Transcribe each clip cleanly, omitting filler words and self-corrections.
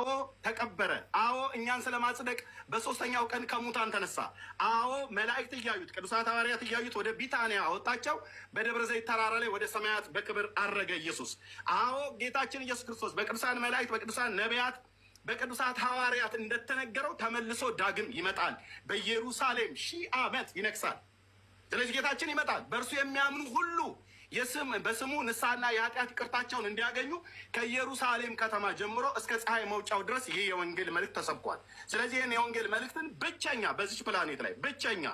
አዎ ተቀበረ። አዎ እኛን ስለማጽደቅ በሶስተኛው ቀን ከሙታን ተነሳ። አዎ መላእክት እያዩት ቅዱሳት ሐዋርያት እያዩት ወደ ቢታንያ አወጣቸው። በደብረ ዘይት ተራራ ላይ ወደ ሰማያት በክብር አረገ ኢየሱስ። አዎ ጌታችን ኢየሱስ ክርስቶስ በቅዱሳን መላእክት፣ በቅዱሳን ነቢያት፣ በቅዱሳት ሐዋርያት እንደተነገረው ተመልሶ ዳግም ይመጣል። በኢየሩሳሌም 1000 ዓመት ይነግሳል። ስለዚህ ጌታችን ይመጣል። በእርሱ የሚያምኑ ሁሉ በስሙ ንስሐና የኃጢአት ይቅርታቸውን እንዲያገኙ ከኢየሩሳሌም ከተማ ጀምሮ እስከ ፀሐይ መውጫው ድረስ ይህ የወንጌል መልእክት ተሰብኳል። ስለዚህ ይህን የወንጌል መልእክትን ብቸኛ በዚች ፕላኔት ላይ ብቸኛ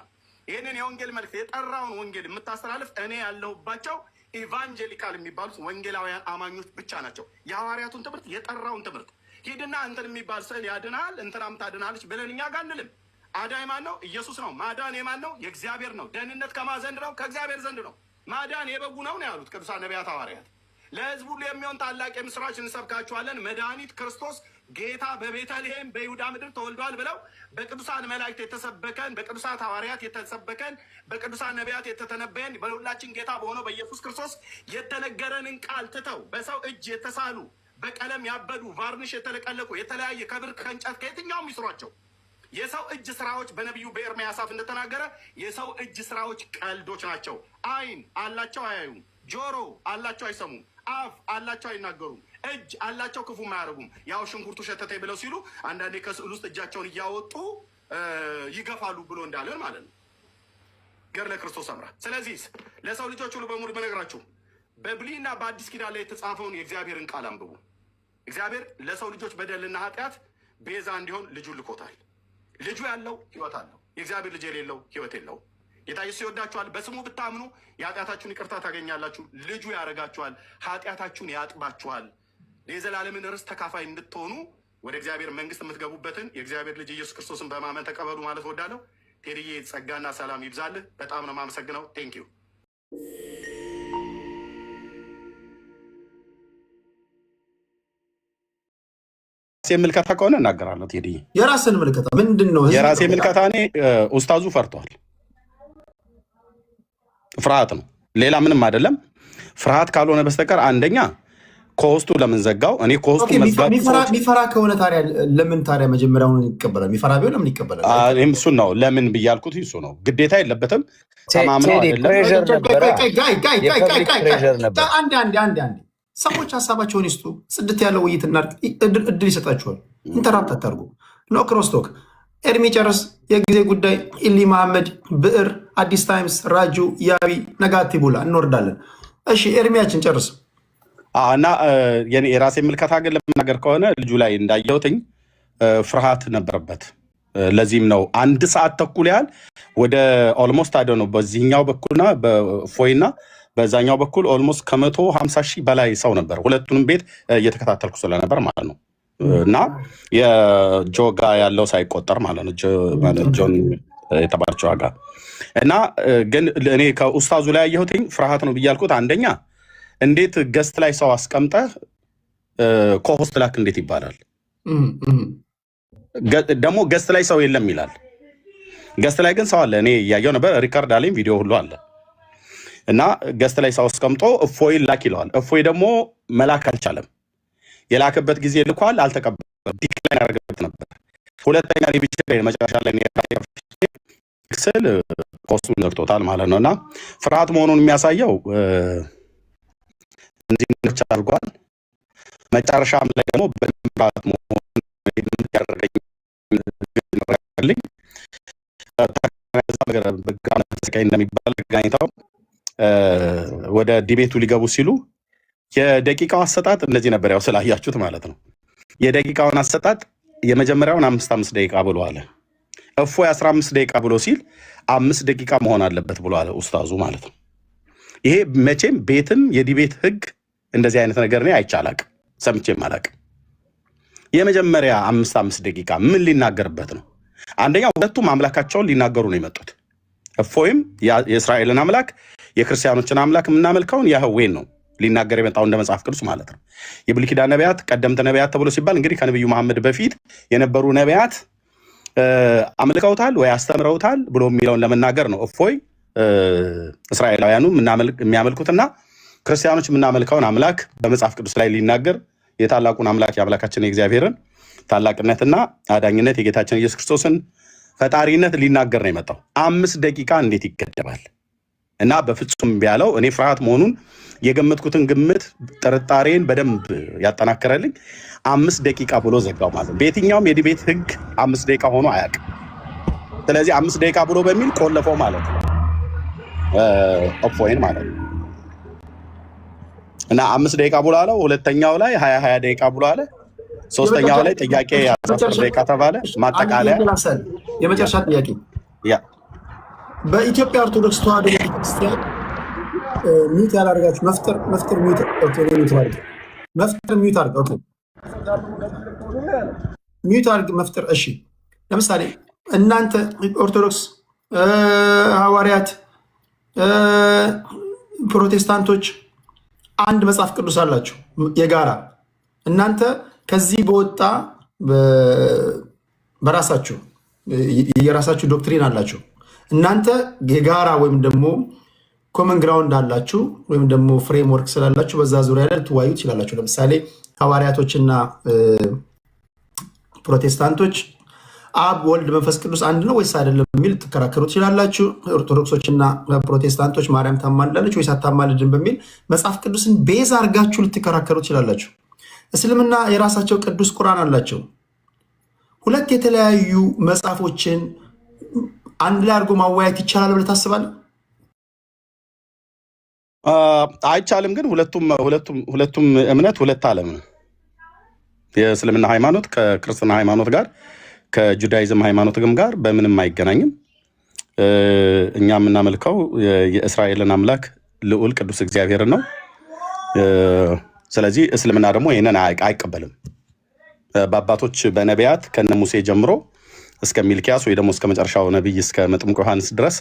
ይህንን የወንጌል መልእክት የጠራውን ወንጌል የምታስተላልፍ እኔ ያለሁባቸው ኢቫንጀሊካል የሚባሉት ወንጌላውያን አማኞች ብቻ ናቸው። የሐዋርያቱን ትምህርት የጠራውን ትምህርት ሂድና እንትን የሚባል ስዕል ያድናል እንትናም ታድናለች ብለን እኛ ጋር አንልም። አዳኝ ማን ነው? ኢየሱስ ነው። ማዳን የማን ነው? የእግዚአብሔር ነው። ደህንነት ከማን ዘንድ ነው? ከእግዚአብሔር ዘንድ ነው። ማዳን የበጉ ነው ያሉት ቅዱሳን ነቢያት ሐዋርያት። ለሕዝቡ ሁሉ የሚሆን ታላቅ የምስራች እንሰብካችኋለን፣ መድኃኒት ክርስቶስ ጌታ በቤተልሔም በይሁዳ ምድር ተወልዷል ብለው በቅዱሳን መላእክት የተሰበከን፣ በቅዱሳት ሐዋርያት የተሰበከን፣ በቅዱሳን ነቢያት የተተነበየን በሁላችን ጌታ በሆነው በኢየሱስ ክርስቶስ የተነገረንን ቃል ትተው በሰው እጅ የተሳሉ በቀለም ያበዱ ቫርኒሽ የተለቀለቁ የተለያየ ከብር ከእንጨት ከየትኛውም ይስሯቸው የሰው እጅ ስራዎች በነቢዩ በኤርምያስ አፍ እንደተናገረ የሰው እጅ ስራዎች ቀልዶች ናቸው። አይን አላቸው አያዩም፣ ጆሮ አላቸው አይሰሙም፣ አፍ አላቸው አይናገሩም፣ እጅ አላቸው ክፉም አያደርጉም። ያው ሽንኩርቱ ሸተተኝ ብለው ሲሉ አንዳንዴ ከስዕል ውስጥ እጃቸውን እያወጡ ይገፋሉ ብሎ እንዳለን ማለት ነው። ገድለ ክርስቶስ ሰምራ። ስለዚህ ለሰው ልጆች ሁሉ በሙሉ በነገራችሁ በብሉይና በአዲስ ኪዳን ላይ የተጻፈውን የእግዚአብሔርን ቃል አንብቡ። እግዚአብሔር ለሰው ልጆች በደልና ኃጢአት ቤዛ እንዲሆን ልጁን ልኮታል። ልጁ ያለው ህይወት አለው። የእግዚአብሔር ልጅ የሌለው ህይወት የለውም። ጌታ ኢየሱስ ይወዳችኋል። በስሙ ብታምኑ የኃጢአታችሁን ይቅርታ ታገኛላችሁ። ልጁ ያደርጋችኋል፣ ኃጢአታችሁን ያጥባችኋል። የዘላለምን ርስት ተካፋይ እንድትሆኑ ወደ እግዚአብሔር መንግስት የምትገቡበትን የእግዚአብሔር ልጅ ኢየሱስ ክርስቶስን በማመን ተቀበሉ ማለት እወዳለሁ። ቴዲዬ ጸጋና ሰላም ይብዛልህ። በጣም ነው የማመሰግነው። ቴንኪዩ። ምልከታ ከሆነ እናገራለሁ። ቴዲ የራስን ምልከታ ምንድን ነው? የራሴ ምልከታ እኔ ኡስታዙ ፈርቷል። ፍርሃት ነው፣ ሌላ ምንም አይደለም። ፍርሃት ካልሆነ በስተቀር አንደኛ ኮስቱ ለምን ዘጋው? እኔ ኮስቱ መዝጋት የሚፈራ ከሆነ ታዲያ መጀመሪያውን ይቀበላል? የሚፈራ ቢሆን ለምን ይቀበላል? እሱን ነው ለምን ብያልኩት። እሱ ነው ግዴታ የለበትም። ተማምነው አይደለም። አንድ ሰዎች ሀሳባቸውን ይስጡ። ጽድት ያለው ውይይት እድል ይሰጣችኋል። ኢንተራፕት አታርጉ። ኖ ክሮስቶክ። ኤርሚ ጨርስ። የጊዜ ጉዳይ። ኢሊ መሐመድ፣ ብዕር፣ አዲስ ታይምስ፣ ራጁ፣ ያቢ፣ ነጋቲ ቡላ እንወርዳለን። እሺ ኤርሚያችን ጨርስ እና የራሴ ምልከታ ግን ለመናገር ከሆነ ልጁ ላይ እንዳየሁትኝ ፍርሃት ነበረበት። ለዚህም ነው 1 ሰዓት ተኩል ያህል ወደ ኦልሞስት አደ ነው በዚህኛው በኩልና በፎይና በዛኛው በኩል ኦልሞስት ከ150,000 በላይ ሰው ነበር። ሁለቱንም ቤት እየተከታተልኩ ስለነበር ማለት ነው። እና የጆጋ ያለው ሳይቆጠር ማለት ነው ጆን የተባለው ዋጋ እና ግን እኔ ከኡስታዙ ላይ ያየሁትኝ ፍርሃት ነው ብያልኩት። አንደኛ እንዴት ገስት ላይ ሰው አስቀምጠህ ኮሆስት ላክ እንዴት ይባላል? ደግሞ ገስት ላይ ሰው የለም ይላል። ገስት ላይ ግን ሰው አለ። እኔ እያየው ነበር፣ ሪካርድ አለኝ፣ ቪዲዮ ሁሉ አለ። እና ገስት ላይ ሰው አስቀምጦ እፎይ ላክ ይለዋል። እፎይ ደግሞ መላክ አልቻለም። የላከበት ጊዜ ልኳል፣ አልተቀበለም። ዲክላይን ያደረገበት ነበር። ሁለተኛ ሊብቻ መጨረሻ ላይ ስል ኮስቱን ዘግቶታል ማለት ነው። እና ፍርሃት መሆኑን የሚያሳየው እንዲህ አድርጓል። መጨረሻም ላይ ደግሞ በፍርሃት መሆኑን ያደረገኝ እንደሚባል ጋኝታው ወደ ዲቤቱ ሊገቡ ሲሉ የደቂቃው አሰጣጥ እንደዚህ ነበር። ያው ስላያችሁት ማለት ነው። የደቂቃውን አሰጣጥ የመጀመሪያውን 5 ደቂቃ ብሎ አለ። እፎይ 15 ደቂቃ ብሎ ሲል 5 ደቂቃ መሆን አለበት ብሎ አለ ኡስታዙ ማለት ነው። ይሄ መቼም ቤትም የዲቤት ህግ እንደዚህ አይነት ነገር ነው አይቻላቅ ሰምቼም አላቅም። የመጀመሪያ 5 ደቂቃ ምን ሊናገርበት ነው? አንደኛ ሁለቱም አምላካቸውን ሊናገሩ ነው የመጡት። እፎይም የእስራኤልን አምላክ የክርስቲያኖችን አምላክ የምናመልከውን ያህዌን ነው ሊናገር የመጣው እንደ መጽሐፍ ቅዱስ ማለት ነው። የብሉይ ኪዳን ነቢያት ቀደምት ነቢያት ተብሎ ሲባል እንግዲህ ከነብዩ መሐመድ በፊት የነበሩ ነቢያት አምልከውታል ወይ አስተምረውታል ብሎ የሚለውን ለመናገር ነው። እፎይ እስራኤላውያኑ የሚያመልኩትና ክርስቲያኖች የምናመልከውን አምላክ በመጽሐፍ ቅዱስ ላይ ሊናገር የታላቁን አምላክ የአምላካችን የእግዚአብሔርን ታላቅነትና አዳኝነት የጌታችን ኢየሱስ ክርስቶስን ፈጣሪነት ሊናገር ነው የመጣው። 5 ደቂቃ እንዴት ይገደባል? እና በፍጹም ቢያለው እኔ ፍርሃት መሆኑን የገመትኩትን ግምት ጥርጣሬን በደንብ ያጠናከረልኝ 5 ደቂቃ ብሎ ዘጋው ማለት ነው። በየትኛውም የዲቤት ህግ 5 ደቂቃ ሆኖ አያውቅም። ስለዚህ 5 ደቂቃ ብሎ በሚል ቆለፈው ማለት ነው እፎይን ማለት ነው። እና 5 ደቂቃ ብሎ አለው። ሁለተኛው ላይ 20 ደቂቃ ብሎ አለ። ሶስተኛው ላይ ጥያቄ 10 ደቂቃ ተባለ። ማጠቃለያ የመጨረሻ ጥያቄ በኢትዮጵያ ኦርቶዶክስ ተዋሕዶ ቤተክርስቲያን ሚውት ያላደርጋችሁ መፍጠር ሚውት አድርግ መፍጠር። እሺ ለምሳሌ እናንተ ኦርቶዶክስ ሐዋርያት ፕሮቴስታንቶች አንድ መጽሐፍ ቅዱስ አላችሁ የጋራ። እናንተ ከዚህ በወጣ በራሳችሁ የራሳችሁ ዶክትሪን አላችሁ። እናንተ የጋራ ወይም ደግሞ ኮመን ግራውንድ አላችሁ ወይም ደግሞ ፍሬምወርክ ስላላችሁ በዛ ዙሪያ ላይ ልትወያዩ ትችላላችሁ። ለምሳሌ ሐዋርያቶችና ፕሮቴስታንቶች አብ ወልድ መንፈስ ቅዱስ አንድ ነው ወይስ አይደለም የሚል ትከራከሩ ትችላላችሁ። ኦርቶዶክሶችና ፕሮቴስታንቶች ማርያም ታማልዳለች ወይስ አታማልድም በሚል መጽሐፍ ቅዱስን ቤዝ አድርጋችሁ ልትከራከሩ ትችላላችሁ። እስልምና የራሳቸው ቅዱስ ቁርአን አላቸው። ሁለት የተለያዩ መጽሐፎችን አንድ ላይ አድርጎ ማወያየት ይቻላል ብለህ ታስባለህ? አይቻልም። ግን ሁለቱም እምነት ሁለት ዓለም ነው። የእስልምና ሃይማኖት ከክርስትና ሃይማኖት ጋር ከጁዳይዝም ሃይማኖትም ጋር በምንም አይገናኝም። እኛ የምናመልከው የእስራኤልን አምላክ ልዑል ቅዱስ እግዚአብሔርን ነው። ስለዚህ እስልምና ደግሞ ይህንን አይቀበልም። በአባቶች በነቢያት ከነ ሙሴ ጀምሮ እስከ ሚልኪያስ ወይ ደግሞ እስከ መጨረሻው ነቢይ እስከ መጥምቁ ዮሐንስ ድረስ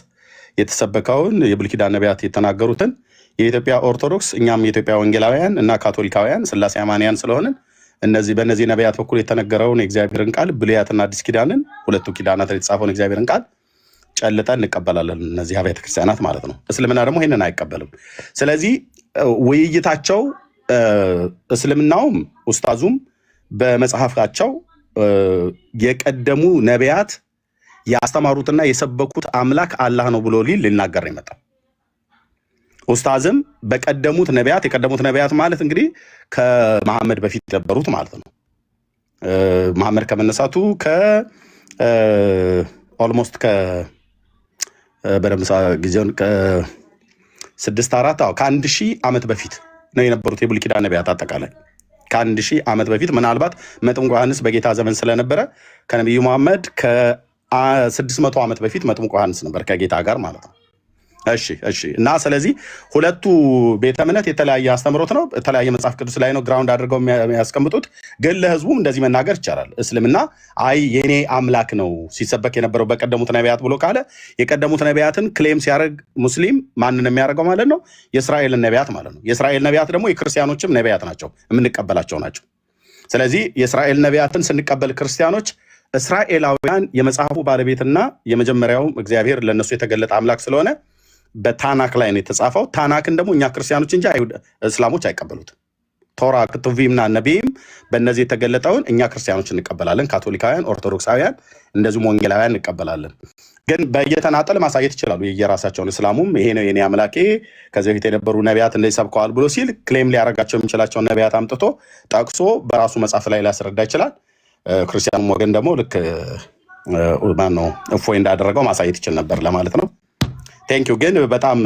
የተሰበከውን የብሉይ ኪዳን ነቢያት የተናገሩትን የኢትዮጵያ ኦርቶዶክስ እኛም የኢትዮጵያ ወንጌላውያን እና ካቶሊካውያን ስላሴ አማንያን ስለሆንን በእነዚህ ነቢያት በኩል የተነገረውን የእግዚአብሔርን ቃል ብሉያትና አዲስ ኪዳንን ሁለቱ ኪዳናት የተጻፈውን የእግዚአብሔርን ቃል ጨልጠን እንቀበላለን። እነዚህ አብያተ ክርስቲያናት ማለት ነው። እስልምና ደግሞ ይህንን አይቀበልም። ስለዚህ ውይይታቸው እስልምናውም ኡስታዙም በመጽሐፋቸው የቀደሙ ነቢያት ያስተማሩትና የሰበኩት አምላክ አላህ ነው ብሎ ሊናገር ነው የመጣው። ኡስታዝም በቀደሙት ነቢያት የቀደሙት ነቢያት ማለት እንግዲህ ከመሐመድ በፊት የነበሩት ማለት ነው። መሐመድ ከመነሳቱ ኦልሞስት በደምብ ጊዜውን ከ1000 ዓመት በፊት ነው የነበሩት የብሉይ ኪዳን ነቢያት አጠቃላይ ከ1000 ዓመት በፊት ምናልባት መጥምቁ ዮሐንስ በጌታ ዘመን ስለነበረ ከነቢዩ መሐመድ ከ600 ዓመት በፊት መጥምቁ ዮሐንስ ነበር ከጌታ ጋር ማለት ነው። እሺ እና ስለዚህ ሁለቱ ቤተ እምነት የተለያየ አስተምሮት ነው፣ የተለያየ መጽሐፍ ቅዱስ ላይ ነው ግራውንድ አድርገው የሚያስቀምጡት። ግን ለህዝቡም እንደዚህ መናገር ይቻላል። እስልምና አይ የኔ አምላክ ነው ሲሰበክ የነበረው በቀደሙት ነቢያት ብሎ ካለ የቀደሙት ነቢያትን ክሌም ሲያደርግ ሙስሊም ማንን የሚያደርገው ማለት ነው? የእስራኤልን ነቢያት ማለት ነው። የእስራኤል ነቢያት ደግሞ የክርስቲያኖችም ነቢያት ናቸው፣ የምንቀበላቸው ናቸው። ስለዚህ የእስራኤል ነቢያትን ስንቀበል ክርስቲያኖች እስራኤላውያን የመጽሐፉ ባለቤትና የመጀመሪያው እግዚአብሔር ለእነሱ የተገለጠ አምላክ ስለሆነ በታናክ ላይ ነው የተጻፈው። ታናክን ደግሞ እኛ ክርስቲያኖች እንጂ እስላሞች አይቀበሉትም። ቶራ ክትቪምና ነቢይም በእነዚህ የተገለጠውን እኛ ክርስቲያኖች እንቀበላለን። ካቶሊካውያን፣ ኦርቶዶክሳውያን እንደዚሁም ወንጌላውያን እንቀበላለን። ግን በየተናጠል ማሳየት ይችላሉ የየራሳቸውን። እስላሙም ይሄ ነው የኔ አምላኬ ከዚህ በፊት የነበሩ ነቢያት እንደዚህ ሰብከዋል ብሎ ሲል ክሌም ሊያደርጋቸው የሚችላቸውን ነቢያት አምጥቶ ጠቅሶ በራሱ መጽሐፍ ላይ ሊያስረዳ ይችላል። ክርስቲያኑም ወገን ደግሞ ልክ ማነው እፎይ እንዳደረገው ማሳየት ይችል ነበር ለማለት ነው። ቴንኪው። ግን በጣም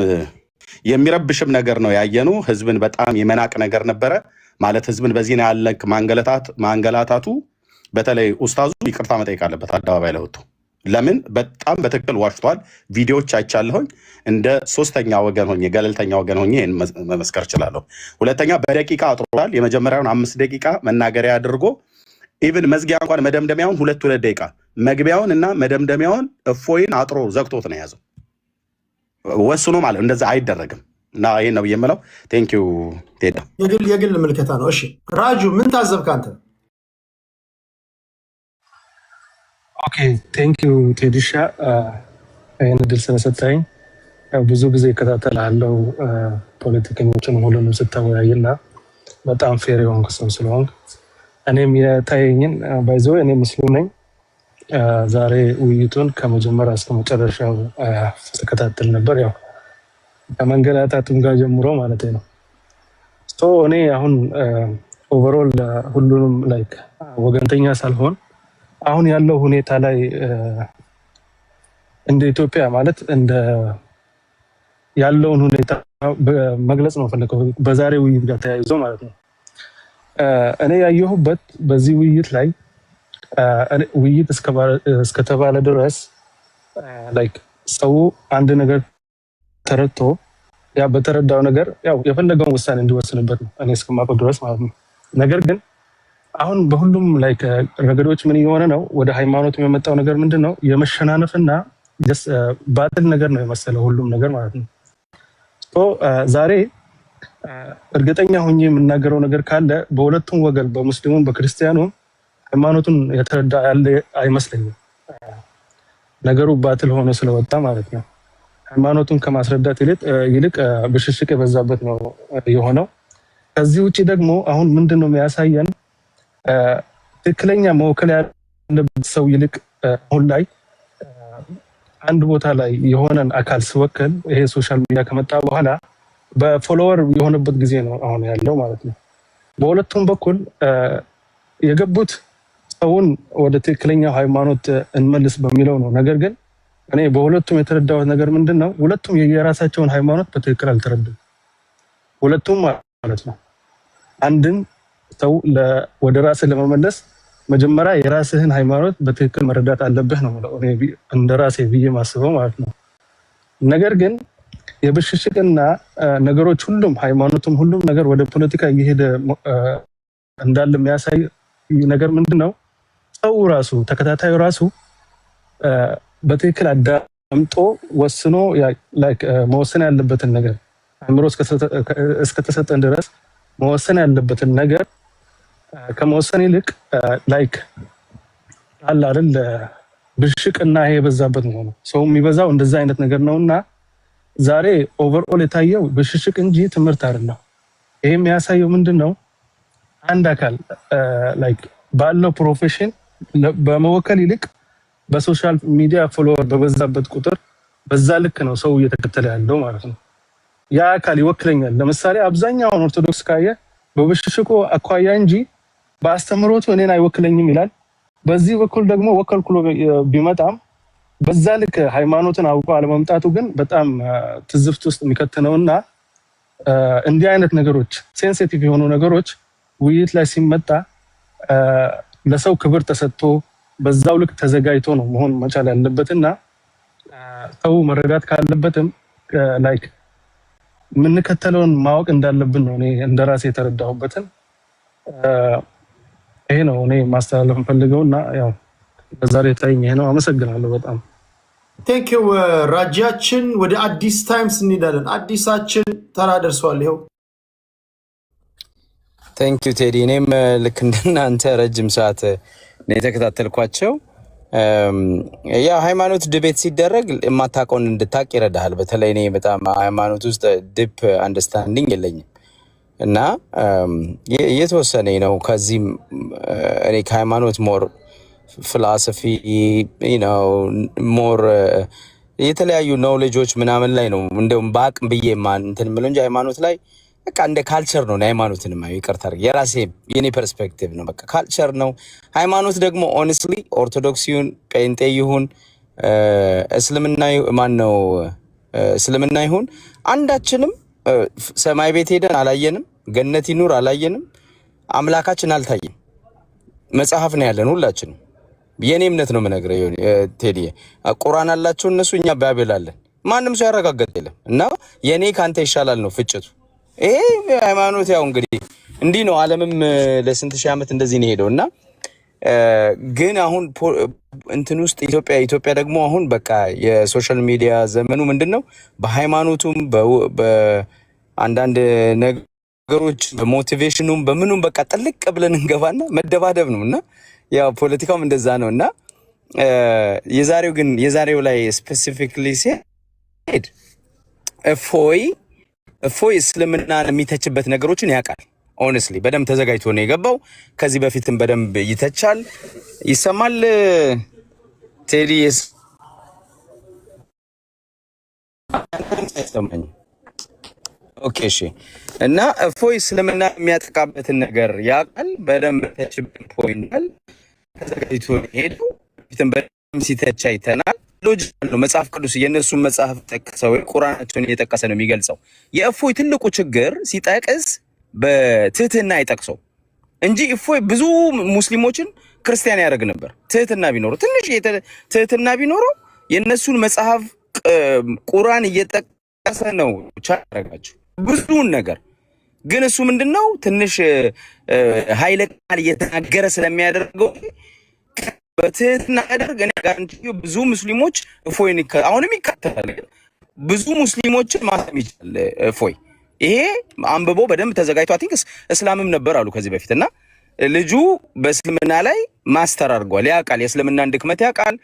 የሚረብሽም ነገር ነው ያየኑ። ህዝብን በጣም የመናቅ ነገር ነበረ ማለት ህዝብን በዚህ ነው ያለክ ማንገላታቱ። በተለይ ኡስታዙ ይቅርታ መጠየቅ አለበት አደባባይ ላይ ወጥቶ። ለምን በጣም በትክክል ዋሽቷል። ቪዲዮዎች አይቻለሁኝ። እንደ ሶስተኛ ወገን ሆኜ ገለልተኛ ወገን ሆኜ ይሄን መመስከር እችላለሁ። ሁለተኛ በደቂቃ አጥሮታል። የመጀመሪያውን 5 ደቂቃ መናገሪያ አድርጎ ኢቭን መዝጊያ እንኳን መደምደሚያውን 2 ደቂቃ መግቢያውን እና መደምደሚያውን እፎይን አጥሮ ዘግቶት ነው የያዘው። ወስኖ ማለት እንደዛ አይደረግም። እና ይሄን ነው የምለው። ቴንኪው ቴዳ። የግል ምልከታ ነው። እሺ ራጁ ምን ታዘብክ አንተ? ኦኬ ቴንኪው ቴዲሻ ይህን እድል ስለሰጠኝ። ብዙ ጊዜ እከታተልሃለሁ ፖለቲከኞችን ሁሉንም ስታወያይና በጣም ፌር የሆንክ ሰው ስለሆንክ እኔም የታየኝን ባይዘው እኔ ሙስሊም ነኝ። ዛሬ ውይይቱን ከመጀመሪያ እስከ መጨረሻው ተከታተል ነበር። ያው ከመንገላታቱም ጋር ጀምሮ ማለት ነው። እኔ አሁን ኦቨርኦል ሁሉንም ላይክ ወገንተኛ ሳልሆን አሁን ያለው ሁኔታ ላይ እንደ ኢትዮጵያ ማለት እንደ ያለውን ሁኔታ መግለጽ ነው ፈለከው በዛሬ ውይይት ጋር ተያይዞ ማለት ነው። እኔ ያየሁበት በዚህ ውይይት ላይ ውይይት እስከተባለ ድረስ ላይክ ሰው አንድ ነገር ተረድቶ ያ በተረዳው ነገር ያው የፈለገውን ውሳኔ እንዲወስንበት ነው እኔ እስከማውቀው ድረስ ማለት ነው። ነገር ግን አሁን በሁሉም ላይክ ረገዶች ምን እየሆነ ነው? ወደ ሃይማኖት የመጣው ነገር ምንድነው? የመሸናነፍና ባጥል ነገር ነው የመሰለው ሁሉም ነገር ማለት ነው። ዛሬ እርግጠኛ ሆኜ የምናገረው ነገር ካለ በሁለቱም ወገን በሙስሊሙም በክርስቲያኑም ሃይማኖቱን የተረዳ ያለ አይመስለኝም። ነገሩ ባጥል ሆኖ ስለወጣ ማለት ነው። ሃይማኖቱን ከማስረዳት ይልቅ ብሽሽቅ የበዛበት ነው የሆነው። ከዚህ ውጪ ደግሞ አሁን ምንድነው የሚያሳየን? ትክክለኛ መወከል ያለበት ሰው ይልቅ አሁን ላይ አንድ ቦታ ላይ የሆነን አካል ሲወከል ይሄ ሶሻል ሚዲያ ከመጣ በኋላ በፎሎወር የሆነበት ጊዜ ነው አሁን ያለው ማለት ነው። በሁለቱም በኩል የገቡት ሰውን ወደ ትክክለኛው ሃይማኖት እንመልስ በሚለው ነው። ነገር ግን እኔ በሁለቱም የተረዳሁት ነገር ምንድነው? ሁለቱም የራሳቸውን ሃይማኖት በትክክል አልተረዱም። ሁለቱም ማለት ነው። አንድን ሰው ወደ ራስህ ለመመለስ መጀመሪያ የራስህን ሃይማኖት በትክክል መረዳት አለብህ ነው እንደ ራሴ ብዬ ማስበው ማለት ነው። ነገር ግን የብሽሽቅና ነገሮች ሁሉም ሃይማኖቱም ሁሉም ነገር ወደ ፖለቲካ እየሄደ እንዳለ የሚያሳይ ነገር ምንድነው? ሰው ራሱ ተከታታዩ ራሱ በትክክል አዳምጦ ወስኖ ላይክ መወሰን ያለበትን ነገር አእምሮ እስከተሰጠን ድረስ መወሰን ያለበትን ነገር ከመወሰን ይልቅ ላይክ አለ አይደል ብሽቅና ይሄ የበዛበት ነው። ሰው የሚበዛው እንደዛ አይነት ነገር ነውና ዛሬ ኦቨርኦል የታየው ብሽሽቅ እንጂ ትምህርት አይደለም። ይሄ የሚያሳየው ምንድነው? አንድ አካል ላይክ ባለው ፕሮፌሽን በመወከል ይልቅ በሶሻል ሚዲያ ፎሎወር በበዛበት ቁጥር በዛ ልክ ነው ሰው እየተከተለ ያለው ማለት ነው። ያ አካል ይወክለኛል። ለምሳሌ አብዛኛውን ኦርቶዶክስ ካየ በብሽሽቁ አኳያ እንጂ በአስተምሮቱ እኔን አይወክለኝም ይላል። በዚህ በኩል ደግሞ ወከልኩሎ ቢመጣም በዛ ልክ ሃይማኖትን አውቆ አለመምጣቱ ግን በጣም ትዝፍት ውስጥ የሚከተነውና እንዲህ አይነት ነገሮች ሴንሲቲቭ የሆኑ ነገሮች ውይይት ላይ ሲመጣ ለሰው ክብር ተሰጥቶ በዛው ልክ ተዘጋጅቶ ነው መሆን መቻል ያለበትና ሰው መረዳት ካለበትም ላይክ የምንከተለውን ማወቅ እንዳለብን ነው እኔ እንደራሴ የተረዳሁበትን። ይሄ ነው እኔ ማስተላለፍ ፈልገውና ያው በዛሬ ታይኝ ይሄ ነው። አመሰግናለሁ በጣም ቴንክ ዩ። ራጃችን ወደ አዲስ ታይምስ እንሄዳለን። አዲሳችን ተራ ደርሷል። ይኸው ቴንክ ዩ ቴዲ። እኔም ልክ እንደናንተ ረጅም ሰዓት ነው የተከታተልኳቸው። ያ ሃይማኖት ድቤት ሲደረግ የማታውቀውን እንድታቅ ይረዳሃል። በተለይ እኔ በጣም ሃይማኖት ውስጥ ዲፕ አንደርስታንዲንግ የለኝም እና እየተወሰነ ነው። ከዚህም እኔ ከሃይማኖት ሞር ፊሎሶፊ ነው ሞር የተለያዩ ኖሌጆች ምናምን ላይ ነው እንደውም በአቅም ብዬ እንትን የምለው እንጂ ሃይማኖት ላይ በቃ እንደ ካልቸር ነው። ሃይማኖትን ማየው ይቅርታ አድርግ የራሴ የኔ ፐርስፔክቲቭ ነው። በቃ ካልቸር ነው። ሃይማኖት ደግሞ ኦኔስትሊ ኦርቶዶክስ ይሁን ጴንጤ ይሁን እስልምና ማን ነው እስልምና ይሁን አንዳችንም ሰማይ ቤት ሄደን አላየንም። ገነት ይኑር አላየንም። አምላካችን አልታየም። መጽሐፍ ነው ያለን ሁላችንም። የኔ እምነት ነው የምነግረው ቴዲ። ቁርአን አላቸው እነሱ፣ እኛ ባይብል አለን። ማንም ሰው ያረጋገጥ የለም እና የኔ ካንተ ይሻላል ነው ፍጭቱ። ይሄ ሃይማኖት ያው እንግዲህ እንዲህ ነው። ዓለምም ለስንት ሺህ ዓመት እንደዚህ ነው ሄደው እና ግን አሁን እንትን ውስጥ ኢትዮጵያ ደግሞ አሁን በቃ የሶሻል ሚዲያ ዘመኑ ምንድነው በሃይማኖቱም በአንዳንድ ነገሮች በሞቲቬሽኑም በምኑም በቃ ጥልቅ ብለን እንገባና መደባደብ ነው እና ያው ፖለቲካውም እንደዛ ነው እና የዛሬው ላይ ስፔሲፊክሊ ሲሄድ እፎይ እስልምናን የሚተችበት ነገሮችን ያውቃል። ኦነስትሊ በደንብ ተዘጋጅቶ ነው የገባው። ከዚህ በፊትም በደንብ ይተቻል፣ ይሰማል። ቴዲ አይሰማኝም። ኦኬ እሺ። እና እፎይ እስልምና የሚያጠቃበትን ነገር ያውቃል በደንብ ተችብን ፖይንታል። ተዘጋጅቶ ነው የሄደው። ፊትም በደንብ ሲተች አይተናል። ሎጂካል ነው። መጽሐፍ ቅዱስ የእነሱን መጽሐፍ ጠቅሰው ቁርአናቸውን እየጠቀሰ ነው የሚገልጸው። የእፎይ ትልቁ ችግር ሲጠቅስ በትህትና አይጠቅሰው እንጂ እፎይ ብዙ ሙስሊሞችን ክርስቲያን ያደርግ ነበር። ትህትና ቢኖረው ትንሽ ትህትና ቢኖረው የእነሱን መጽሐፍ ቁርአን እየጠቀሰ ነው ያደረጋቸው ብዙውን ነገር። ግን እሱ ምንድነው ትንሽ ኃይለ ቃል እየተናገረ ስለሚያደርገው በትህትና ያደርግ። እኔ ጋርንቲ ብዙ ሙስሊሞች እፎይን አሁንም ይከተላል። ብዙ ሙስሊሞችን ማሰም ይችላል እፎይ። ይሄ አንብቦ በደንብ ተዘጋጅቶ አይ ቲንክ እስላምም ነበር አሉ ከዚህ በፊትና ልጁ በእስልምና ላይ ማስተር አድርጓል። ያውቃል፣ የእስልምናን ድክመት ያውቃል።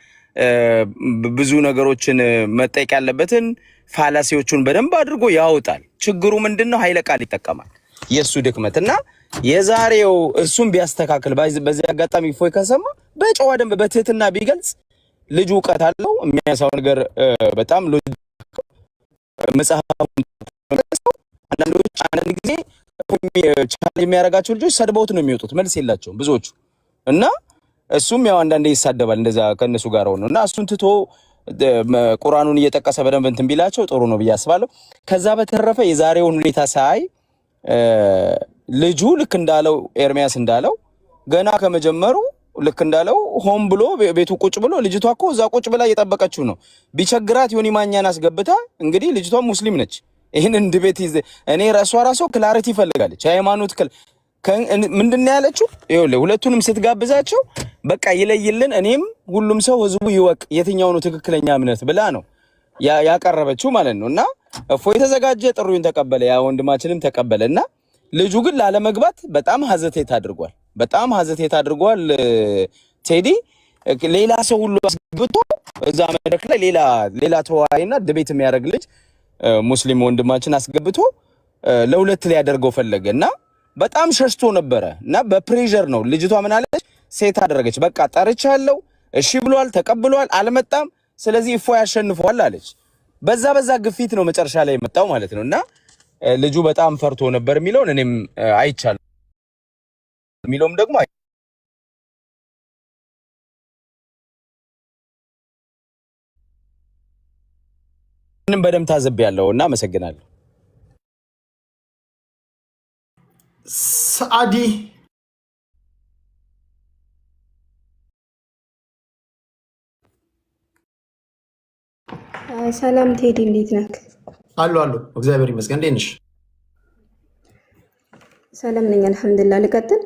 ብዙ ነገሮችን መጠየቅ ያለበትን ፋላሲዎቹን በደንብ አድርጎ ያወጣል። ችግሩ ምንድነው? ኃይለ ቃል ይጠቀማል፣ የሱ ድክመትና የዛሬው እሱን ቢያስተካክል በዚህ አጋጣሚ እፎይ ከሰማ በጨዋ ደንብ በትህትና ቢገልጽ ልጁ እውቀት አለው። የሚያሳው ነገር በጣም መጽሐፍ አንዳንድ ጊዜ ቻሌንጅ የሚያደርጋቸው ልጆች ሰድበውት ነው የሚወጡት፣ መልስ የላቸውም ብዙዎቹ እና እሱም ያው አንዳንዴ ይሳደባል እንደዛ ከነሱ ጋር ሆኖ እና እሱን ትቶ ቁርአኑን እየጠቀሰ በደንብ እንትን ቢላቸው ጥሩ ነው ብዬ አስባለሁ። ከዛ በተረፈ የዛሬውን ሁኔታ ሳይ ልጁ ልክ እንዳለው ኤርሚያስ እንዳለው ገና ከመጀመሩ ልክ እንዳለው ሆም ብሎ ቤቱ ቁጭ ብሎ ልጅቷ እኮ እዛ ቁጭ ብላ እየጠበቀችው ነው። ቢቸግራት ዮኒ ማኛን አስገብታ እንግዲህ ልጅቷ ሙስሊም ነች። ይሄንን ድቤት እኔ ራሷ ክላሪቲ ይፈልጋለች። ሃይማኖት ምንድነው ያለችው? ይኸውልህ ሁለቱንም ስትጋብዛቸው በቃ ይለይልን፣ እኔም ሁሉም ሰው ህዝቡ ይወቅ የትኛው ነው ትክክለኛ እምነት ብላ ነው ያቀረበችው ማለት ነው። እና እፎይ የተዘጋጀ ጥሪውን ተቀበለ፣ ያ ወንድማችንም ተቀበለና ልጁ ግን ላለመግባት በጣም ሀዘቴት አድርጓል። ቴዲ ሌላ ሰው ሁሉ አስገብቶ እዛ መድረክ ላይ ሌላ ተወያይና ድቤት የሚያደርግ ልጅ ሙስሊም ወንድማችን አስገብቶ ለሁለት ሊያደርገው ፈለገና በጣም ሸሽቶ ነበረ እና በፕሬሸር ነው ልጅቷ ምን አለች? ሴት አደረገች። በቃ ጠርቻለሁ፣ እሺ ብሏል፣ ተቀብሏል፣ አልመጣም፣ ስለዚህ እፎይ ያሸንፈዋል አለች። በዛ ግፊት ነው መጨረሻ ላይ የመጣው ማለት ነው። እና ልጁ በጣም ፈርቶ ነበር የሚለውን እኔም አይቻለሁ። የሚለውም ደግሞ ምንም በደም ታዘብያለሁ እና አመሰግናለሁ። ሰዓዲ ሰላም ቴዲ፣ እንዴት ነህ? አሉ እግዚአብሔር ይመስገን። እንዴት ነሽ? ሰላም ነኝ አልሐምዱሊላህ። ልቀጥል?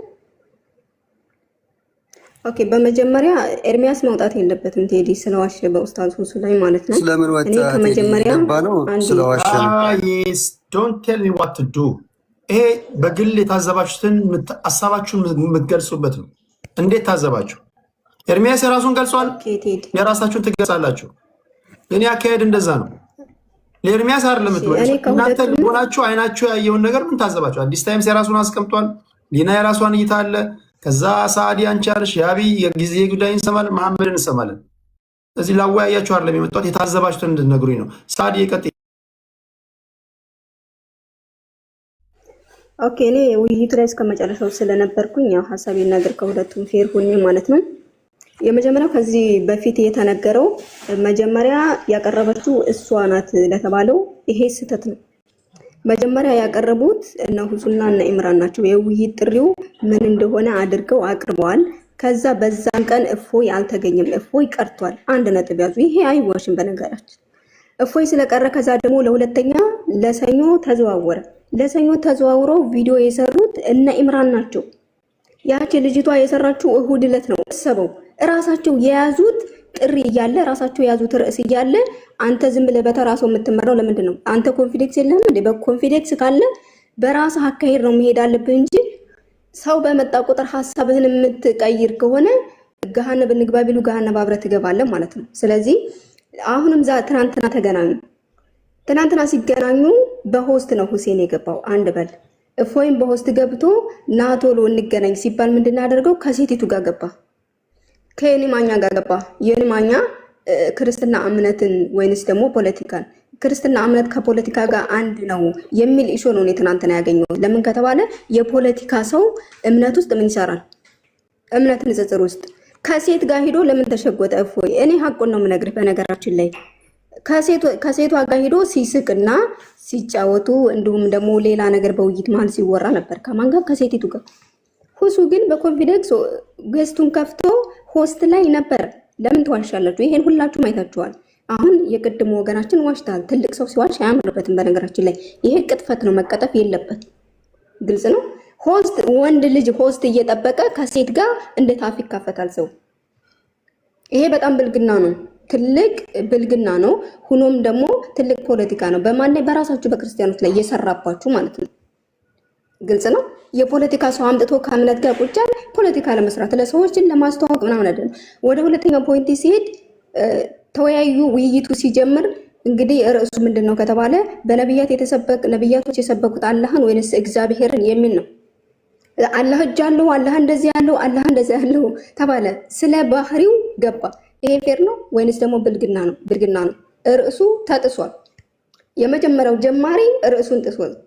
ኦኬ። በመጀመሪያ ኤርሚያስ መውጣት የለበትም ቴዲ ስለዋሸ በኡስታዝ ሁሱ ላይ ማለት ነው። ስለምን ወጣ? እኔ ከመጀመሪያ ስለዋሸ ዶንት ቴል ሚ ዋት ቱ ዱ። ይሄ በግል የታዘባችሁትን ሀሳባችሁን የምትገልጹበት ነው። እንዴት ታዘባችሁ? ኤርሚያስ የራሱን ገልጿል፣ የራሳችሁን ትገልጻላችሁ። እኔ አካሄድ እንደዛ ነው። ለኤርሚያስ አይደለም የምትመልሱት እናንተ ልቦናችሁ አይናችሁ ያየውን ነገር ምን ታዘባችሁ? አዲስ ታይምስ የራሱን አስቀምጧል፣ ሊና የራሷን እይታ አለ። ከዛ ሳዲ አንቺ አለሽ፣ ያቢ የጊዜ ጉዳይ እንሰማለን፣ መሐመድን እንሰማለን። እዚህ ላወያያችሁ አይደለም የመጣሁት የታዘባችሁትን እንድትነግሩኝ ነው። ሳዲ የቀጥ ኦኬ። እኔ ውይይቱ ላይ እስከመጨረሻው ስለነበርኩኝ ያው ሐሳቤን ነገር ከሁለቱም ፌር ሆኜ ማለት ነው። የመጀመሪያው ከዚህ በፊት የተነገረው መጀመሪያ ያቀረበችው እሷ ናት ለተባለው ይሄ ስህተት ነው። መጀመሪያ ያቀረቡት እነ ሁሱና እነ ኢምራን ናቸው። የውይይት ጥሪው ምን እንደሆነ አድርገው አቅርበዋል። ከዛ በዛን ቀን እፎይ አልተገኘም፣ እፎይ ቀርቷል። አንድ ነጥብ ያዙ። ይሄ አይዋሽም። በነገራችን እፎይ ስለቀረ ከዛ ደግሞ ለሁለተኛ ለሰኞ ተዘዋወረ። ለሰኞ ተዘዋውረው ቪዲዮ የሰሩት እነ ኢምራን ናቸው። ያቺ ልጅቷ የሰራችው እሁድ ዕለት ነው። ሰበው እራሳቸው የያዙት ጥሪ እያለ ራሳቸው የያዙት ርዕስ እያለ አንተ ዝም ብለህ በተራስህ የምትመራው ለምንድን ነው? አንተ ኮንፊደንስ የለህም እንዴ? በኮንፊደንስ ካለ በራስህ አካሄድ ነው መሄድ አለብህ እንጂ ሰው በመጣ ቁጥር ሐሳብህን የምትቀይር ከሆነ ገሃነብ እንግባ ቢሉ ገሃነብ አብረህ ትገባለህ ማለት ነው። ስለዚህ አሁንም ትናንትና ተገናኙ። ትናንትና ሲገናኙ በሆስት ነው ሁሴን የገባው። አንድ በል እፎይም በሆስት ገብቶ ና ቶሎ እንገናኝ ሲባል ምንድን አደረገው? ከሴቲቱ ጋር ገባ፣ ከዮኒ ማኛ ጋር ገባ። ዮኒ ማኛ ክርስትና እምነትን ወይንስ ደግሞ ፖለቲካን፣ ክርስትና እምነት ከፖለቲካ ጋር አንድ ነው የሚል ኢሹ ነው ትናንትና ያገኘው። ለምን ከተባለ የፖለቲካ ሰው እምነት ውስጥ ምን ይሰራል? እምነት ንጽጽር ውስጥ ከሴት ጋር ሄዶ ለምን ተሸጎጠ? እፎይ እኔ ሀቁን ነው የምነግርህ። በነገራችን ላይ ከሴቷ ጋር ሄዶ ሲስቅና ሲጫወቱ እንዲሁም ደግሞ ሌላ ነገር በውይይት መሀል ሲወራ ነበር። ከማን ጋር? ከሴቲቱ ጋር። ሁሱ ግን በኮንፊደንስ ገስቱን ከፍቶ ሆስት ላይ ነበር። ለምን ትዋሻላችሁ? ይሄን ሁላችሁም አይታችኋል። አሁን የቅድሙ ወገናችን ዋሽታል። ትልቅ ሰው ሲዋሽ አያምርበትም። በነገራችን ላይ ይሄ ቅጥፈት ነው፣ መቀጠፍ የለበት። ግልጽ ነው። ሆስት ወንድ ልጅ ሆስት እየጠበቀ ከሴት ጋር እንዴት አፍ ይካፈታል ሰው? ይሄ በጣም ብልግና ነው፣ ትልቅ ብልግና ነው። ሁኖም ደግሞ ትልቅ ፖለቲካ ነው። በማን ላይ? በራሳችሁ በክርስቲያኖች ላይ እየሰራባችሁ ማለት ነው። ግልጽ ነው። የፖለቲካ ሰው አምጥቶ ከእምነት ጋር ቁጭ ያለ ፖለቲካ ለመስራት ለሰዎችን ለማስተዋወቅ ምናምን አይደለም። ወደ ሁለተኛው ፖይንት ሲሄድ ተወያዩ። ውይይቱ ሲጀምር እንግዲህ ርዕሱ ምንድን ነው ከተባለ ነቢያቶች የሰበኩት አላህን ወይንስ እግዚአብሔርን የሚል ነው። አላህ እጅ አለው፣ አላህ እንደዚህ ያለው፣ አላህ እንደዚህ ያለው ተባለ። ስለ ባህሪው ገባ። ይሄ ፌር ነው ወይንስ ደግሞ ብልግና ነው? ብልግና ነው። ርዕሱ ተጥሷል። የመጀመሪያው ጀማሪ ርዕሱን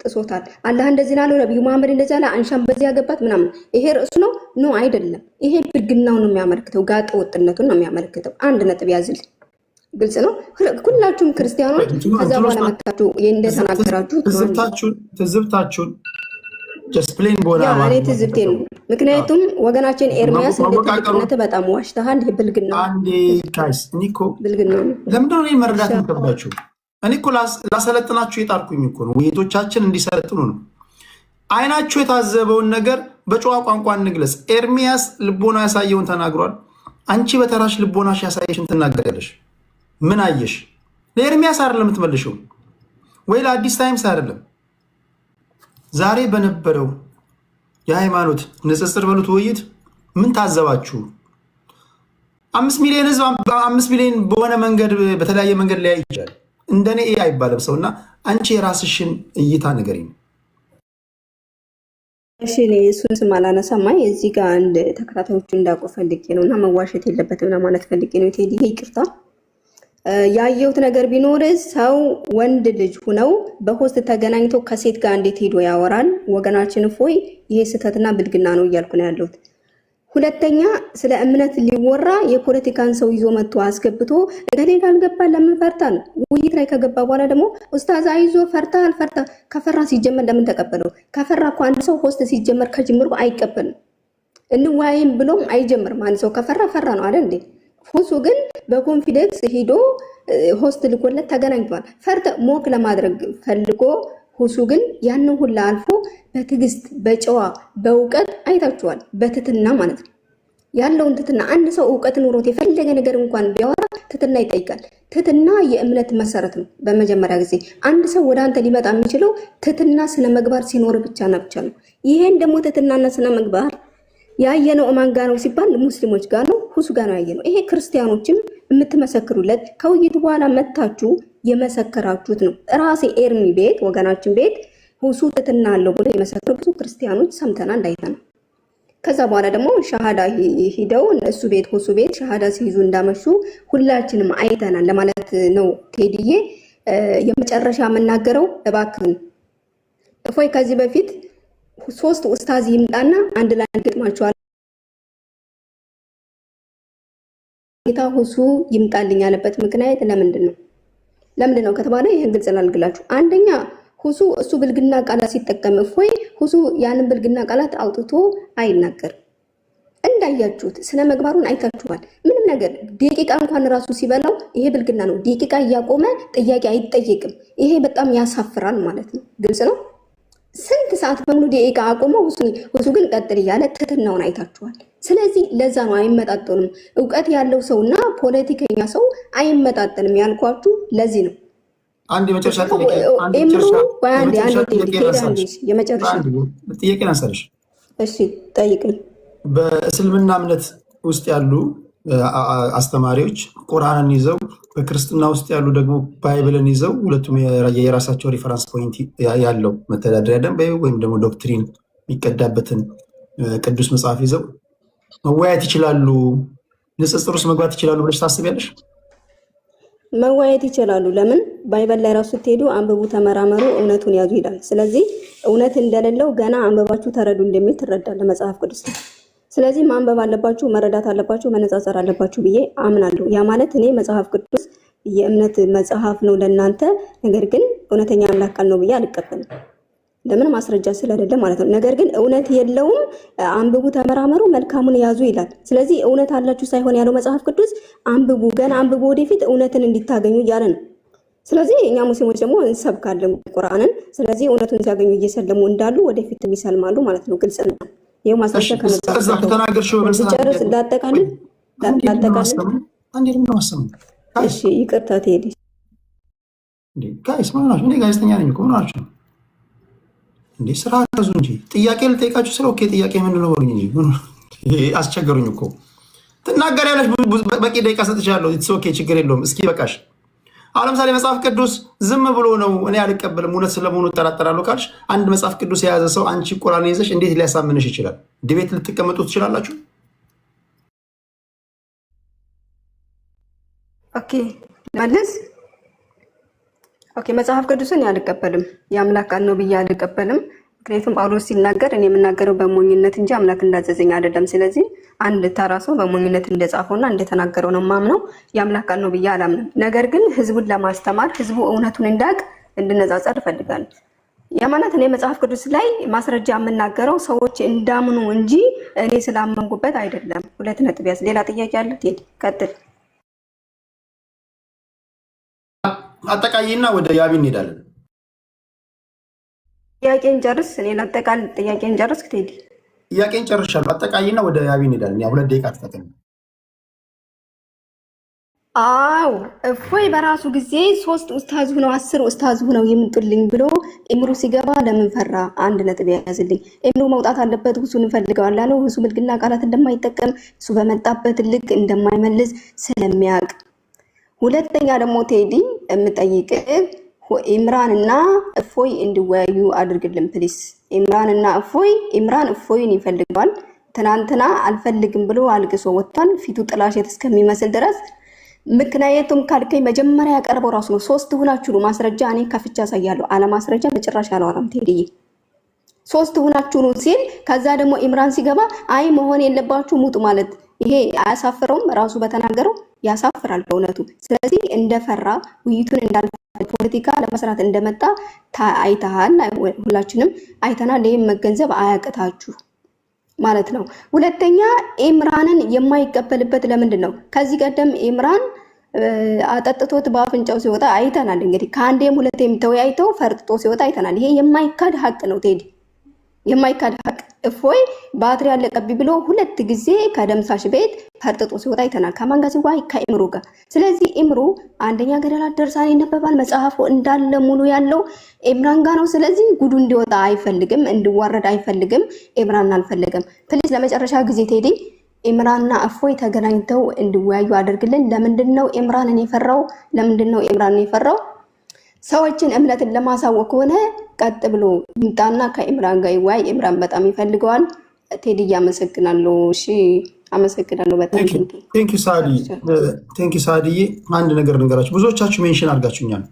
ጥሶታል። አላህ እንደዚህ አለው፣ ነብዩ መሐመድ እንደዚህ አለ፣ አንሻም በዚህ ያገባት ምናምን። ይሄ ርዕሱ ነው? ኖ አይደለም። ይሄ ብልግናውን ነው የሚያመለክተው፣ ጋጠ ወጥነቱን ነው የሚያመለክተው። አንድ ነጥብ ያዝል። ግልጽ ነው። ሁላችሁም ክርስቲያኖች ከዛ በኋላ መጣችሁ እንደተናገራችሁ ትዝብታችሁን ጀስት ፕሌን ቦና እኔ ትዝብቴ ነው። ምክንያቱም ወገናችን ኤርሚያስ እንደተቀነተ በጣም ዋሽተሃል። ይሄ ብልግና አንዴ ጋይስ እኒኮ ብልግና ነው። ለምንድን ነው መረዳት የምትከብዳችሁ? እኔ እኮ ላሰለጥናችሁ የጣርኩኝ እኮ ነው። ውይይቶቻችን እንዲሰለጥኑ ነው። አይናችሁ የታዘበውን ነገር በጨዋ ቋንቋ እንግለጽ። ኤርሚያስ ልቦና ያሳየውን ተናግሯል። አንቺ በተራሽ ልቦናሽ ያሳየሽን ትናገራለሽ። ምን አየሽ? ለኤርሚያስ አይደለም የምትመልሽው፣ ወይ ለአዲስ ታይምስ አይደለም። ዛሬ በነበረው የሃይማኖት ንጽጽር በሉት ውይይት ምን ታዘባችሁ? 5 ሚሊዮን ህዝብ 5 ሚሊዮን በሆነ መንገድ በተለያየ መንገድ ሊያይ ይችላል። እንደኔ አይባልም ሰውና አንቺ የራስሽን እይታ ንገሪኝ። እሺ እኔ እሱን ስም አላነሳም። እዚህ ጋር አንድ ተከታታዮቹ እንዳውቁ ፈልጌ ነው እና መዋሸት የለበትም ለማለት ፈልጌ ነው። ቴዲ ይቅርታ። ያየሁት ነገር ቢኖር ሰው ወንድ ልጅ ሁነው በሆስት ተገናኝተው ከሴት ጋር እንዴት ሄዶ ያወራል? ወገናችን እፎይ ይሄ ስህተትና ብልግና ነው እያልኩ ነው ያለሁት። ሁለተኛ ስለ እምነት ሊወራ የፖለቲካን ሰው ይዞ መጥቶ አስገብቶ እገሌ ካልገባ ለምን ፈርታ ነው? ውይይት ላይ ከገባ በኋላ ደግሞ ኡስታዝ አይዞ ፈርታ አልፈርታ ከፈራ ሲጀመር ለምን ተቀበለው? ከፈራ እኮ አንድ ሰው ሆስት ሲጀመር ከጅምሩ አይቀበልም። እንወያይም ብሎም አይጀምርም። አንድ ሰው ከፈራ ፈራ ነው አይደል እንዴ? ሁሱ ግን በኮንፊደንስ ሄዶ ሆስት ልኮለት ተገናኝቷል። ፈርተ ሞክ ለማድረግ ፈልጎ ሁሱ ግን ያንን ሁላ አልፎ በትዕግስት በጨዋ በእውቀት አይታችኋል። በትትና ማለት ነው ያለውን ትትና። አንድ ሰው እውቀት ኖሮት የፈለገ ነገር እንኳን ቢያወራ ትትና ይጠይቃል። ትትና የእምነት መሰረት ነው። በመጀመሪያ ጊዜ አንድ ሰው ወደ አንተ ሊመጣ የሚችለው ትትና ስነ ምግባር ሲኖር ብቻና ብቻ ነው። ይሄን ደግሞ ትትናና ስነ ምግባር ያየነው ማን ጋር ነው ሲባል ሙስሊሞች ጋር ነው፣ ሁሱ ጋር ነው ያየነው። ይሄ ክርስቲያኖችም የምትመሰክሩለት ከውይይቱ በኋላ መታችሁ የመሰከራችሁት ነው። ራሴ ኤርሚ ቤት ወገናችን ቤት ሁሱ ትትና አለው ብሎ የመሰከሩ ብዙ ክርስቲያኖች ሰምተናል፣ አይተናል። ከዛ በኋላ ደግሞ ሻሃዳ ሂደው እሱ ቤት ሁሱ ቤት ሻሃዳ ሲይዙ እንዳመሹ ሁላችንም አይተናል ለማለት ነው። ቴዲዬ የመጨረሻ የምናገረው እባክህን እፎይ ከዚህ በፊት 3 ኡስታዝ ይምጣና አንድ ላይ ገጥማቸዋል። ጌታ ሁሱ ይምጣልኝ ያለበት ምክንያት ለምንድን ነው ከተባለ ይሄን ግልጽ ላልግላችሁ። አንደኛ ሁሱ እሱ ብልግና ቃላት ሲጠቀም እፎይ ሁሱ ያንን ብልግና ቃላት አውጥቶ አይናገርም። እንዳያችሁት ስነ ምግባሩን አይታችኋል። ምንም ነገር ደቂቃ እንኳን ራሱ ሲበላው ይሄ ብልግና ነው። ደቂቃ እያቆመ ጥያቄ አይጠየቅም። ይሄ በጣም ያሳፍራል ማለት ነው። ግልጽ ነው። ስንት ሰዓት በሙሉ ደቂቃ አቆመው ሁሱ ግን ቀጥል እያለ ትትናውን አይታችኋል። ስለዚህ ለዛ ነው አይመጣጠኑም። እውቀት ያለው ሰውና ፖለቲከኛ ሰው አይመጣጠንም ያልኳችሁ ለዚህ ነው። አንድ የመጨረሻ ጥያቄ አንሳለሽ። እሺ ጠይቅኝ። በእስልምና እምነት ውስጥ ያሉ አስተማሪዎች ቁርአንን ይዘው በክርስትና ውስጥ ያሉ ደግሞ ባይብልን ይዘው ሁለቱም የራሳቸው ሪፈረንስ ፖይንት ያለው መተዳደሪያ ደንብ ወይም ደግሞ ዶክትሪን የሚቀዳበትን ቅዱስ መጽሐፍ ይዘው መወያየት ይችላሉ፣ ንጽጽር ውስጥ መግባት ይችላሉ ብለሽ ታስቢያለሽ? መወያየት ይችላሉ። ለምን ባይበል ላይ ራሱ ስትሄዱ አንብቡ፣ ተመራመሩ፣ እውነቱን ያዙ ይላል። ስለዚህ እውነት እንደሌለው ገና አንብባችሁ ተረዱ እንደሚል ትረዳለህ መጽሐፍ ቅዱስ ላይ። ስለዚህ ማንበብ አለባችሁ፣ መረዳት አለባችሁ፣ መነጻጸር አለባችሁ ብዬ አምናለሁ። ያ ማለት እኔ መጽሐፍ ቅዱስ የእምነት መጽሐፍ ነው ለእናንተ፣ ነገር ግን እውነተኛ አምላክ ቃል ነው ብዬ አልቀበልም። ለምን ማስረጃ ስለሌለ ማለት ነው። ነገር ግን እውነት የለውም፣ አንብቡ፣ ተመራመሩ፣ መልካሙን ያዙ ይላል። ስለዚህ እውነት አላችሁ ሳይሆን ያለው መጽሐፍ ቅዱስ አንብቡ፣ ገና አንብቡ፣ ወደፊት እውነትን እንዲታገኙ እያለ ነው። ስለዚህ እኛ ሙስሊሞች ደግሞ እንሰብካለን ቁርአንን። ስለዚህ እውነቱን ሲያገኙ እየሰለሙ እንዳሉ ወደፊት ይሰልማሉ ማለት ነው። ግልጽ ነው። ይሄው ማስረጃ ከነጨርስ እንዳጠቃልል እሺ፣ ይቅርታ ትሄድ ጋይስ ማለት ነው። እኔ ጋዜጠኛ ነኝ እኮ ናቸው እንዴ? ስራ ያዙ እንጂ ጥያቄ ልጠይቃችሁ ስለ ኦኬ፣ ጥያቄ ምንድን ነው በሉኝ እንጂ አስቸገሩኝ እኮ። ትናገሪያለሽ፣ በቂ ደቂቃ ሰጥቻለሁ። ኢትስ ኦኬ፣ ችግር የለውም። እስኪ በቃሽ። አሁን ለምሳሌ መጽሐፍ ቅዱስ ዝም ብሎ ነው እኔ አልቀበልም እውነት ስለመሆኑ እጠራጠራለሁ ካልሽ፣ አንድ መጽሐፍ ቅዱስ የያዘ ሰው አንቺ ቁርአን ይዘሽ እንዴት ሊያሳምንሽ ይችላል? ዲቤት ልትቀመጡ ትችላላችሁ? ኦኬ መልስ። ኦኬ መጽሐፍ ቅዱስን አልቀበልም፣ የአምላክ ቃል ነው ብዬ አልቀበልም። ምክንያቱም ጳውሎስ ሲናገር እኔ የምናገረው በሞኝነት እንጂ አምላክ እንዳዘዘኝ አይደለም። ስለዚህ አንድ ተራ ሰው በሞኝነት እንደጻፈውና እንደተናገረው ነው ማምነው፣ የአምላክ ቃል ነው ብዬ አላምንም። ነገር ግን ህዝቡን ለማስተማር ህዝቡ እውነቱን እንዳቅ እንድነጻጸር እፈልጋለሁ። ያ ማለት እኔ መጽሐፍ ቅዱስ ላይ ማስረጃ የምናገረው ሰዎች እንዳምኑ እንጂ እኔ ስላመንኩበት አይደለም። 2 ነጥብ ያዝ። ሌላ ጥያቄ አለ? ቴዲ ቀጥል። አጠቃይና ወደ ያቢ እንሄዳለን። ጥያቄን ጨርስ። እኔ ላጠቃል። ጥያቄን ጨርስ ቴዲ። ጥያቄን ጨርሻለሁ። አጠቃይና ወደ ያቢ እንሄዳለን። ያ 2 ደቂቃ ተጠቅም። አው እፎይ በራሱ ጊዜ 3 ኡስታዝ ሆነው 10 ኡስታዝ ሆነው ይምጡልኝ ብሎ እምሩ ሲገባ ለምን ፈራ? 1 ነጥብ ያዝልኝ። እምሩ መውጣት አለበት። እሱን እንፈልገዋለን አለው። እሱ ብልግና ቃላት እንደማይጠቀም እሱ በመጣበት ልክ እንደማይመልስ ስለሚያውቅ። ሁለተኛ ደግሞ ቴዲ የምጠይቅህ ኢምራን እና እፎይ እንዲወያዩ አድርግልን ፕሊስ። ኢምራን እና እፎይ፣ ኢምራን እፎይን ይፈልገዋል። ትናንትና አልፈልግም ብሎ አልቅሶ ወጥቷል፣ ፊቱ ጥላሸት እስከሚመስል ድረስ። ምክንያቱም ካልከኝ መጀመሪያ ያቀርበው ራሱ ነው። 3 ሁናችሁ ነው ማስረጃ እኔ ከፍቻ ያሳያለሁ። አለ ማስረጃ በጭራሽ አላወራም ቴዲዬ። 3 ሁናችሁ ነው ሲል ከዛ ደግሞ ኢምራን ሲገባ አይ መሆን የለባችሁ ሙጡ ማለት ይሄ አያሳፍረውም? ራሱ በተናገረው ያሳፍራል በእውነቱ። ስለዚህ እንደፈራ ውይይቱን እንዳልፈራ ፖለቲካ ለመስራት እንደመጣ አይተሃል፣ ሁላችንም አይተናል። ይህም መገንዘብ አያቅታችሁ ማለት ነው። ሁለተኛ ኢምራንን የማይቀበልበት ለምንድን ነው? ከዚህ ቀደም ኢምራን አጠጥቶት በአፍንጫው ሲወጣ አይተናል። እንግዲህ ከአንዴም ሁለቴም ተወያይተው ፈርጥጦ ሲወጣ አይተናል። ይሄ የማይካድ ሀቅ ነው ቴዲ፣ የማይካድ ሀቅ። እፎይ ባትሪ ያለቀብኝ ብሎ 2 ጊዜ ከደምሳሽ ቤት ፈርጥጦ ሲወጣ አይተናል። ከማን ጋር ሲዋይ? ከኢምሩ ጋር። ስለዚህ ኢምሩ አንደኛ ገደላት ደርሳን ይነበባል። መጽሐፉ እንዳለ ሙሉ ያለው ኢምራን ጋር ነው። ስለዚህ ጉዱ እንዲወጣ አይፈልግም፣ እንዲዋረድ አይፈልግም። ኢምራን አልፈልግም። ፕሊዝ ለመጨረሻ ጊዜ ቴዲ ኢምራንና እፎይ ተገናኝተው እንዲወያዩ አድርግልን። ለምንድነው ኢምራንን የፈራው? ለምንድነው ኢምራንን የፈራው? ሰዎችን እምነትን ለማሳወቅ ከሆነ ቀጥ ብሎ ይምጣና ከኢምራን ጋር ይወያይ። ኢምራን በጣም ይፈልገዋል። ቴዲ አመሰግናለሁ። እሺ አመሰግናለሁ በጣም ቴንክ ዩ ሳዲ። ቴንክ ዩ ሳዲ። አንድ ነገር ልንገራችሁ፣ ብዙዎቻችሁ ሜንሽን አድርጋችሁኛል።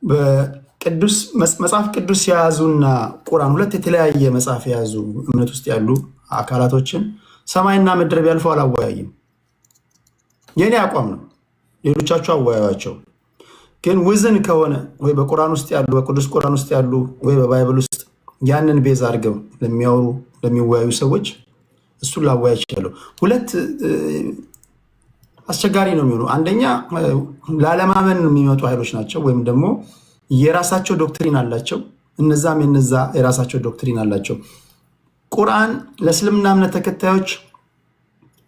በቅዱስ መጽሐፍ ቅዱስ የያዙና ቁርአን 2 የተለያየ መጽሐፍ የያዙ እምነት ውስጥ ያሉ አካላቶችን ሰማይና ምድር ቢያልፈው አላወያይም። የኔ አቋም ነው። ሌሎቻችሁ አወያዩዋቸው። ግን ውዝን ከሆነ ወይ በቁርአን ውስጥ ያሉ በቅዱስ ቁርአን ውስጥ ያሉ ወይ በባይብል ውስጥ ያንን ቤዝ አድርገው ለሚያወሩ ለሚወያዩ ሰዎች እሱን ላወያ ይችላሉ። 2 አስቸጋሪ ነው የሚሆኑ። አንደኛ ላለማመን የሚመጡ ኃይሎች ናቸው፣ ወይም ደግሞ የራሳቸው ዶክትሪን አላቸው። እነዛም የነዛ የራሳቸው ዶክትሪን አላቸው። ቁርአን ለእስልምና እምነት ተከታዮች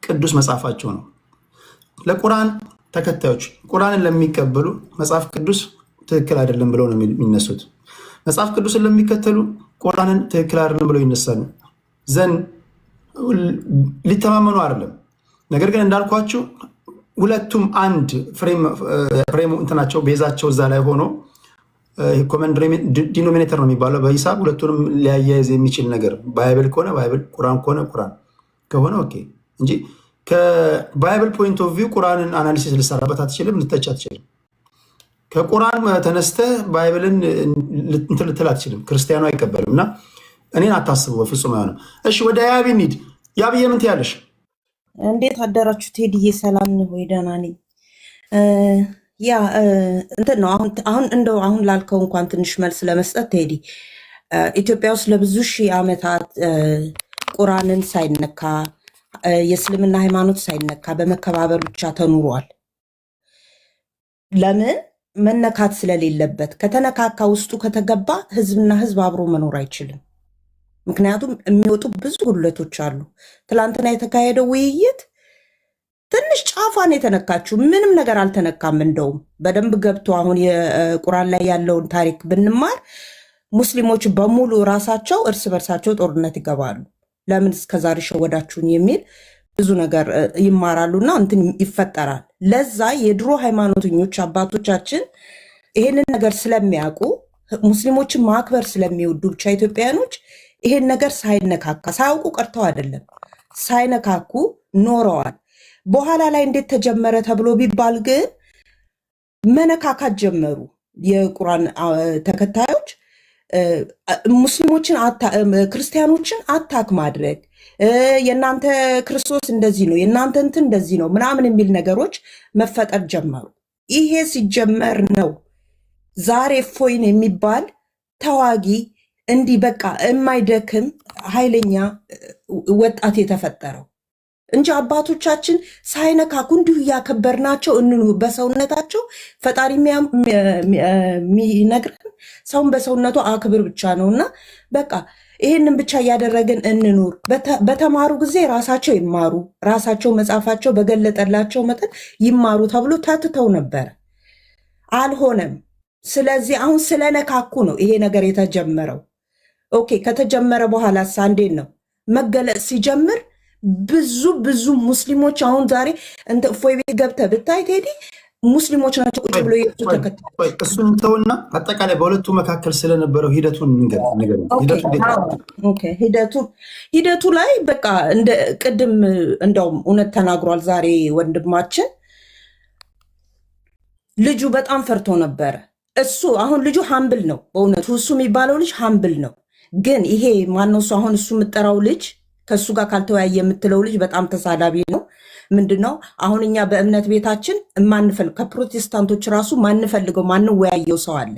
ቅዱስ መጽሐፋቸው ነው። ለቁርአን ተከታዮች ቁርአንን ለሚቀበሉ መጽሐፍ ቅዱስ ትክክል አይደለም ብለው ነው የሚነሱት። መጽሐፍ ቅዱስን ለሚከተሉ ቁርአንን ትክክል አይደለም ብለው ይነሳሉ። ዘን ሊተማመኑ አይደለም። ነገር ግን እንዳልኳችሁ ሁለቱም አንድ ፍሬም እንትናቸው ቤዛቸው እዛ ላይ ሆኖ ኮመን ዲኖሚኔተር ነው የሚባለው በሂሳብ ሁለቱንም ሊያያይዝ የሚችል ነገር ባይብል ከሆነ ባይብል፣ ቁርአን ከሆነ ቁርአን ከሆነ ኦኬ እንጂ ከባይብል ፖይንት ኦፍ ቪው ቁርአንን አናሊሲስ ልሰራበት አትችልም፣ ልተች አትችልም። ከቁርአን ተነስተህ ባይብልን እንትን ልትል አትችልም። ክርስቲያኑ አይቀበልም እና እኔን አታስቡ በፍጹም አይሆንም። እሺ ወደ ያቢ እንሂድ። ያብዬ ምን ትያለሽ? እንዴት አደራችሁ? ቴዲዬ ሰላም ነው ወይ? ደህና ነኝ። ያ እንትን ነው አሁን እንደው አሁን ላልከው እንኳን ትንሽ መልስ ለመስጠት ቴዲ፣ ኢትዮጵያ ውስጥ ለብዙ ሺህ ዓመታት ቁርአንን ሳይነካ የእስልምና ሃይማኖት ሳይነካ በመከባበር ብቻ ተኑሯል። ለምን? መነካት ስለሌለበት። ከተነካካ ውስጡ ከተገባ ህዝብና ህዝብ አብሮ መኖር አይችልም። ምክንያቱም የሚወጡ ብዙ ጉድለቶች አሉ። ትላንትና የተካሄደው ውይይት ትንሽ ጫፏን የተነካችው ምንም ነገር አልተነካም። እንደውም በደንብ ገብቶ አሁን የቁርአን ላይ ያለውን ታሪክ ብንማር ሙስሊሞች በሙሉ ራሳቸው እርስ በርሳቸው ጦርነት ይገባሉ። ለምን እስከዛሬ ሸወዳችሁን የሚል ብዙ ነገር ይማራሉና እንትን ይፈጠራል። ለዛ የድሮ ሃይማኖተኞች አባቶቻችን ይሄንን ነገር ስለሚያውቁ ሙስሊሞችን ማክበር ስለሚወዱ ብቻ ኢትዮጵያኖች ይሄን ነገር ሳይነካካ ሳያውቁ ቀርተው አይደለም፣ ሳይነካኩ ኖረዋል። በኋላ ላይ እንዴት ተጀመረ ተብሎ ቢባል ግን መነካካት ጀመሩ። የቁርአን ተከታዮች ሙስሊሞችን ክርስቲያኖችን አታክ ማድረግ፣ የእናንተ ክርስቶስ እንደዚህ ነው፣ የእናንተ እንትን እንደዚህ ነው ምናምን የሚል ነገሮች መፈጠር ጀመሩ። ይሄ ሲጀመር ነው ዛሬ እፎይን የሚባል ተዋጊ እንዲህ በቃ የማይደክም ኃይለኛ ወጣት የተፈጠረው እንጂ አባቶቻችን ሳይነካኩ እንዲሁ እያከበርናቸው እንኑ በሰውነታቸው ፈጣሪ የሚነግረን ሰውን በሰውነቱ አክብር ብቻ ነውና በቃ ይህንን ብቻ እያደረግን እንኑር። በተማሩ ጊዜ ራሳቸው ይማሩ፣ ራሳቸው መጽሐፋቸው በገለጠላቸው መጠን ይማሩ ተብሎ ተትተው ነበረ። አልሆነም። ስለዚህ አሁን ስለነካኩ ነው ይሄ ነገር የተጀመረው። ኦኬ ከተጀመረ በኋላ እንዴት ነው መገለጽ ሲጀምር ብዙ ሙስሊሞች አሁን ዛሬ እንተ እፎይ ቤት ገብተህ ብታይ ቴዲ ሙስሊሞች ናቸው ቁጭ ብሎ የሱ ተከታይ። እሱን ተውና አጠቃላይ በሁለቱ መካከል ስለነበረው ሂደቱን ሂደቱ ላይ በቃ እንደ ቅድም እንደውም እውነት ተናግሯል ዛሬ ወንድማችን። ልጁ በጣም ፈርቶ ነበረ። እሱ አሁን ልጁ ሀምብል ነው በእውነቱ እሱ የሚባለው ልጅ ሀምብል ነው። ግን ይሄ ማነው እሱ አሁን እሱ የምጠራው ልጅ ከእሱ ጋር ካልተወያየ የምትለው ልጅ በጣም ተሳዳቢ ነው። ምንድነው አሁን እኛ በእምነት ቤታችን ማንፈልግ ከፕሮቴስታንቶች ራሱ ማንፈልገው ማንወያየው ሰው አለ።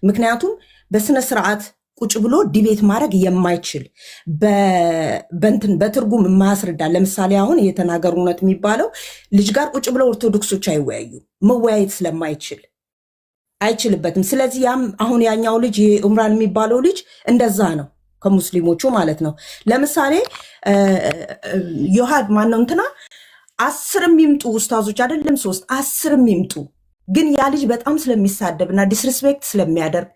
ምክንያቱም በስነ ስርዓት ቁጭ ብሎ ዲቤት ማድረግ የማይችል በትርጉም የማያስረዳ ለምሳሌ አሁን የተናገሩ እውነት የሚባለው ልጅ ጋር ቁጭ ብለው ኦርቶዶክሶች አይወያዩ መወያየት ስለማይችል አይችልበትም። ስለዚህ ያም አሁን ያኛው ልጅ ኡምራን የሚባለው ልጅ እንደዛ ነው ከሙስሊሞቹ ማለት ነው። ለምሳሌ ዮሐድ ማነው እንትና 10 ይምጡ ኡስታዞች አይደለም 3 10 ይምጡ፣ ግን ያ ልጅ በጣም ስለሚሳደብና ዲስሪስፔክት ስለሚያደርግ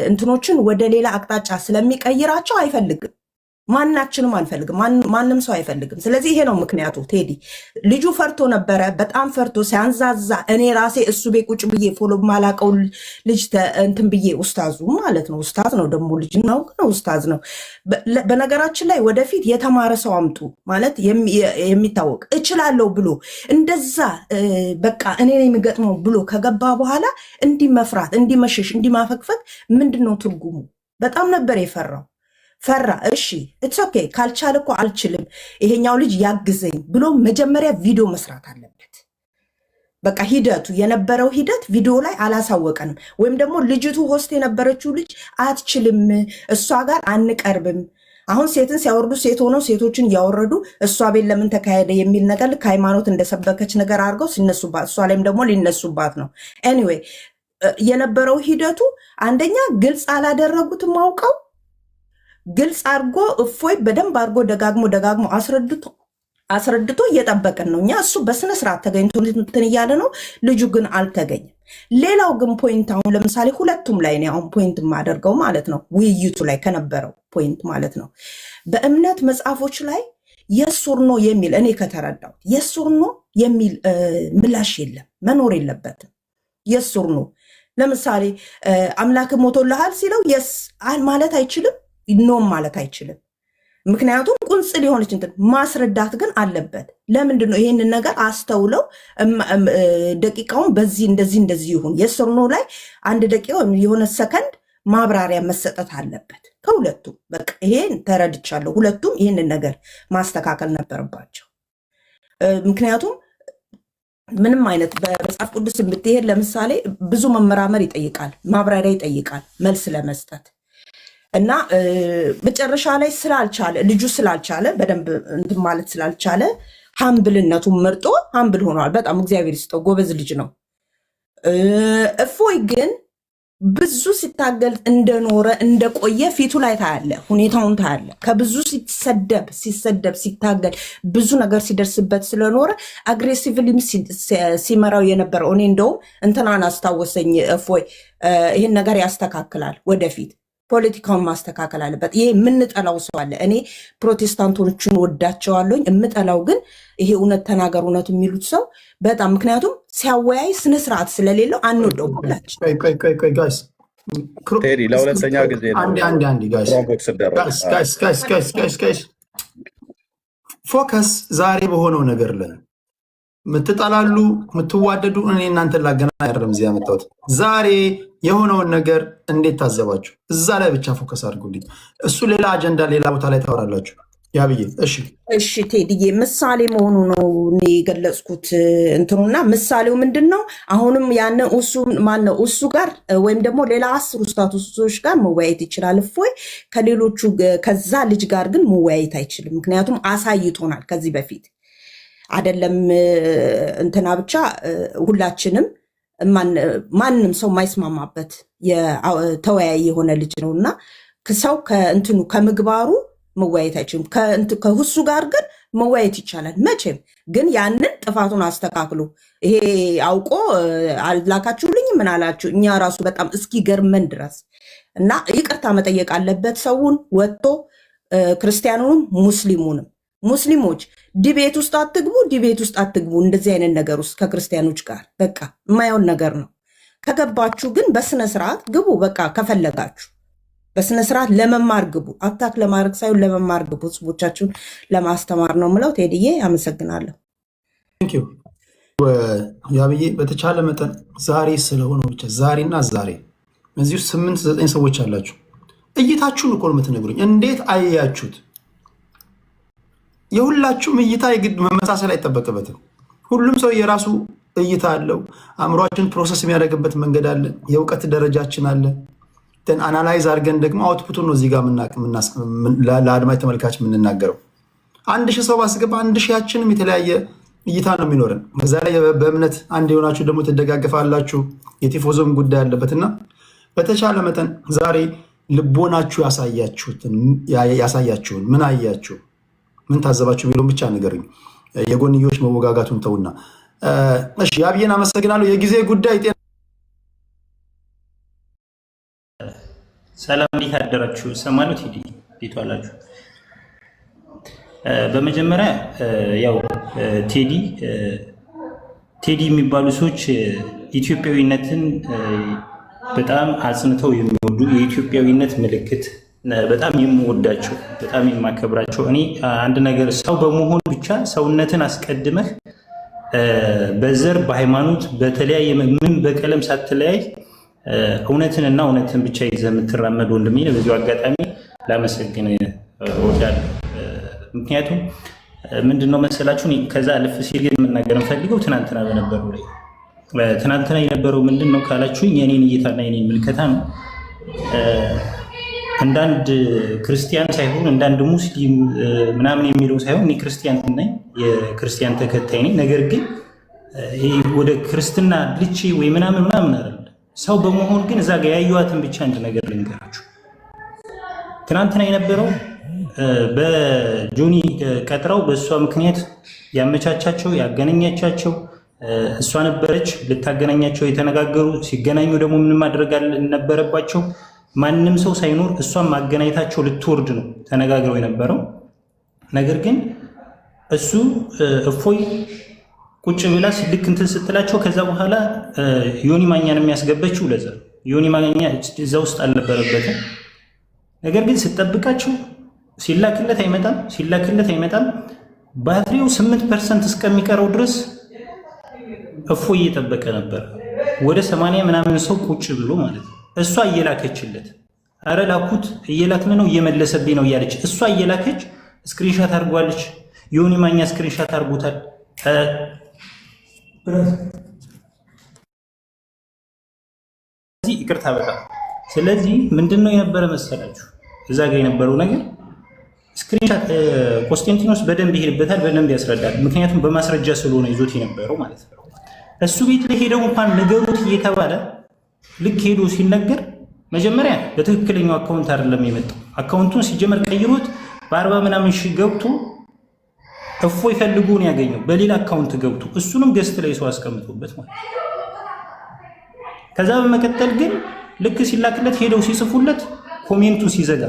እንትኖችን ወደ ሌላ አቅጣጫ ስለሚቀይራቸው አይፈልግም። ማናችንም አንፈልግም፣ ማንም ሰው አይፈልግም። ስለዚህ ይሄ ነው ምክንያቱ። ቴዲ ልጁ ፈርቶ ነበረ፣ በጣም ፈርቶ ሲያንዛዛ እኔ ራሴ እሱ ቤት ቁጭ ብዬ ፎሎ ማላቀው ልጅ እንትን ብዬ ኡስታዙ ማለት ነው ኡስታዝ ነው ደግሞ ልጅ ነው ግን ኡስታዝ ነው። በነገራችን ላይ ወደፊት የተማረ ሰው አምጡ ማለት የሚታወቅ እችላለሁ ብሎ እንደዛ በቃ እኔ የሚገጥመው ብሎ ከገባ በኋላ እንዲህ መፍራት፣ እንዲህ መሸሽ፣ እንዲህ ማፈግፈግ ምንድን ነው ትርጉሙ? በጣም ነበር የፈራው። ፈራ። እሺ ኢትስ ኦኬ ካልቻለ እኮ አልችልም ይሄኛው ልጅ ያግዘኝ ብሎ መጀመሪያ ቪዲዮ መስራት አለበት። በቃ ሂደቱ የነበረው ሂደት ቪዲዮ ላይ አላሳወቀንም። ወይም ደግሞ ልጅቱ ሆስት የነበረችው ልጅ አትችልም፣ እሷ ጋር አንቀርብም። አሁን ሴትን ሲያወርዱ ሴት ሆነው ሴቶችን እያወረዱ እሷ ቤት ለምን ተካሄደ የሚል ነገር ከሃይማኖት እንደሰበከች ነገር አድርገው ሲነሱባት፣ እሷ ላይም ደግሞ ሊነሱባት ነው። ኤኒዌይ የነበረው ሂደቱ አንደኛ ግልጽ አላደረጉትም አውቀው ግልጽ አድርጎ እፎይ በደንብ አድርጎ ደጋግሞ አስረድቶ እየጠበቅን ነው እኛ። እሱ በስነ ስርዓት ተገኝቶ እንትን እያለ ነው፣ ልጁ ግን አልተገኘም። ሌላው ግን ፖይንት አሁን ለምሳሌ ሁለቱም ላይ ነው አሁን ፖይንት የማደርገው ማለት ነው፣ ውይይቱ ላይ ከነበረው ፖይንት ማለት ነው። በእምነት መጽሐፎች ላይ የሱር ነው የሚል እኔ ከተረዳው የሱር ነው የሚል ምላሽ የለም፣ መኖር የለበትም። የሱር ነው። ለምሳሌ አምላክ ሞቶልሃል ሲለው የስ ማለት አይችልም፣ ኖም ማለት አይችልም። ምክንያቱም ቁንጽል የሆነች እንትን ማስረዳት ግን አለበት። ለምንድን ነው ይህንን ነገር አስተውለው ደቂቃውን በዚህ እንደዚህ ይሁን የሱር ነው ላይ አንድ ደቂቃ የሆነ ሰከንድ ማብራሪያ መሰጠት አለበት ከሁለቱም። በቃ ይሄን ተረድቻለሁ። ሁለቱም ይህንን ነገር ማስተካከል ነበረባቸው። ምክንያቱም ምንም አይነት በመጽሐፍ ቅዱስ ብትሄድ ለምሳሌ ብዙ መመራመር ይጠይቃል፣ ማብራሪያ ይጠይቃል መልስ ለመስጠት እና መጨረሻ ላይ ልጁ ስላልቻለ በደንብ እንትን ማለት ስላልቻለ ሀምብልነቱን መርጦ ሀምብል ሆኗል። በጣም እግዚአብሔር ይስጠው፣ ጎበዝ ልጅ ነው። እፎይ ግን ብዙ ሲታገል እንደኖረ እንደቆየ ፊቱ ላይ ታያለ፣ ሁኔታውን ታያለ። ከብዙ ሲሰደብ ሲታገል ብዙ ነገር ሲደርስበት ስለኖረ አግሬሲቭሊም ሲመራው የነበረው እኔ እንደውም እንትናን አስታወሰኝ። እፎይ ይህን ነገር ያስተካክላል፣ ወደፊት ፖለቲካውን ማስተካከል አለበት። ይሄ የምንጠላው ሰው አለ። እኔ ፕሮቴስታንቶችን ወዳቸዋለኝ፣ የምጠላው ግን ይሄ እውነት ተናገር እውነት የሚሉት ሰው በጣም ምክንያቱም ሲያወያይ ስነስርዓት ስለሌለው አንወደው ብላችሁ ቴዲ ለሁለተኛ ጊዜ ፎከስ ዛሬ በሆነው ነገር ላይ ምትጠላሉ ምትዋደዱ እኔ እናንተን ላገናኝ አይደለም እዚህ ያመጣሁት። ዛሬ የሆነውን ነገር እንዴት ታዘባችሁ? እዛ ላይ ብቻ ፎከስ አድርጉልኝ። እሱ ሌላ አጀንዳ ሌላ ቦታ ላይ ታወራላችሁ። ያብዬ እሺ ቴዲዬ ምሳሌ መሆኑ ነው እኔ የገለጽኩት እንትኑና ምሳሌው ምንድን ነው? አሁንም ያን እሱ ማነው እሱ ጋር ወይም ደግሞ ሌላ 10 ውስታቶች ጋር መወያየት ይችላል። እፎይ ከሌሎቹ ከዛ ልጅ ጋር ግን መወያየት አይችልም። ምክንያቱም አሳይቶናል ከዚህ በፊት አይደለም እንትና ብቻ ሁላችንም ማንም ሰው ማይስማማበት ተወያይ የሆነ ልጅ ነውና ሰው ከእንትኑ ከምግባሩ መወያየት አይችልም። ከሁሱ ጋር ግን መወያየት ይቻላል መቼም። ግን ያንን ጥፋቱን አስተካክሎ ይሄ አውቆ አላካችሁልኝ ምን አላችሁ እኛ ራሱ በጣም እስኪገርመን ድረስ እና ይቅርታ መጠየቅ አለበት ሰውን ወጥቶ ክርስቲያኑንም ሙስሊሞች ዲቤት ውስጥ አትግቡ። እንደዚህ አይነት ነገር ውስጥ ከክርስቲያኖች ጋር በቃ የማየውን ነገር ነው። ከገባችሁ ግን በስነ ስርዓት ግቡ። በቃ ከፈለጋችሁ በስነ ስርዓት ለመማር ግቡ። አታክ ለማድረግ ሳይሆን ለመማር ግቡ። ህዝቦቻችሁን ለማስተማር ነው ምለው። ቴዲዬ አመሰግናለሁ። ያብዬ በተቻለ መጠን ዛሬ ስለሆነ ብቻ ዛሬና ዛሬ እዚሁ 8-9 ሰዎች አላችሁ። እይታችሁን እኮ ነው የምትነግሩኝ። እንዴት አያችሁት? የሁላችሁም እይታ የግድ መመሳሰል አይጠበቅበትም። ሁሉም ሰው የራሱ እይታ አለው። አእምሯችን ፕሮሰስ የሚያደርግበት መንገድ አለ። የእውቀት ደረጃችን አለ። አናላይዝ አድርገን ደግሞ አውትፑቱን ነው እዚህ ጋር ለአድማጭ ተመልካች የምንናገረው። 1000 ሰው ባስገባ 1000ያችንም የተለያየ እይታ ነው የሚኖረን። በዛ ላይ በእምነት አንድ የሆናችሁ ደግሞ ትደጋግፋላችሁ። የቲፎዞም ጉዳይ አለበትና በተቻለ መጠን ዛሬ ልቦናችሁ ያሳያችሁን ምን አያችሁ፣ ምን ታዘባችሁ ቢሉን ብቻ ንገሩኝ። የጎንዮሽ መወጋጋቱን ተውና። እሺ ያብዬን አመሰግናለሁ። የጊዜ ጉዳይ ሰላም፣ እንዴት አደራችሁ? ሰማኑ ቴዲ ቤቱ አላችሁ። በመጀመሪያ ያው ቴዲ የሚባሉ ሰዎች ኢትዮጵያዊነትን በጣም አጽንተው የሚወዱ የኢትዮጵያዊነት ምልክት በጣም የምወዳቸው በጣም የማከብራቸው። እኔ አንድ ነገር ሰው በመሆኑ ብቻ ሰውነትን አስቀድመህ በዘር በሃይማኖት በተለያየ ምን በቀለም ሳትለያይ እውነትንና እውነትን ብቻ ይዘህ የምትራመድ ወንድሜ ነው። በዚሁ አጋጣሚ ላመሰግን እወዳለሁ። ምክንያቱም ምንድነው መሰላችሁ ከዛ አለፍ ሲል ግን የምናገር የምፈልገው ትናንትና በነበረው ላይ ትናንትና የነበረው ምንድን ነው ካላችሁኝ የኔን እይታና የኔን ምልከታ ነው። እንዳንድ ክርስቲያን ሳይሆን እንዳንድ ሙስሊም ምናምን የሚለው ሳይሆን እኔ ክርስቲያን ነኝ፣ የክርስቲያን ተከታይ ነኝ። ነገር ግን ወደ ክርስትና ልቼ ወይ ምናምን አይደለም። ሰው በመሆን ግን እዛ ጋር ያዩዋትን ብቻ አንድ ነገር ልንገራችሁ። ትናንትና የነበረው በጆኒ ቀጥረው በእሷ ምክንያት ያመቻቻቸው ያገናኛቻቸው እሷ ነበረች ልታገናኛቸው የተነጋገሩ። ሲገናኙ ደግሞ ምን ማድረግ ነበረባቸው? ማንም ሰው ሳይኖር እሷን ማገናኘታቸው ልትወርድ ነው ተነጋግረው የነበረው። ነገር ግን እሱ እፎይ ቁጭ ብላ ልክ እንትን ስትላቸው ከዛ በኋላ ዮኒ ማኛን የሚያስገበችው ለዛ ዮኒ ማኛ እዛ ውስጥ አልነበረበትም። ነገር ግን ስትጠብቃቸው ሲላክለት አይመጣም። ባትሪው 8% እስከሚቀረው ድረስ እፎይ እየጠበቀ ነበር። ወደ 80 ምናምን ሰው ቁጭ ብሎ ማለት ነው። እሷ እየላከችለት አረ ላኩት እየላክን ነው እየመለሰብኝ ነው እያለች እሷ እየላከች ስክሪንሻት አድርጓለች። ዮኒ ማኛ ስክሪንሻት አድርጎታል። ይቅርታ በጣም ስለዚህ ምንድነው የነበረ መሰላችሁ እዛ ጋር የነበረው ነገር ስክሪንሻት ኮንስታንቲኖስ በደንብ ይሄድበታል፣ በደንብ ያስረዳል። ምክንያቱም በማስረጃ ስለሆነ ይዞት የነበረው ማለት ነው። እሱ ቤት ላይ ሄደው እንኳን ንገሩት እየተባለ ልክ ሄዶ ሲነገር መጀመሪያ በትክክለኛው አካውንት አይደለም የመጣው። አካውንቱን ሲጀመር ቀይሮት በ40 ምናምን ሺህ ገብቶ እፎይ ፈልጉን ያገኘው በሌላ አካውንት ገብቶ እሱንም ገስት ላይ ሰው አስቀምጦበት ማለት ነው። ከዛ በመቀጠል ግን ልክ ሲላክለት ሄደው ሲጽፉለት ኮሜንቱ ሲዘጋ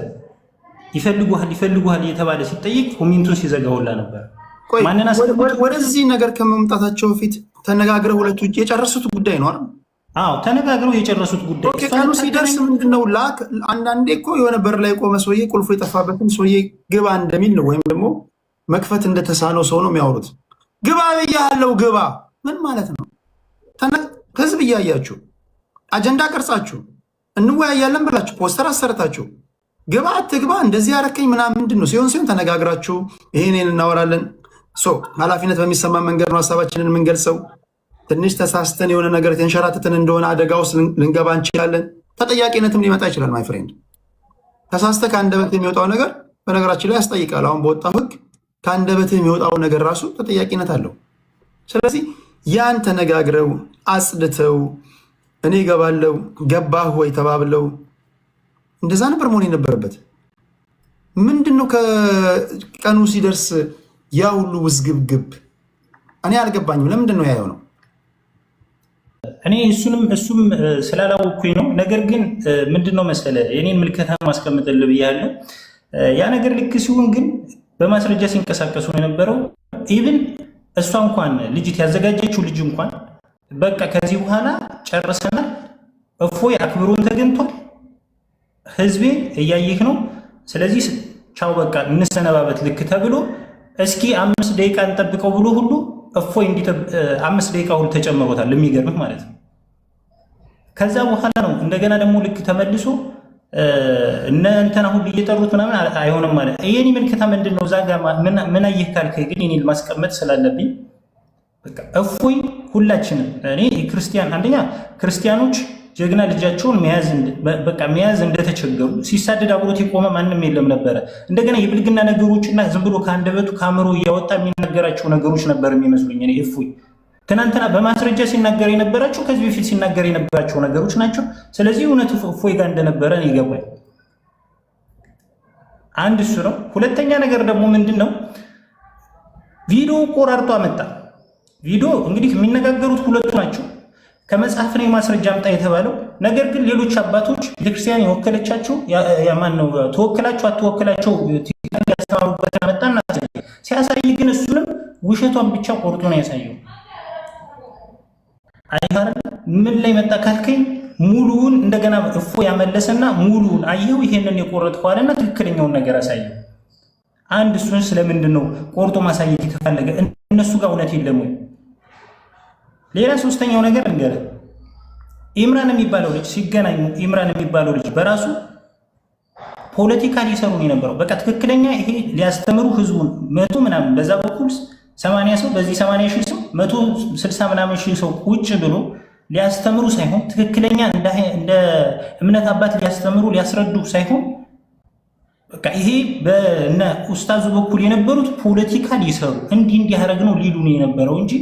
ይፈልጉሃል እየተባለ ሲጠይቅ ኮሜንቱን ሲዘጋ ሁላ ነበር። ወደዚህ ነገር ከመምጣታቸው በፊት ተነጋግረው ሁለቱ የጨረሱት ጉዳይ ነው አይደል? አዎ ተነጋግረው የጨረሱት ጉዳይ ቀኑ ሲደርስ ምንድነው ላክ። አንዳንዴ እኮ የሆነ በር ላይ ቆመ ሰውዬ ቁልፉ የጠፋበትን ሰውዬ ግባ እንደሚል ነው፣ ወይም ደግሞ መክፈት እንደተሳነው ሰው ነው የሚያወሩት። ግባ ብያለሁ ግባ ምን ማለት ነው? ህዝብ እያያችሁ አጀንዳ ቀርጻችሁ እንወያያለን ብላችሁ ፖስተር አሰርታችሁ ግባ አትግባ እንደዚህ ያረከኝ ምናምን ምንድን ነው? ሲሆን ተነጋግራችሁ ይሄን እናወራለን። ኃላፊነት በሚሰማ መንገድ ነው ሀሳባችንን የምንገልጸው። ትንሽ ተሳስተን የሆነ ነገር የተንሸራተትን እንደሆነ አደጋ ውስጥ ልንገባ እንችላለን። ተጠያቂነትም ሊመጣ ይችላል። ማይ ፍሬንድ ተሳስተ ከአንደበት የሚወጣው ነገር በነገራችን ላይ ያስጠይቃል። አሁን በወጣው ህግ ከአንደበት የሚወጣው ነገር ራሱ ተጠያቂነት አለው። ስለዚህ ያን ተነጋግረው አጽድተው እኔ ገባለው ገባህ ወይ ተባብለው እንደዛ ነበር መሆን የነበረበት። ምንድነው ከቀኑ ሲደርስ ያ ሁሉ ውዝግብግብ? እኔ አልገባኝም። ለምንድን ነው ያየው ነው? እኔ እሱም ስላላወኩኝ ነው። ነገር ግን ምንድነው መሰለ የኔን ምልከታ ማስቀምጥልህ ብያለሁ። ያ ነገር ልክ ሲሆን ግን በማስረጃ ሲንቀሳቀሱ ነው የነበረው። ኢቭን እሷ እንኳን ልጅት ያዘጋጀችው ልጅ እንኳን በቃ ከዚህ በኋላ ጨርሰናል፣ እፎይ አክብሮን ተገኝቷል፣ ህዝቤ እያየህ ነው፣ ስለዚህ ቻው በቃ እንሰነባበት ልክ ተብሎ እስኪ 5 ደቂቃ እንጠብቀው ብሎ ሁሉ እፎይ 5 ደቂቃ ሁሉ ተጨምሮታል። የሚገርምህ ማለት ነው። ከዛ በኋላ ነው እንደገና ደግሞ ልክ ተመልሶ እነ እንትና ሁሉ እየጠሩት ምናምን አይሆንም ማለት የኔ ምልከታ ምንድን ነው? እዛ ጋር ምን አየህ ካልከኝ ግን የኔን ማስቀመጥ ስላለብኝ በቃ እፎይ ሁላችንም እኔ ክርስቲያን አንደኛ ክርስቲያኖች ጀግና ልጃቸውን መያዝ እንደተቸገሩ ሲሳደድ አብሮት የቆመ ማንም የለም ነበረ። እንደገና የብልግና ነገሮችና ዝም ብሎ ከአንደበቱ ከአእምሮ እያወጣ የሚናገራቸው ነገሮች ነበር የሚመስሉኝ። እኔ እፎይ ትናንትና በማስረጃ ሲናገር የነበራቸው ከዚህ በፊት ሲናገር የነበራቸው ነገሮች ናቸው። ስለዚህ እውነቱ እፎይ ጋር እንደነበረ ነው ይገባኝ። አንድ እሱ ነው። ሁለተኛ ነገር ደግሞ ምንድን ነው ቪዲዮ ቆራርጦ አመጣ። ቪዲዮ እንግዲህ የሚነጋገሩት ሁለቱ ናቸው። ከመጽሐፍ ነው ማስረጃ አምጣ የተባለው። ነገር ግን ሌሎች አባቶች ቤተክርስቲያን የወከለቻቸው ያማን ነው ተወክላቸው አትወክላቸው ያስተማሩበት መጣና ሲያሳይ ግን እሱንም ውሸቷን ብቻ ቆርጦ ነው ያሳየው። አይሃር ምን ላይ መጣ ካልከኝ ሙሉውን እንደገና እፎ ያመለሰና ሙሉውን አየው ይሄንን የቆረጥኩ አለና ትክክለኛውን ነገር አሳየው። አንድ እሱን ስለምንድን ነው ቆርጦ ማሳየት የተፈለገ? እነሱ ጋር እውነት የለም ወይ? ሌላ ሶስተኛው ነገር እንገር ኢምራን የሚባለው ልጅ ሲገናኙ ኢምራን የሚባለው ልጅ በራሱ ፖለቲካ ሊሰሩ ነው የነበረው። በቃ ትክክለኛ ይሄ ሊያስተምሩ ህዝቡን 100 ምናምን በዛ በኩል 80 ሰው በዚህ 80 ሺህ ሰው 160 ምናምን ሺህ ሰው ቁጭ ብሎ ሊያስተምሩ ሳይሆን ትክክለኛ እንደ እምነት አባት ሊያስተምሩ ሊያስረዱ ሳይሆን በቃ ይሄ በእነ ኡስታዙ በኩል የነበሩት ፖለቲካ ሊሰሩ እንዲህ ያደረግነው ሊሉ ነው የነበረው እንጂ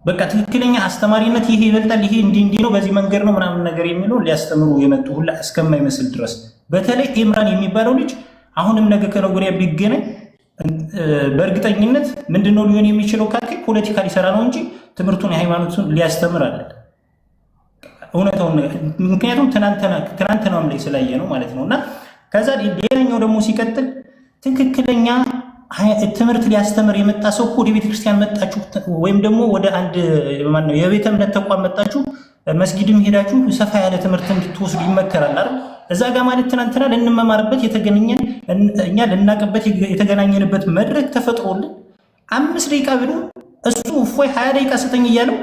በቃ ትክክለኛ አስተማሪነት ይሄ ይበልጣል ይሄ እንዲህ ነው በዚህ መንገድ ነው ምናምን ነገር የሚለው ሊያስተምሩ የመጡ ሁላ እስከማይመስል ድረስ በተለይ ኢምራን የሚባለው ልጅ አሁንም ነገ ከነገ ወዲያ ቢገናኝ በእርግጠኝነት ምንድነው ሊሆን የሚችለው ካልከኝ ፖለቲካ ሊሰራ ነው እንጂ ትምህርቱን የሃይማኖቱን ሊያስተምር አይደለም። እውነታውን ምክንያቱም ትናንትናም ላይ ስላየ ነው ማለት ነውና ከዛ ሌላኛው ደግሞ ሲቀጥል ትክክለኛ ትምህርት ሊያስተምር የመጣ ሰው ወደ ቤተክርስቲያን መጣችሁ ወይም ደግሞ ወደ አንድ ማነው የቤተ እምነት ተቋም መጣችሁ መስጊድም ሄዳችሁ ሰፋ ያለ ትምህርት እንድትወስዱ ይመከራል አይደል? እዛ ጋር ማለት ትናንትና ልንመማርበት የተገናኘን እኛ ልናቀበት የተገናኘንበት መድረክ ተፈጥሮልን 5 ደቂቃ ብሎ እሱ እፎይ 20 ደቂቃ ስጠኝ እያለው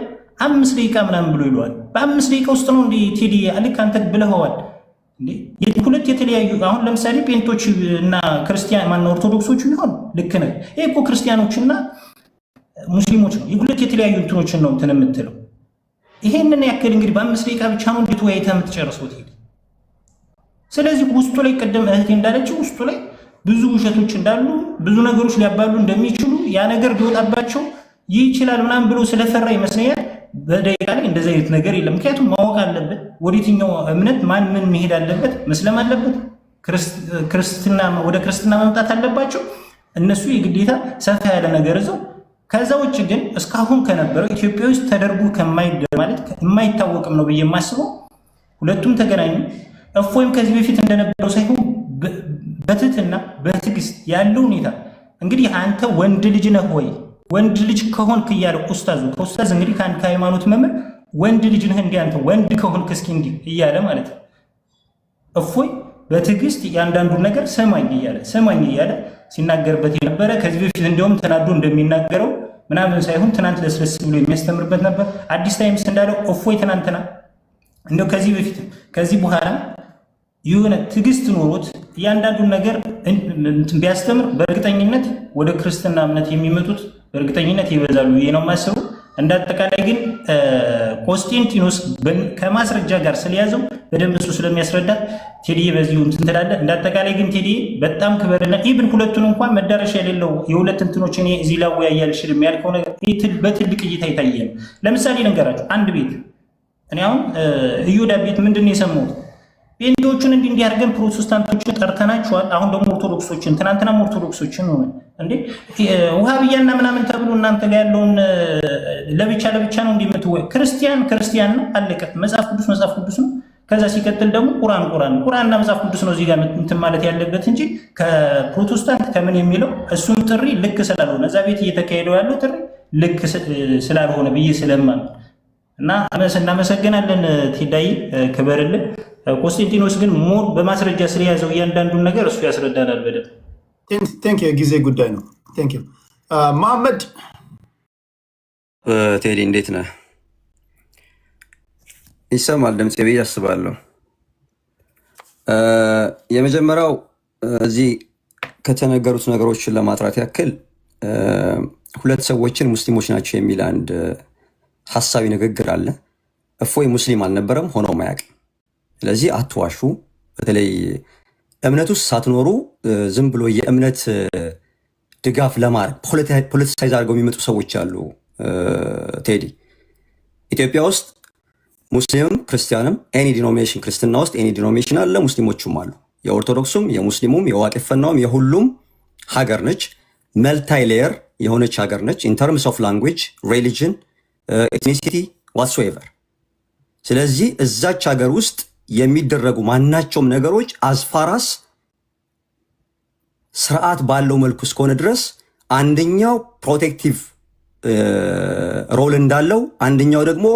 5 ደቂቃ ምናምን ብሎ ይለዋል። በ5 ደቂቃ ውስጥ ነው እንዴ ቴዲ ልክ አንተ ብለኸዋል እንዴ? ሁለት የተለያዩ አሁን ለምሳሌ ጴንቶች እና ክርስቲያን ማነው ኦርቶዶክሶቹ ይሆን ልክ ነህ። ይሄ እኮ ክርስቲያኖችና ሙስሊሞች ነው። ሁለት የተለያዩ እንትኖችን ነው እንትን የምትለው። ይሄንን ያክል እንግዲህ በ5 ደቂቃ ብቻ ነው እንዴት ወያይተህ የምትጨርሰው ቴዲ? ስለዚህ ውስጡ ላይ ቀደም እህቴ እንዳለችው ውስጡ ላይ ብዙ ውሸቶች እንዳሉ ብዙ ነገሮች ሊያባሉ እንደሚችሉ ያ ነገር ሊወጣባቸው ይችላል ምናምን ብሎ ስለፈራ ይመስለኛል በደቂቃ ላይ እንደዚህ አይነት ነገር የለም። ምክንያቱም ማወቅ አለበት ወዴትኛው እምነት ማን ምን መሄድ አለበት፣ መስለም አለበት፣ ክርስትና ወደ ክርስትና መምጣት አለባቸው እነሱ የግዴታ ሰፋ ያለ ነገር ይዘው። ከዛ ውጭ ግን እስካሁን ከነበረው ኢትዮጵያ ውስጥ ተደርጎ ማለት የማይታወቅም ነው ብዬ የማስበው ሁለቱም ተገናኙ። እፎይም ከዚህ በፊት እንደነበረው ሳይሆን በትህትና በትዕግስት ያለው ሁኔታ እንግዲህ አንተ ወንድ ልጅ ነህ ወይ ወንድ ልጅ ከሆንክ እያለ ከኡስታዝ እንግዲህ ከአንድ ከሃይማኖት መምህር ወንድ ልጅ ነህ እንዲህ አንተ ወንድ ከሆንክ እስኪ እንዲህ እያለ ማለት ነው። እፎይ በትዕግስት እያንዳንዱን ነገር ሰማኝ እያለ ሲናገርበት የነበረ ከዚህ በፊት እንዲያውም ተናዶ እንደሚናገረው ምናምን ሳይሆን ትናንት ለስለስ ብሎ የሚያስተምርበት ነበር። አዲስ ታይምስ እንዳለው እፎይ ትናንትና እንደው ከዚህ በፊት ከዚህ በኋላ የሆነ ትዕግስት ኖሮት እያንዳንዱን ነገር ቢያስተምር በእርግጠኝነት ወደ ክርስትና እምነት የሚመጡት በእርግጠኝነት ይበዛሉ ብዬ ነው የማስበው። እንዳጠቃላይ ግን ቆስጤንቲኖስ ከማስረጃ ጋር ስለያዘው በደንብ እሱ ስለሚያስረዳ ቴዲ በዚሁ እንትን ትላለህ። እንዳጠቃላይ ግን ቴዲ በጣም ክበርና ኢብን ሁለቱን እንኳን መዳረሻ የሌለው የሁለት እንትኖች እኔ እዚህ ላወያይ አልችልም ያልከው ነገር በትልቅ እይታ ይታየ ነው። ለምሳሌ ልንገራችሁ አንድ ቤት እኔ አሁን እዮዳ ቤት ምንድን ነው የሰማሁት? ጴንጤዎቹን እንዲህ አድርገን ፕሮቴስታንቶችን ጠርተናቸዋል። አሁን ደግሞ ኦርቶዶክሶችን ትናንትናም ኦርቶዶክሶችን እንዴ ውሃብያና ምናምን ተብሎ እናንተ ጋር ያለውን ለብቻ ነው እንዲምትወይ ክርስቲያን ነው አለቀ። መጽሐፍ ቅዱስ ነው። ከዛ ሲቀጥል ደግሞ ቁርአንና መጽሐፍ ቅዱስ ነው እዚህ ጋር እንትን ማለት ያለበት እንጂ ከፕሮቴስታንት ከምን የሚለው እሱም ጥሪ ልክ ስላልሆነ እዛ ቤት እየተካሄደው ያለው ጥሪ ልክ ስላልሆነ ብዬ ስለማን እና እናመሰግናለን። ቴዳይ ክበርልን። ቆስጤንቲኖስ ግን ሞር በማስረጃ ስለያዘው እያንዳንዱን ነገር እሱ ያስረዳናል በደንብ። ቴንክ ዩ ጊዜ ጉዳይ ነው። ቴንክ ዩ መሐመድ። ቴዲ እንዴት ነህ? ይሰማል ድምፄ ብዬ አስባለሁ። የመጀመሪያው እዚህ ከተነገሩት ነገሮችን ለማጥራት ያክል ሁለት ሰዎችን ሙስሊሞች ናቸው የሚል አንድ ሀሳቢ ንግግር አለ። እፎይ ሙስሊም አልነበረም፣ ሆኖም አያውቅም። ስለዚህ አትዋሹ። በተለይ እምነት ውስጥ ሳትኖሩ ዝም ብሎ የእምነት ድጋፍ ለማድረግ ፖለቲሳይዝ አድርገው የሚመጡ ሰዎች አሉ። ቴዲ ኢትዮጵያ ውስጥ ሙስሊምም ክርስቲያንም ኤኒ ዲኖሚኔሽን ክርስትና ውስጥ ኤኒ ዲኖሚኔሽን አለ፣ ሙስሊሞቹም አሉ። የኦርቶዶክሱም የሙስሊሙም የዋቄፈናውም የሁሉም ሀገር ነች። መልታይ ሌየር የሆነች ሀገር ነች። ኢን ተርምስ ኦፍ ላንጉዌጅ ሪሊጅን ኤትኒሲቲ ዋትሶኤቨር። ስለዚህ እዛች ሀገር ውስጥ የሚደረጉ ማናቸውም ነገሮች አዝፋራስ ስርዓት ባለው መልኩ እስከሆነ ድረስ አንደኛው ፕሮቴክቲቭ ሮል እንዳለው አንደኛው ደግሞ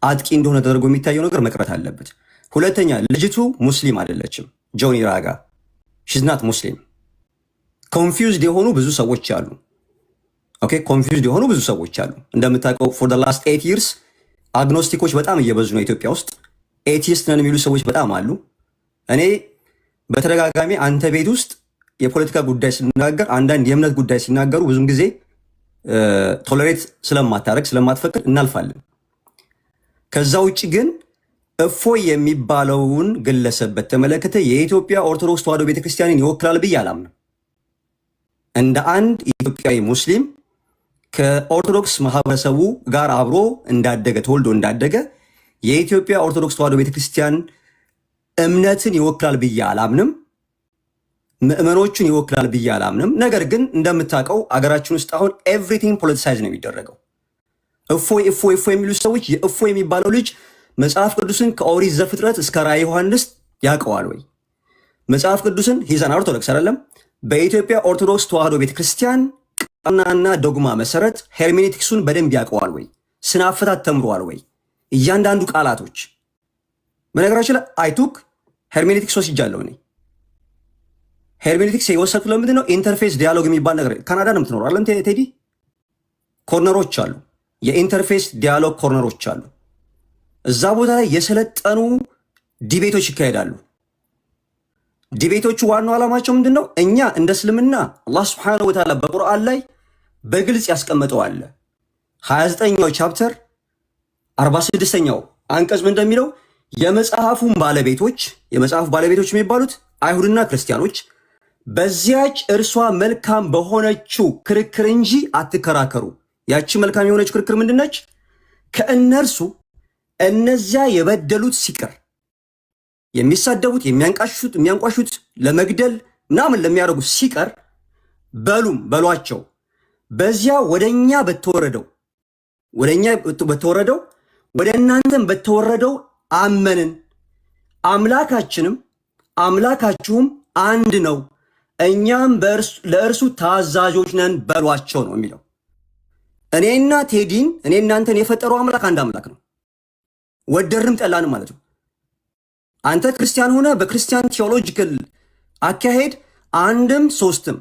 አጥቂ እንደሆነ ተደርጎ የሚታየው ነገር መቅረት አለበት። ሁለተኛ ልጅቱ ሙስሊም አይደለችም። ጆኒ ራጋ ሽዝናት ሙስሊም። ኮንፊውዝድ የሆኑ ብዙ ሰዎች አሉ። ኦኬ ኮንፊውዝድ የሆኑ ብዙ ሰዎች አሉ። እንደምታውቀው ፎር ዘ ላስት 8 years አግኖስቲኮች በጣም እየበዙ ነው ኢትዮጵያ ውስጥ። ኤቲስት ነን የሚሉ ሰዎች በጣም አሉ። እኔ በተደጋጋሚ አንተ ቤት ውስጥ የፖለቲካ ጉዳይ ሲናገር አንዳንድ የእምነት ጉዳይ ሲናገሩ ብዙም ጊዜ ቶለሬት ስለማታረግ ስለማትፈቅድ እናልፋለን። ከዛ ውጭ ግን እፎይ የሚባለውን ግለሰብ በተመለከተ የኢትዮጵያ ኦርቶዶክስ ተዋሕዶ ቤተክርስቲያንን ይወክላል ብዬ አላምንም። እንደ አንድ ኢትዮጵያዊ ሙስሊም ከኦርቶዶክስ ማህበረሰቡ ጋር አብሮ እንዳደገ ተወልዶ እንዳደገ የኢትዮጵያ ኦርቶዶክስ ተዋሕዶ ቤተክርስቲያን እምነትን ይወክላል ብዬ አላምንም። ምዕመኖቹን ይወክላል ብዬ አላምንም። ነገር ግን እንደምታውቀው አገራችን ውስጥ አሁን ኤቭሪቲንግ ፖለቲሳይዝ ነው የሚደረገው። እፎይ የሚሉ ሰዎች የእፎይ የሚባለው ልጅ መጽሐፍ ቅዱስን ከኦሪት ዘፍጥረት እስከ ራዕየ ዮሐንስ ያውቀዋል ወይ? መጽሐፍ ቅዱስን ሂዛን ኦርቶዶክስ አይደለም በኢትዮጵያ ኦርቶዶክስ ተዋሕዶ ቤተክርስቲያን ቀናና ዶግማ መሰረት ሄርሜኔቲክሱን በደንብ ያውቀዋል ወይ? ስነ አፈታት ተምሯል ወይ? እያንዳንዱ ቃላቶች በነገራችን ላይ አይቱክ ሄርሜኔቲክስ ወስጃለሁ እኔ። ሄርሜኔቲክስ የወሰድኩት ለምንድን ነው? ኢንተርፌስ ዲያሎግ የሚባል ነገር ካናዳ ነው የምትኖረው አለም ቴዲ? ኮርነሮች አሉ፣ የኢንተርፌስ ዲያሎግ ኮርነሮች አሉ። እዛ ቦታ ላይ የሰለጠኑ ዲቤቶች ይካሄዳሉ። ዲቤቶቹ ዋናው ዓላማቸው ምንድን ነው? እኛ እንደ እስልምና አላህ ስብሐነሁ ወተዓላ በቁርአን ላይ በግልጽ ያስቀመጠው አለ። 29ኛው ቻፕተር 46ኛው አንቀጽ ምን እንደሚለው የመጽሐፉ ባለቤቶች የሚባሉት አይሁድና ክርስቲያኖች በዚያች እርሷ መልካም በሆነችው ክርክር እንጂ አትከራከሩ። ያቺ መልካም የሆነች ክርክር ምንድነች? ከእነርሱ እነዚያ የበደሉት ሲቀር የሚሳደቡት የሚያንቋሹት ለመግደል ምናምን ለሚያደርጉት ሲቀር በሏቸው በዚያ ወደኛ በተወረደው ወደ እናንተም በተወረደው አመንን፣ አምላካችሁም አንድ ነው፣ እኛም ለእርሱ ታዛዦች ነን በሏቸው ነው የሚለው። እኔና ቴዲን እኔ እናንተን የፈጠረው አምላክ አንድ አምላክ ነው፣ ወደድንም ጠላንም ማለት ነው። አንተ ክርስቲያን ሆነ በክርስቲያን ቴዎሎጂካል አካሄድ አንድም ሶስትም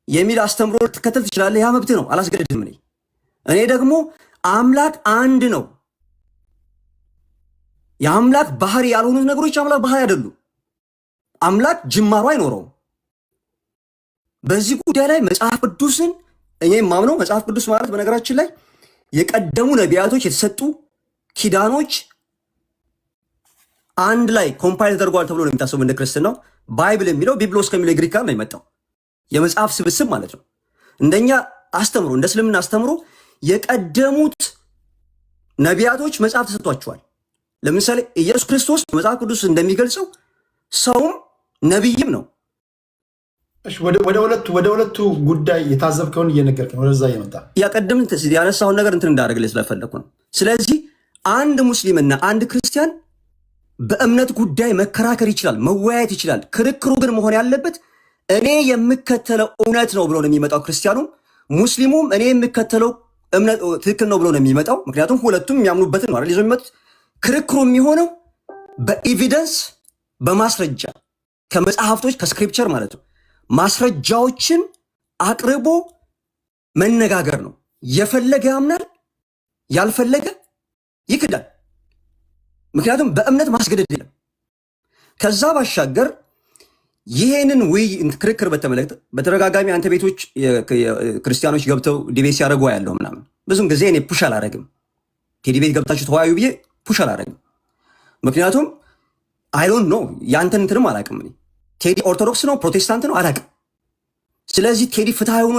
የሚል አስተምሮ ልትከተል ትችላለህ። ያ መብትህ ነው፣ አላስገድድም። እኔ ደግሞ አምላክ አንድ ነው። የአምላክ ባህሪ ያልሆኑት ነገሮች አምላክ ባህሪ አይደሉም። አምላክ ጅማሩ አይኖረውም። በዚህ ጉዳይ ላይ መጽሐፍ ቅዱስን እኔ የማምነው መጽሐፍ ቅዱስ ማለት በነገራችን ላይ የቀደሙ ነቢያቶች የተሰጡ ኪዳኖች አንድ ላይ ኮምፓይል ተደርጓል ተብሎ ነው የሚታሰበው። እንደ ክርስትናው ባይብል የሚለው ቢብሎስ ከሚለው ግሪክ ቃል ነው የመጣው፣ የመጽሐፍ ስብስብ ማለት ነው። እንደኛ አስተምሮ እንደ እስልምና አስተምሮ የቀደሙት ነቢያቶች መጽሐፍ ተሰጥቷቸዋል። ለምሳሌ ኢየሱስ ክርስቶስ መጽሐፍ ቅዱስ እንደሚገልጸው ሰውም ነቢይም ነው። ወደ ሁለቱ ጉዳይ የታዘብከውን እየነገርከኝ ወደዛ እየመጣ ያቀደም ያነሳውን ነገር እንትን እንዳደረግልህ ስለፈለኩ ነው። ስለዚህ አንድ ሙስሊምና አንድ ክርስቲያን በእምነት ጉዳይ መከራከር ይችላል፣ መወያየት ይችላል። ክርክሩ ግን መሆን ያለበት እኔ የምከተለው እውነት ነው ብሎ ነው የሚመጣው ክርስቲያኑም፣ ሙስሊሙም እኔ የምከተለው እምነት ትክክል ነው ብሎ ነው የሚመጣው። ምክንያቱም ሁለቱም የሚያምኑበትን ነው አይደል ይዘው የሚመጡት። ክርክሩ የሚሆነው በኤቪደንስ በማስረጃ ከመጽሐፍቶች ከስክሪፕቸር ማለት ነው ማስረጃዎችን አቅርቦ መነጋገር ነው። የፈለገ ያምናል፣ ያልፈለገ ይክዳል። ምክንያቱም በእምነት ማስገደድ የለም። ከዛ ባሻገር ይሄንን ክርክር በተመለከተ በተደጋጋሚ አንተ ቤቶች ክርስቲያኖች ገብተው ዲቤት ሲያደርጉ ያለው ምናምን ብዙም ጊዜ እኔ ፑሽ አላረግም። ቴዲ ቤት ገብታችሁ ተወያዩ ብዬ ፑሽ አላረግም። ምክንያቱም አይዶን ነው ያንተን እንትንም አላቅም። ቴዲ ኦርቶዶክስ ነው ፕሮቴስታንት ነው አላቅም። ስለዚህ ቴዲ ፍትሐዊ ሆኖ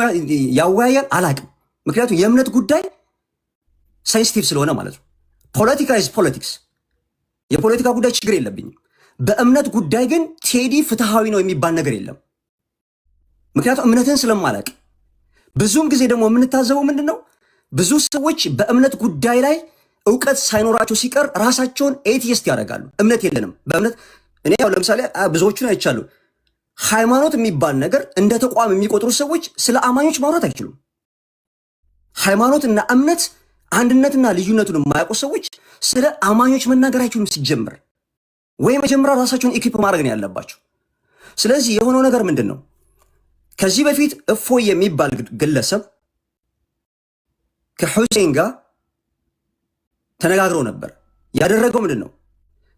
ያወያያል አላቅም። ምክንያቱም የእምነት ጉዳይ ሴንሲቲቭ ስለሆነ ማለት ነው። ፖለቲካ ኢዝ ፖለቲክስ። የፖለቲካ ጉዳይ ችግር የለብኝም። በእምነት ጉዳይ ግን ቴዲ ፍትሐዊ ነው የሚባል ነገር የለም። ምክንያቱም እምነትን ስለማላቅ። ብዙም ጊዜ ደግሞ የምንታዘበው ምንድን ነው? ብዙ ሰዎች በእምነት ጉዳይ ላይ እውቀት ሳይኖራቸው ሲቀር ራሳቸውን ኤቲስት ያደርጋሉ። እምነት የለንም በእምነት እኔ ያው ለምሳሌ ብዙዎቹን አይቻለሁ። ሃይማኖት የሚባል ነገር እንደ ተቋም የሚቆጥሩ ሰዎች ስለ አማኞች ማውራት አይችሉም። ሃይማኖትና እምነት አንድነትና ልዩነቱን የማያውቁ ሰዎች ስለ አማኞች መናገር አይችሉም ሲጀምር። ወይ መጀመሪያ ራሳቸውን ኢኪፕ ማድረግ ነው ያለባቸው። ስለዚህ የሆነው ነገር ምንድን ነው? ከዚህ በፊት እፎይ የሚባል ግለሰብ ከሁሴን ጋር ተነጋግረው ነበር። ያደረገው ምንድን ነው?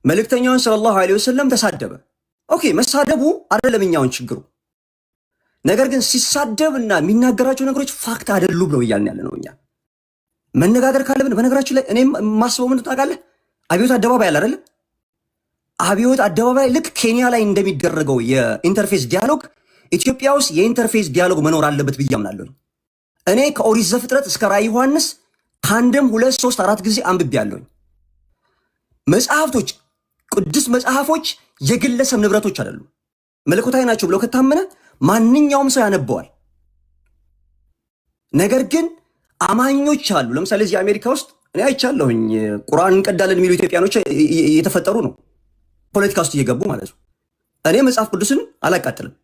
መልእክተኛውን ሰለላሁ ዐለይሂ ወሰለም ተሳደበ። ኦኬ መሳደቡ አይደለም እኛውን ችግሩ። ነገር ግን ሲሳደብና የሚናገራቸው ነገሮች ፋክት አይደሉም ነው እያልን ያለ ነው። እኛ መነጋገር ካለብን በነገራችን ላይ እኔም ማስበው ምን ታውቃለህ? አብዮት አደባባይ አለ አይደለ? አብዮት አደባባይ ልክ ኬንያ ላይ እንደሚደረገው የኢንተርፌስ ዲያሎግ ኢትዮጵያ ውስጥ የኢንተርፌስ ዲያሎግ መኖር አለበት ብዬ አምናለሁ። እኔ ከኦሪት ዘፍጥረት እስከ ራዕየ ዮሐንስ ከአንድም 2 3 4 ጊዜ አንብቤያለሁ። መጽሐፍቶች ቅዱስ መጽሐፎች የግለሰብ ንብረቶች አይደሉም፣ መለኮታዊ ናቸው ብለው ከታመነ ማንኛውም ሰው ያነበዋል። ነገር ግን አማኞች አሉ። ለምሳሌ እዚህ አሜሪካ ውስጥ እኔ አይቻለሁኝ ቁርአን እንቀዳለን የሚሉ ኢትዮጵያኖች እየተፈጠሩ ነው፣ ፖለቲካ ውስጥ እየገቡ ማለት ነው። እኔ መጽሐፍ ቅዱስን አላቃጥልም፣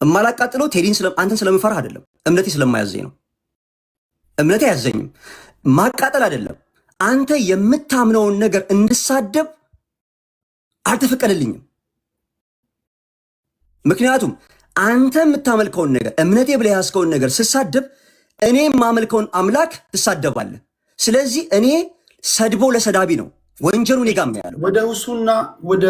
እማላቃጥለው ቴዲን አንተን ስለምፈራህ አይደለም፣ እምነቴ ስለማያዘኝ ነው። እምነቴ አያዘኝም። ማቃጠል አይደለም፣ አንተ የምታምነውን ነገር እንድሳደብ አልተፈቀደልኝም። ምክንያቱም አንተ የምታመልከውን ነገር እምነቴ ብለህ ያዝከውን ነገር ስሳደብ እኔ የማመልከውን አምላክ ትሳደባለህ። ስለዚህ እኔ ሰድቦ ለሰዳቢ ነው ወንጀሉ እኔ ጋር ያለው። ወደ ሁሱና ወደ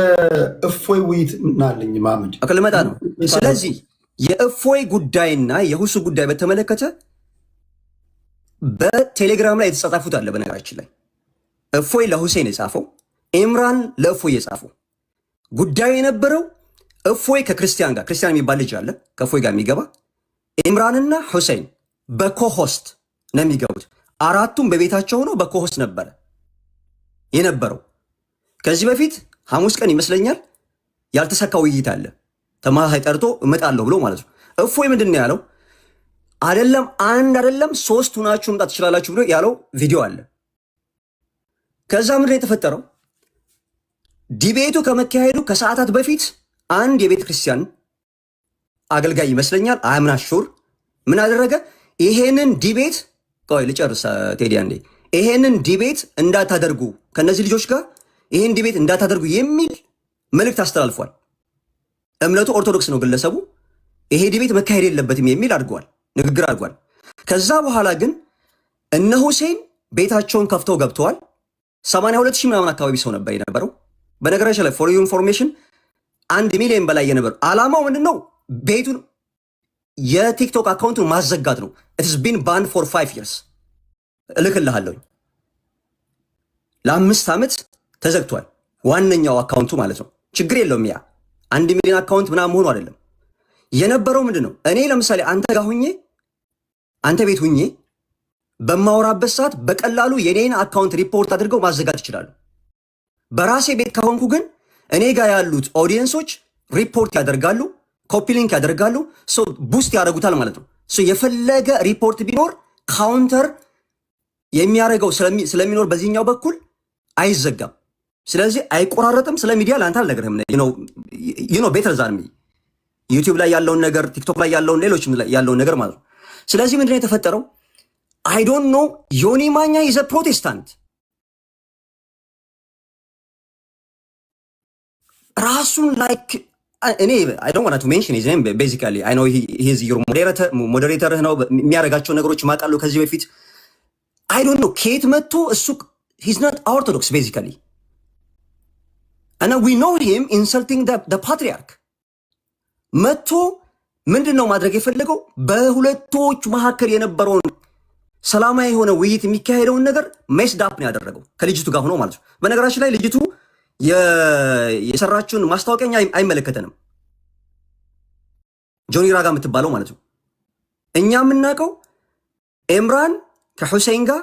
እፎይ ውይይት ምናለኝ ማመድ ልመጣ ነው። ስለዚህ የእፎይ ጉዳይና የሁሱ ጉዳይ በተመለከተ በቴሌግራም ላይ የተጻጻፉት አለ። በነገራችን ላይ እፎይ ለሁሴን የጻፈው፣ ኢምራን ለእፎይ የጻፈው ጉዳዩ የነበረው እፎይ ከክርስቲያን ጋር፣ ክርስቲያን የሚባል ልጅ አለ ከእፎይ ጋር የሚገባ፣ ኢምራንና ሁሴን በኮሆስት ነው የሚገቡት። አራቱም በቤታቸው ሆነው በኮሆስት ነበረ የነበረው። ከዚህ በፊት ሐሙስ ቀን ይመስለኛል ያልተሳካ ውይይት አለ። ተማሳይ ጠርቶ እመጣለሁ ብሎ ማለት ነው። እፎይ ምንድን ነው ያለው? አይደለም አንድ አይደለም 3 ሁናችሁ መምጣት ትችላላችሁ ብሎ ያለው ቪዲዮ አለ። ከዛ ምንድን ነው የተፈጠረው? ዲቤቱ ከመካሄዱ ከሰዓታት በፊት አንድ የቤተ ክርስቲያን አገልጋይ ይመስለኛል አምና ሹር ምን አደረገ? ይሄንን ዲቤት ቆይ ልጨርስ ቴዲ አንዴ። ይሄንን ዲቤት እንዳታደርጉ ከነዚህ ልጆች ጋር ይሄን ዲቤት እንዳታደርጉ የሚል መልእክት አስተላልፏል። እምነቱ ኦርቶዶክስ ነው ግለሰቡ። ይሄ ዲቤት መካሄድ የለበትም የሚል አድርጓል፣ ንግግር አድርጓል። ከዛ በኋላ ግን እነ ሁሴን ቤታቸውን ከፍተው ገብተዋል። 82,000 ምናምን አካባቢ ሰው ነበር የነበረው። በነገራችን ላይ ፎር ዩ ኢንፎርሜሽን 1 ሚሊዮን በላይ የነበረው። ዓላማው ምንድነው? ቤቱን የቲክቶክ አካውንቱን ማዘጋት ነው። ኢትስ ቢን ባንድ ፎር 5 years እልክልሃለሁ። ለ5 ዓመት ተዘግቷል። ዋነኛው አካውንቱ ማለት ነው። ችግር የለውም። ያ 1 ሚሊዮን አካውንት ምናምን መሆኑ አይደለም የነበረው። ምንድነው? እኔ ለምሳሌ አንተ ጋር ሁኜ አንተ ቤት ሁኜ በማወራበት ሰዓት በቀላሉ የኔን አካውንት ሪፖርት አድርገው ማዘጋት ይችላሉ። በራሴ ቤት ከሆንኩ ግን እኔ ጋር ያሉት ኦዲየንሶች ሪፖርት ያደርጋሉ፣ ኮፒ ሊንክ ያደርጋሉ፣ ቡስት ያደርጉታል ማለት ነው። የፈለገ ሪፖርት ቢኖር ካውንተር የሚያደርገው ስለሚኖር በዚህኛው በኩል አይዘጋም። ስለዚህ አይቆራረጥም። ስለ ሚዲያ ለአንተ አልነግርህም። ቤተር ዛን ዩቲዩብ ላይ ያለውን ነገር፣ ቲክቶክ ላይ ያለውን፣ ሌሎችም ላይ ያለውን ነገር ማለት ነው። ስለዚህ ምንድነው የተፈጠረው? አይ ዶንት ኖ ዮኒ ማኛ ኢዝ አ ፕሮቴስታንት ራሱን ላይክ እኔ አይ ዶንት ዋንት ቱ ሜንሽን ሂዝ ኔም ቤዚካሊ አይ ኖ ሂ ኢዝ ዩር ሞዴሬተር ነው። የሚያደርጋቸው ነገሮች ማቃሉ ከዚህ በፊት አይ ዶንት ኖ ከየት መጥቶ እሱ ሂዝ ኖት ኦርቶዶክስ ቤዚካሊ እና ዊ ኖ ሂም ኢንሰልቲንግ ደ ፓትሪያርክ መጥቶ ምንድን ነው ማድረግ የፈለገው? በሁለቶች መካከል የነበረውን ሰላማዊ የሆነ ውይይት የሚካሄደውን ነገር ሜስዳፕ ነው ያደረገው ከልጅቱ ጋር ሆኖ ማለት ነው። በነገራችን ላይ ልጅቱ የሰራችውን ማስታወቂያ አይመለከተንም። ጆኒ ራጋ የምትባለው ማለት ነው። እኛ የምናውቀው ኤምራን ከሁሴን ጋር፣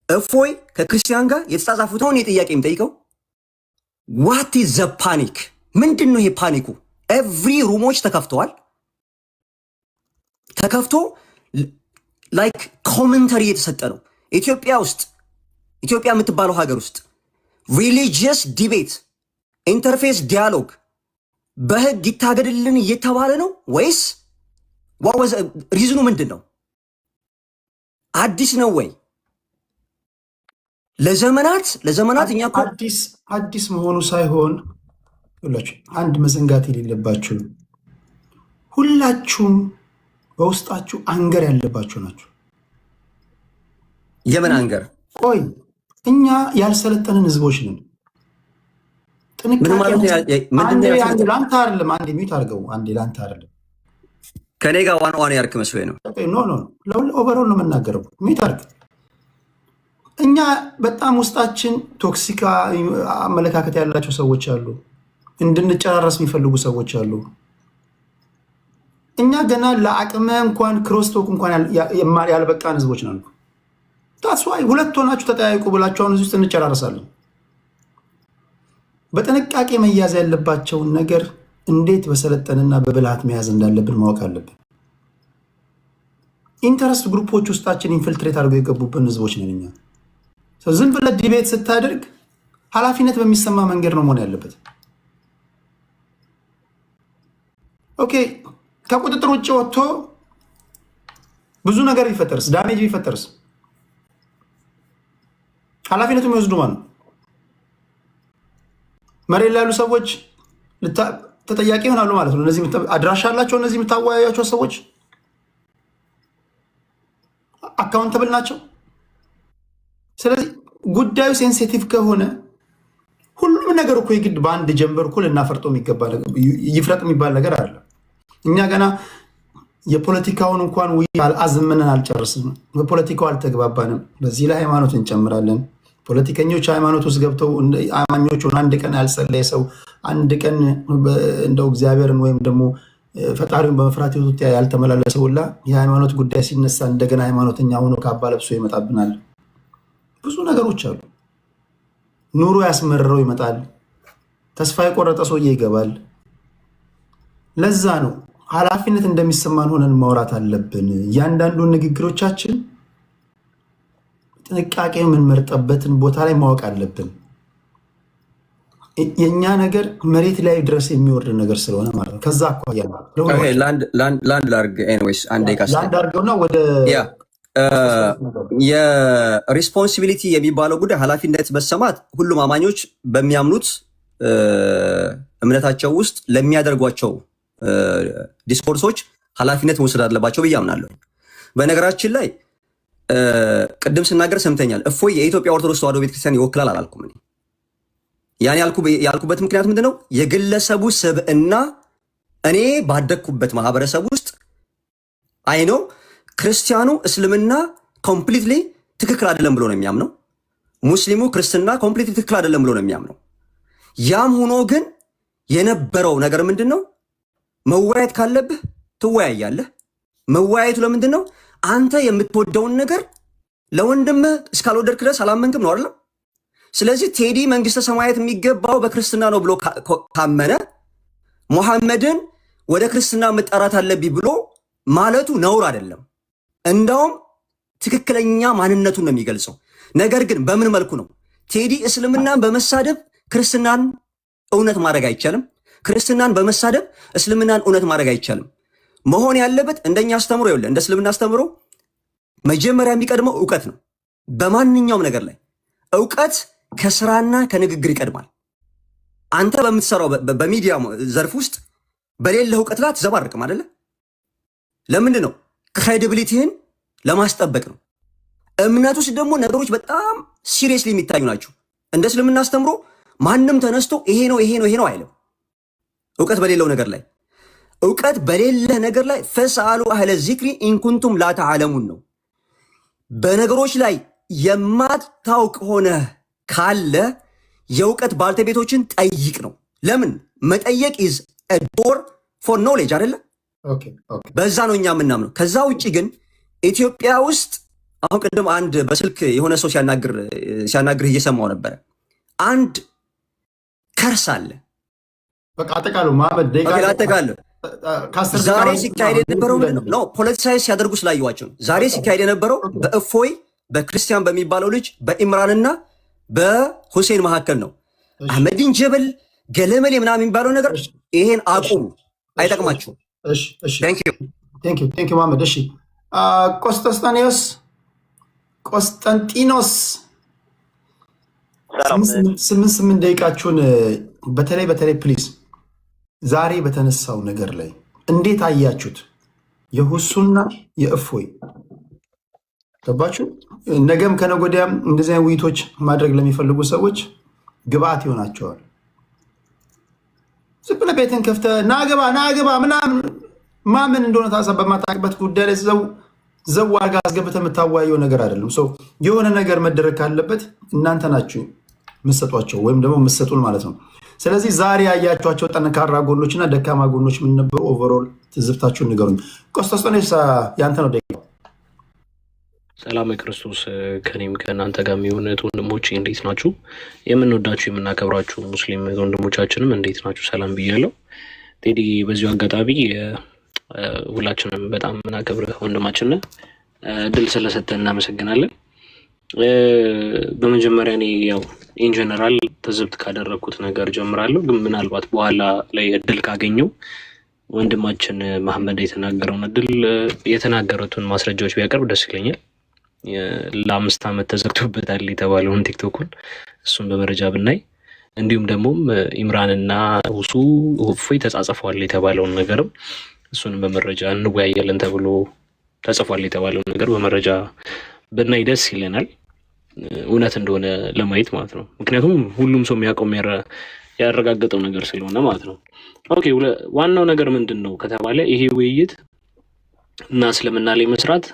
እፎይ ከክርስቲያን ጋር የተጻጻፉት። አሁን የጥያቄ የምጠይቀው ዋት ኢዝ ዘ ፓኒክ? ምንድን ነው ይሄ ፓኒኩ? ኤቭሪ ሩሞች ተከፍተዋል። ተከፍቶ ላይክ ኮመንተሪ የተሰጠ ነው። ኢትዮጵያ ውስጥ ኢትዮጵያ የምትባለው ሀገር ውስጥ ሪሊጂየስ ዲቤት ኢንተርፌስ ዲያሎግ በህግ ይታገድልን እየተባለ ነው ወይስ ሪዝኑ ምንድን ነው? አዲስ ነው ወይ? ለዘመናት እኛ እኮ አዲስ መሆኑ ሳይሆን ሁላችሁ አንድ መዘንጋት የሌለባችሁ ሁላችሁም በውስጣችሁ አንገር ያለባችሁ ናችሁ። የምን አንገር? ቆይ እኛ ያልሰለጠንን ህዝቦች ነን። ለአንተ አይደለም። አንዴ ሚዩት አድርገው። አንዴ ለአንተ አይደለም ከኔ ጋር ዋና ያርክ መስሎኝ ነው። ኖ ኦቨሮል ነው የምናገረው። ሚዩት አድርግ። እኛ በጣም ውስጣችን ቶክሲካ አመለካከት ያላቸው ሰዎች አሉ። እንድንጨራረስ የሚፈልጉ ሰዎች አሉ። እኛ ገና ለአቅመ እንኳን ክሮስቶክ እንኳን ያልበቃን ህዝቦች ናሉ። ታስዋይ ሁለት ሆናችሁ ተጠያይቁ ብላችሁ አሁን እዚህ ውስጥ እንጨራረሳለን። በጥንቃቄ መያዝ ያለባቸውን ነገር እንዴት በሰለጠንና በብልሃት መያዝ እንዳለብን ማወቅ አለብን። ኢንተረስት ግሩፖች ውስጣችን ኢንፊልትሬት አድርገው የገቡብን ህዝቦች ነን እኛ። ዝም ብለህ ዲቤት ስታደርግ ኃላፊነት በሚሰማ መንገድ ነው መሆን ያለበት። ኦኬ ከቁጥጥር ውጭ ወጥቶ ብዙ ነገር ቢፈጠርስ፣ ዳሜጅ ቢፈጠርስ ኃላፊነቱ የሚወስዱ ማለት ነው? መሬት ላይ ያሉ ሰዎች ተጠያቂ ይሆናሉ ማለት ነው። እነዚህ አድራሻ አላቸው። እነዚህ የምታወያያቸው ሰዎች አካውንተብል ናቸው። ስለዚህ ጉዳዩ ሴንሲቲቭ ከሆነ ሁሉም ነገር እኮ የግድ በአንድ ጀንበር እኮ ልናፈርጠው የሚገባ ይፍረጥ የሚባል ነገር አለ። እኛ ገና የፖለቲካውን እንኳን አዝምነን አልጨርስም። በፖለቲካው አልተግባባንም። በዚህ ላይ ሃይማኖት እንጨምራለን። ፖለቲከኞች ሃይማኖት ውስጥ ገብተው አማኞች ሆነ አንድ ቀን ያልጸለየ ሰው አንድ ቀን እንደው እግዚአብሔርን ወይም ደግሞ ፈጣሪውን በመፍራት ህይወት ያልተመላለሰ ሁላ የሃይማኖት ጉዳይ ሲነሳ እንደገና ሃይማኖተኛ ሆኖ ካባ ለብሶ ይመጣብናል። ብዙ ነገሮች አሉ። ኑሮ ያስመረረው ይመጣል። ተስፋ የቆረጠ ሰውዬ ይገባል። ለዛ ነው ኃላፊነት እንደሚሰማን ሆነን ማውራት አለብን። እያንዳንዱ ንግግሮቻችን ጥንቃቄ የምንመርጠበትን ቦታ ላይ ማወቅ አለብን። የእኛ ነገር መሬት ላይ ድረስ የሚወርድ ነገር ስለሆነ ማለት ነው። ከዛ አኳያ ላንድ ላርግ ላንድ አርገውና ወደ የሪስፖንሲቢሊቲ የሚባለው ጉዳይ ኃላፊነት መሰማት ሁሉም አማኞች በሚያምኑት እምነታቸው ውስጥ ለሚያደርጓቸው ዲስኮርሶች ኃላፊነት መውሰድ አለባቸው ብዬ አምናለሁ። በነገራችን ላይ ቅድም ስናገር ሰምተኛል። እፎይ የኢትዮጵያ ኦርቶዶክስ ተዋሕዶ ቤተክርስቲያን ይወክላል አላልኩም። ያን ያልኩበት ምክንያት ምንድነው? የግለሰቡ ስብዕና እኔ ባደግኩበት ማህበረሰብ ውስጥ አይነው ክርስቲያኑ እስልምና ኮምፕሊትሊ ትክክል አይደለም ብሎ ነው የሚያምነው። ሙስሊሙ ክርስትና ኮምፕሊትሊ ትክክል አይደለም ብሎ ነው የሚያምነው። ያም ሆኖ ግን የነበረው ነገር ምንድን ነው? መወያየት ካለብህ ትወያያለህ። መወያየቱ ለምንድን ነው? አንተ የምትወደውን ነገር ለወንድምህ እስካልወደድክ ድረስ አላመንክም ነው አይደለም? ስለዚህ ቴዲ መንግስተ ሰማያት የሚገባው በክርስትና ነው ብሎ ካመነ ሙሐመድን ወደ ክርስትና መጠራት አለብኝ ብሎ ማለቱ ነውር አይደለም። እንዳውም ትክክለኛ ማንነቱን ነው የሚገልጸው። ነገር ግን በምን መልኩ ነው? ቴዲ እስልምናን በመሳደብ ክርስትናን እውነት ማድረግ አይቻልም። ክርስትናን በመሳደብ እስልምናን እውነት ማድረግ አይቻልም። መሆን ያለበት እንደኛ አስተምሮ ይኸውልህ፣ እንደ እስልምና አስተምሮ መጀመሪያ የሚቀድመው እውቀት ነው። በማንኛውም ነገር ላይ እውቀት ከስራና ከንግግር ይቀድማል። አንተ በምትሰራው በሚዲያ ዘርፍ ውስጥ በሌለ እውቀት ላይ አትዘባርቅም አይደለ? ለምንድን ነው? ክሬዲቢሊቲህን ለማስጠበቅ ነው። እምነት ውስጥ ደግሞ ነገሮች በጣም ሲሪየስሊ የሚታዩ ናቸው። እንደ እስልምና አስተምሮ ማንም ተነስቶ ይሄ ነው አይልም። እውቀት በሌለው ነገር ላይ እውቀት በሌለ ነገር ላይ ፈስአሉ አህለ ዚክሪ ኢንኩንቱም ላ ተዓለሙን ነው። በነገሮች ላይ የማታውቅ ሆነ ካለ የእውቀት ባልተቤቶችን ጠይቅ ነው። ለምን? መጠየቅ ኢዝ አ ዶር ፎር ኖሌጅ አይደለ? በዛ ነው እኛ የምናምነው። ከዛ ውጭ ግን ኢትዮጵያ ውስጥ አሁን ቅድም አንድ በስልክ የሆነ ሰው ሲያናግርህ እየሰማው ነበረ። አንድ ከርስ አለ። በቃ አጠቃሉ ማበድ ዛሬ ሲካሄድ የነበረው ምንድን ነው? ፖለቲሳይዝ ሲያደርጉ ስላየዋቸው ነው። ዛሬ ሲካሄድ የነበረው በእፎይ በክርስቲያን በሚባለው ልጅ በኢምራንና በሁሴን መካከል ነው። አህመዲን ጀበል ገለመሌ ምናምን የሚባለው ነገር ይሄን አቁሙ፣ አይጠቅማችሁም። ቴንክ ዩ መሐመድ። እሺ ቆስጠንጢኖስ 8 ደቂቃችሁን በተለይ ፕሊዝ ዛሬ በተነሳው ነገር ላይ እንዴት አያችሁት? የሁሱና የእፎይ ገባችሁ? ነገም ከነገ ወዲያም እንደዚህ አይነት ውይይቶች ማድረግ ለሚፈልጉ ሰዎች ግብአት ይሆናቸዋል። ዝም ብለህ ቤትን ከፍተህ ናግባ ምናምን ማምን እንደሆነ ታሰብ በማታውቅበት ጉዳይ ላይ ዘው አድርገህ አስገብተህ የምታወያየው ነገር አይደለም። የሆነ ነገር መደረግ ካለበት እናንተ ናችሁ የምትሰጧቸው ወይም ደግሞ የምትሰጡን ማለት ነው። ስለዚህ ዛሬ ያያቸኋቸው ጠንካራ ጎኖች እና ደካማ ጎኖች ምን ነበሩ? ኦቨርኦል ትዝብታችሁን ንገሩኝ። ቆስጠንጢኖስ ያንተ ነው ደቂቃው። ሰላም ክርስቶስ ከኔም ከእናንተ ጋር የሚሆኑት ወንድሞች እንዴት ናችሁ? የምንወዳችሁ የምናከብራችሁ ሙስሊም ወንድሞቻችንም እንዴት ናችሁ? ሰላም ብያለሁ። ቴዲ በዚሁ አጋጣሚ ሁላችንም በጣም የምናከብርህ ወንድማችን ድል ስለሰጠን እናመሰግናለን። በመጀመሪያ እኔ ያው ኢንጀነራል ትዝብት ካደረግኩት ነገር ጀምራለሁ፣ ግን ምናልባት በኋላ ላይ እድል ካገኘው ወንድማችን መሐመድ የተናገሩትን ማስረጃዎች ቢያቀርብ ደስ ይለኛል። ለ5 ዓመት ተዘግቶበታል የተባለውን ቲክቶኩን እሱን በመረጃ ብናይ፣ እንዲሁም ደግሞ ኢምራንና ሁሱ እፎይ ተጻጽፈዋል የተባለውን ነገርም እሱንም በመረጃ እንወያያለን ተብሎ ተጽፏል የተባለውን ነገር በመረጃ ብናይ ደስ ይለናል፣ እውነት እንደሆነ ለማየት ማለት ነው። ምክንያቱም ሁሉም ሰው የሚያውቀው ያረጋገጠው ነገር ስለሆነ ማለት ነው። ኦኬ፣ ዋናው ነገር ምንድን ነው ከተባለ ይሄ ውይይት እና እስልምና ላይ መስራት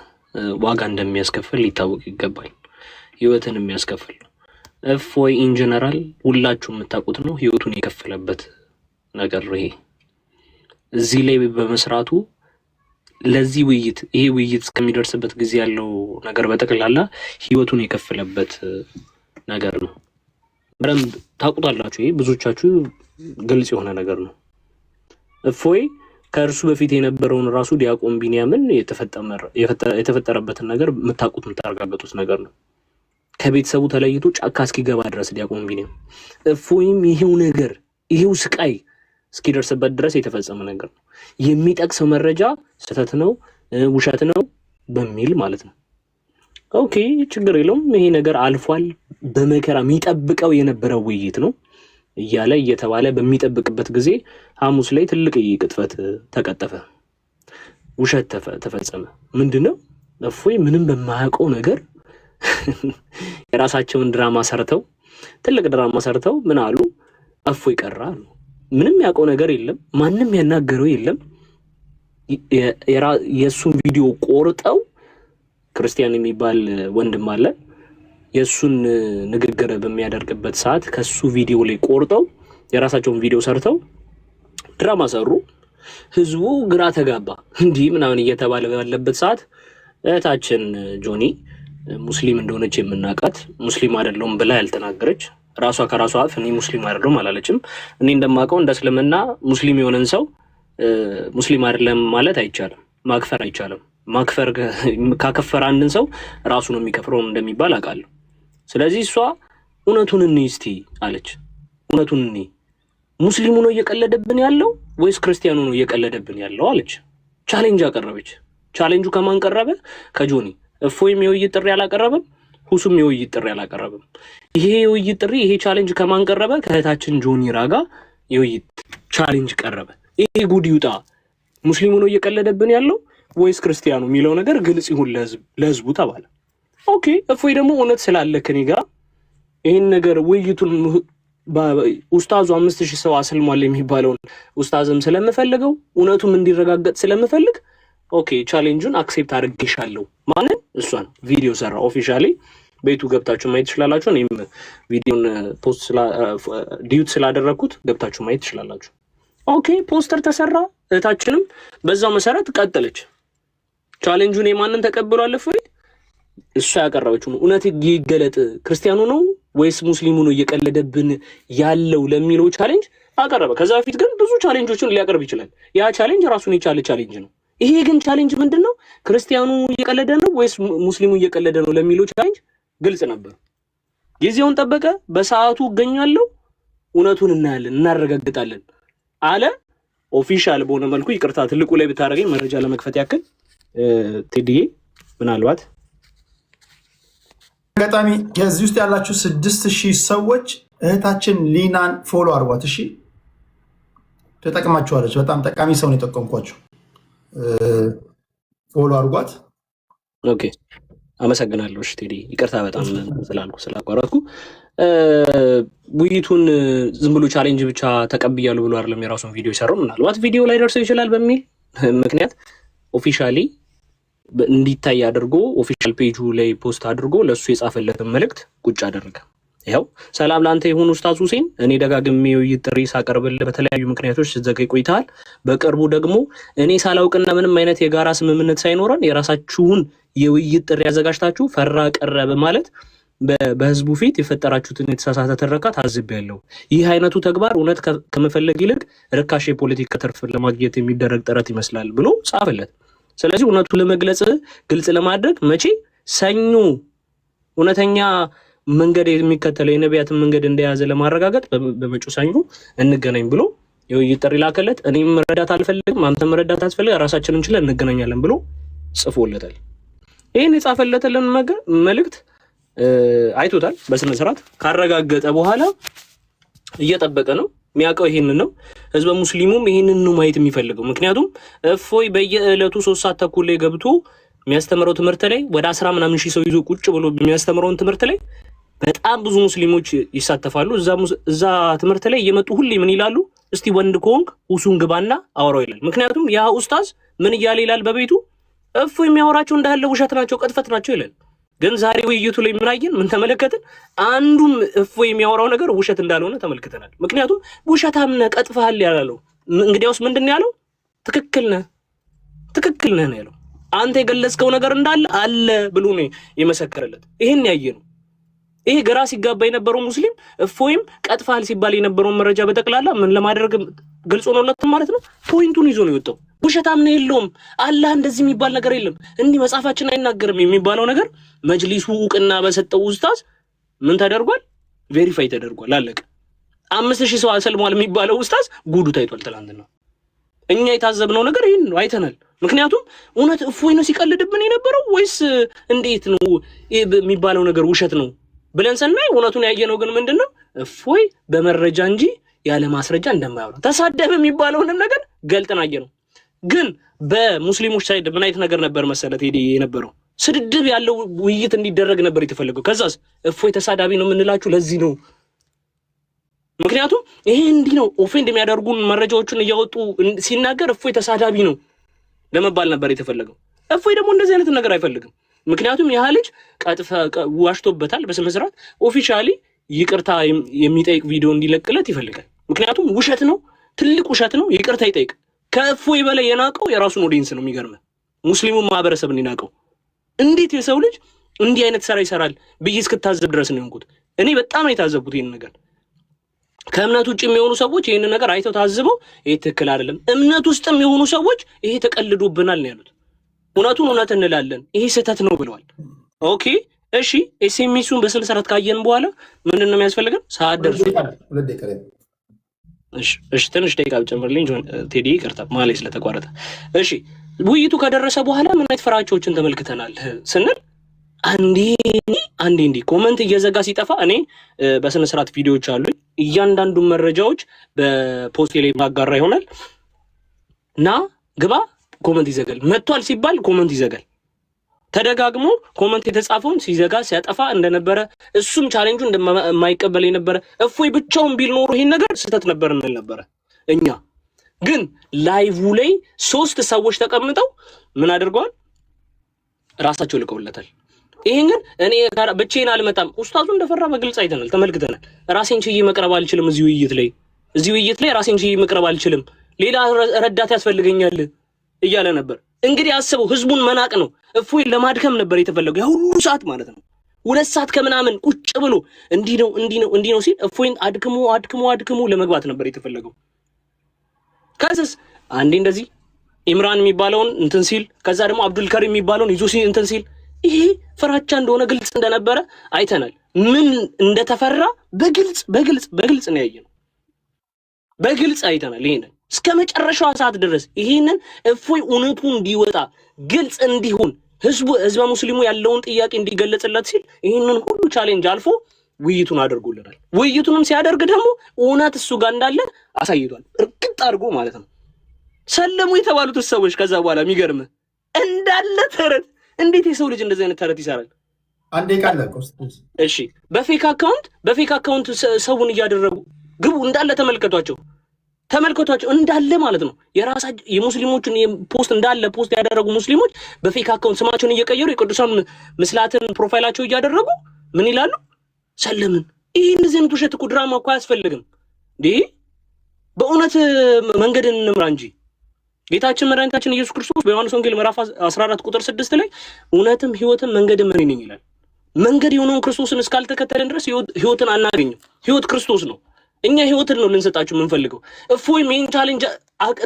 ዋጋ እንደሚያስከፍል ሊታወቅ ይገባል። ህይወትን የሚያስከፍል ነው። እፎይ ኢን ጀነራል ሁላችሁ የምታውቁት ነው፣ ህይወቱን የከፈለበት ነገር ይሄ እዚህ ላይ በመስራቱ ለዚህ ይሄ ውይይት እስከሚደርስበት ጊዜ ያለው ነገር በጠቅላላ ህይወቱን የከፈለበት ነገር ነው። በደንብ ታውቁታላችሁ። ይሄ ብዙዎቻችሁ ግልጽ የሆነ ነገር ነው። እፎይ ከእርሱ በፊት የነበረውን ራሱ ዲያቆን ቢንያምን የተፈጠረበትን ነገር የምታረጋገጡት ነገር ነው። ከቤተሰቡ ተለይቶ ጫካ እስኪገባ ድረስ ዲያቆን ቢንያም እፎይም ይሄው ስቃይ እስኪደርስበት ድረስ የተፈጸመ ነገር ነው። የሚጠቅሰው መረጃ ስህተት ነው፣ ውሸት ነው በሚል ማለት ነው። ኦኬ፣ ችግር የለውም። ይሄ ነገር አልፏል። በመከራ የሚጠብቀው የነበረው ውይይት ነው እያለ እየተባለ በሚጠብቅበት ጊዜ ሐሙስ ላይ ትልቅ ቅጥፈት ተቀጠፈ፣ ውሸት ተፈጸመ። ምንድነው? እፎይ ምንም በማያውቀው ነገር የራሳቸውን ድራማ ሰርተው ትልቅ ድራማ ሰርተው ምን አሉ? እፎይ ቀረ አሉ። ምንም ያውቀው ነገር የለም፣ ማንም ያናገረው የለም። የእሱን ቪዲዮ ቆርጠው ክርስቲያን የሚባል ወንድም አለ። የእሱን ንግግር በሚያደርግበት ሰዓት ከሱ ቪዲዮ ላይ ቆርጠው የራሳቸውን ቪዲዮ ሰርተው ድራማ ሰሩ። ህዝቡ ግራ ተጋባ። እንዲህ ምናምን እየተባለ ባለበት ሰዓት እህታችን ጆኒ ሙስሊም እንደሆነች የምናውቃት ሙስሊም አይደለሁም ብላ ያልተናገረች ራሷ ከራሷ አፍ እኔ ሙስሊም አይደለሁም አላለችም። እኔ እንደማውቀው እንደ እስልምና ሙስሊም የሆነን ሰው ሙስሊም አይደለም ማለት አይቻልም፣ ማክፈር አይቻልም። ካከፈረ አንድን ሰው ራሱ ነው የሚከፍረው እንደሚባል አውቃለሁ። ስለዚህ እሷ እውነቱን እንይ እስቲ አለች። እውነቱን እንይ፣ ሙስሊሙ ነው እየቀለደብን ያለው ወይስ ክርስቲያኑ ነው እየቀለደብን ያለው አለች። ቻሌንጅ አቀረበች። ቻሌንጁ ከማን ቀረበ? ከጆኒ። እፎይም የውይይት ጥሪ አላቀረበም፣ ሁሱም የውይይት ጥሪ አላቀረበም። ይሄ የውይይት ጥሪ ይሄ ቻሌንጅ ከማን ቀረበ? ከእህታችን ጆኒ ራጋ የውይይት ቻሌንጅ ቀረበ። ይሄ ጉድ ይውጣ፣ ሙስሊሙ ነው እየቀለደብን ያለው ወይስ ክርስቲያኑ የሚለው ነገር ግልጽ ይሁን ለህዝቡ ተባለ። ኦኬ፣ እፎይ ደግሞ እውነት ስላለ ከኔ ጋር ይህን ነገር ውይይቱን ኡስታዙ 5000 ሰው አስልሟል የሚባለውን ኡስታዝም ስለምፈልገው እውነቱም እንዲረጋገጥ ስለምፈልግ ኦኬ ቻሌንጁን አክሴፕት አድርጌሻለሁ። ማንን? እሷን ቪዲዮ ሰራ። ኦፊሻሊ ቤቱ ገብታችሁ ማየት ትችላላችሁ። እኔም ቪዲዮን ፖስት ዲዩት ስላደረኩት ገብታችሁ ማየት ትችላላችሁ። ኦኬ፣ ፖስተር ተሰራ። እህታችንም በዛው መሰረት ቀጠለች። ቻሌንጁን የማንን ተቀብሏል? እፎይ እሷ ያቀረበችው ነው። እውነት ይገለጥ፣ ክርስቲያኑ ነው ወይስ ሙስሊሙ ነው እየቀለደብን ያለው ለሚለው ቻሌንጅ አቀረበ። ከዛ በፊት ግን ብዙ ቻሌንጆችን ሊያቀርብ ይችላል። ያ ቻሌንጅ ራሱን የቻለ ቻሌንጅ ነው። ይሄ ግን ቻሌንጅ ምንድነው? ክርስቲያኑ እየቀለደ ነው ወይስ ሙስሊሙ እየቀለደ ነው ለሚለው ቻሌንጅ ግልጽ ነበር። ጊዜውን ጠበቀ። በሰዓቱ እገኛለሁ፣ እውነቱን እናያለን፣ እናረጋግጣለን አለ። ኦፊሻል በሆነ መልኩ ይቅርታ ትልቁ ላይ ብታረገኝ መረጃ ለመክፈት ያክል ቴዲዬ ምናልባት አጋጣሚ ከዚህ ውስጥ ያላችሁ 6000 ሰዎች እህታችን ሊናን ፎሎ አርጓት። እሺ፣ ተጠቅማችኋለች። በጣም ጠቃሚ ሰው ነው የጠቀምኳችሁ። ፎሎ አርጓት። ኦኬ፣ አመሰግናለሁ። እሺ ቴዲ፣ ይቅርታ በጣም ስላቋረጥኩ። ውይይቱን ዝም ብሎ ቻሌንጅ ብቻ ተቀብያለሁ ብሎ አይደለም የራሱን ቪዲዮ የሰራው። ምናልባት ቪዲዮ ላይ ደርሰው ይችላል በሚል ምክንያት ኦፊሻሊ እንዲታይ አድርጎ ኦፊሻል ፔጁ ላይ ፖስት አድርጎ ለሱ የጻፈለትን መልእክት ቁጭ አደረገ። ይኸው ሰላም ላንተ ይሁን ኡስታዝ ሁሴን፣ እኔ ደጋግሜ የውይይት ጥሪ ሳቀርብልህ በተለያዩ ምክንያቶች ስትዘገይ ቆይተሃል። በቅርቡ ደግሞ እኔ ሳላውቅና ምንም አይነት የጋራ ስምምነት ሳይኖረን የራሳችሁን የውይይት ጥሪ ያዘጋጅታችሁ ፈራ ቀረ በማለት በህዝቡ ፊት የፈጠራችሁትን የተሳሳተ ትረካ ታዝቤያለሁ። ይህ አይነቱ ተግባር እውነት ከመፈለግ ይልቅ ርካሽ የፖለቲካ ትርፍ ለማግኘት የሚደረግ ጥረት ይመስላል ብሎ ጻፈለት። ስለዚህ እውነቱን ለመግለጽ ግልጽ ለማድረግ መቼ ሰኞ እውነተኛ መንገድ የሚከተለው የነቢያትን መንገድ እንደያዘ ለማረጋገጥ በመጪው ሰኞ እንገናኝ ብሎ የውይይት ጥሪ ላከለት። እኔም መረዳት አልፈልግም፣ አንተ መረዳት አትፈልግ፣ ራሳችንን እንችለን እንገናኛለን ብሎ ጽፎለታል። ይህን የጻፈለትን መልእክት አይቶታል። በስነ ስርዓት ካረጋገጠ በኋላ እየጠበቀ ነው። የሚያውቀው ይሄንን ነው። ህዝበ ሙስሊሙም ይሄንን ነው ማየት የሚፈልገው። ምክንያቱም እፎይ በየዕለቱ 3 ሰዓት ተኩል ላይ ገብቶ የሚያስተምረው ትምህርት ላይ ወደ 10 ምናምን ሺህ ሰው ይዞ ቁጭ ብሎ የሚያስተምረውን ትምህርት ላይ በጣም ብዙ ሙስሊሞች ይሳተፋሉ። እዛ ትምህርት ላይ እየመጡ ሁሌ ምን ይላሉ? እስቲ ወንድ ከሆንክ ውሱን ግባና አወራው ይላል። ምክንያቱም ያ ኡስታዝ ምን እያለ ይላል? በቤቱ እፎይ የሚያወራቸው እንዳለ ውሸት ናቸው፣ ቅጥፈት ናቸው ይላል። ግን ዛሬ ውይይቱ ላይ ምን አየን? ምን ተመለከትን? አንዱም እፎይ የሚያወራው ነገር ውሸት እንዳልሆነ ተመልክተናል። ምክንያቱም ውሸታም ነህ፣ ቀጥፈሃል ያላለው እንግዲያውስ ምንድን ነው ያለው? ትክክል ነህ ነው ያለው። አንተ የገለጽከው ነገር እንዳለ አለ ብሎ ነው የመሰከረለት። ይሄን ያየ ነው። ይሄ ግራ ሲጋባ የነበረው ሙስሊም እፎይም ቀጥፈሃል ሲባል የነበረውን መረጃ በጠቅላላ ምን ለማድረግ ግልጽ ሆኖለት ማለት ነው ፖይንቱን ይዞ ነው የወጣው። ውሸታም ነው የለውም፣ አላህ እንደዚህ የሚባል ነገር የለም፣ እንዲህ መጽሐፋችን አይናገርም የሚባለው ነገር መጅሊሱ እውቅና በሰጠው ኡስታዝ ምን ተደርጓል? ቬሪፋይ ተደርጓል። አለቀ። 5000 ሰው አሰልሟል የሚባለው ኡስታዝ ጉዱ ታይቷል ትላንትና። እኛ የታዘብነው ነገር ይሄን ነው፣ አይተናል። ምክንያቱም እውነት እፎይ ነው ሲቀልድብን የነበረው ወይስ እንዴት ነው የሚባለው ነገር ውሸት ነው ብለን ስናይ እውነቱን ያየነው ግን ምንድነው? እፎይ በመረጃ እንጂ ያለ ማስረጃ እንደማያወራ ተሳደበ የሚባለውንም ነገር ገልጠን አየነው። ግን በሙስሊሞች ሳይድ ምን አይነት ነገር ነበር መሰለት ሄዲ የነበረው? ስድድብ ያለው ውይይት እንዲደረግ ነበር የተፈለገው። ከዛስ እፎይ ተሳዳቢ ነው የምንላችሁ ለዚህ ነው። ምክንያቱም ይሄ እንዲህ ነው ኦፌንድ የሚያደርጉን መረጃዎችን እያወጡ ሲናገር እፎይ ተሳዳቢ ነው ለመባል ነበር የተፈለገው። እፎይ ደግሞ እንደዚህ አይነት ነገር አይፈልግም። ምክንያቱም ያ ልጅ ዋሽቶበታል። በስነ ስርዓት ኦፊሻሊ ይቅርታ የሚጠይቅ ቪዲዮ እንዲለቅለት ይፈልጋል። ምክንያቱም ውሸት ነው፣ ትልቅ ውሸት ነው። ይቅርታ ይጠይቅ። ከእፎይ በላይ የናቀው የራሱን ኦዲየንስ ነው። የሚገርም ሙስሊሙን ማህበረሰብ ነው የናቀው። እንዴት የሰው ልጅ እንዲህ አይነት ስራ ይሰራል ብዬ እስክታዘብ ድረስ ነው የሆንኩት። እኔ በጣም ነው የታዘብኩት ይሄን ነገር። ከእምነት ውጭ የሚሆኑ ሰዎች ይሄን ነገር አይተው ታዝበው ይሄ ትክክል አይደለም፣ እምነት ውስጥም የሆኑ ሰዎች ይሄ ተቀልዶብናል ነው ያሉት። እውነቱን እውነት እንላለን፣ ይሄ ስህተት ነው ብለዋል። ኦኬ እሺ፣ ኤስኤምኤሱን በስነ ስርዓት ካየን በኋላ ምንድን ነው የሚያስፈልገን? ሰዓት ደርሶ እሺ ትንሽ ደቂቃ ብጨምርልኝ ቴዲ፣ ይቅርታ ማለት ስለተቋረጠ። እሺ ውይይቱ ከደረሰ በኋላ ምን አይነት ፍራቻዎችን ተመልክተናል ስንል አንዴ ኮመንት እየዘጋ ሲጠፋ እኔ በስነ ስርዓት ቪዲዮዎች አሉኝ። እያንዳንዱን መረጃዎች በፖስት ላይ ማጋራ ይሆናል እና ግባ ኮመንት ይዘጋል። መጥቷል ሲባል ኮመንት ይዘጋል። ተደጋግሞ ኮመንት የተጻፈውን ሲዘጋ ሲያጠፋ እንደነበረ እሱም ቻሌንጁ እንደማይቀበል የነበረ እፎይ ብቻውን ቢል ኖሮ ይሄን ነገር ስህተት ነበር እንል ነበረ። እኛ ግን ላይቭ ላይ 3 ሰዎች ተቀምጠው ምን አድርገዋል? ራሳቸው ልቀውለታል። ይሄን ግን እኔ ብቻዬን አልመጣም። ኡስታዙ እንደፈራ በግልጽ አይተናል፣ ተመልክተናል። ራሴን ችዬ መቅረብ አልችልም፣ እዚህ ውይይት ላይ ራሴን ችዬ መቅረብ አልችልም፣ ሌላ ረዳት ያስፈልገኛል እያለ ነበር። እንግዲህ አስበው፣ ህዝቡን መናቅ ነው። እፎይ ለማድከም ነበር የተፈለገው ያ ሁሉ ሰዓት ማለት ነው። 2 ሰዓት ከምናምን ቁጭ ብሎ እንዲህ ነው ሲል እፎይን አድክሞ ለመግባት ነበር የተፈለገው። ከዛስ አንዴ እንደዚህ ኢምራን የሚባለውን እንትን ሲል፣ ከዛ ደግሞ አብዱልከሪም የሚባለውን ይዞ ሲል እንትን ሲል፣ ይሄ ፍራቻ እንደሆነ ግልጽ እንደነበረ አይተናል። ምን እንደተፈራ በግልጽ ነው ያየነው። በግልጽ አይተናል። ይሄንን እስከ መጨረሻው ሰዓት ድረስ ይሄንን እፎይ እውነቱ እንዲወጣ ግልጽ እንዲሆን ህዝበ ሙስሊሙ ያለውን ጥያቄ እንዲገለጽለት ሲል ይሄንን ሁሉ ቻሌንጅ አልፎ ውይይቱን አድርጎልናል። ውይይቱንም ሲያደርግ ደግሞ እውነት እሱ ጋር እንዳለ አሳይቷል። እርግጥ አድርጎ ማለት ነው። ሰለሙ የተባሉት ሰዎች ከዛ በኋላ የሚገርም እንዳለ ተረት። እንዴት የሰው ልጅ እንደዚህ አይነት ተረት ይሰራል? አንዴ ቃል እሺ፣ በፌክ አካውንት ሰውን እያደረጉ ግቡ እንዳለ ተመልከቷቸው እንዳለ ማለት ነው። የራሳቸው የሙስሊሞችን ፖስት እንዳለ ፖስት ያደረጉ ሙስሊሞች በፌክ አካውንት ስማቸውን እየቀየሩ የቅዱሳን ምስላትን ፕሮፋይላቸው እያደረጉ ምን ይላሉ? ሰለምን። ይሄ እንደዚህ አይነት ውሸት እኮ ድራማ እኮ አያስፈልግም እንዴ! በእውነት መንገድን እንምራ እንጂ። ጌታችን መድኃኒታችን ኢየሱስ ክርስቶስ በዮሐንስ ወንጌል ምዕራፍ 14 ቁጥር 6 ላይ እውነትም ህይወትም መንገድም እኔ ነኝ ይላል። መንገድ የሆነውን ክርስቶስን እስካልተከተልን ድረስ ህይወትን አናገኝም። ህይወት ክርስቶስ ነው። እኛ ህይወትን ነው ልንሰጣችሁ የምንፈልገው። እፎይ ሜን ቻሌንጅ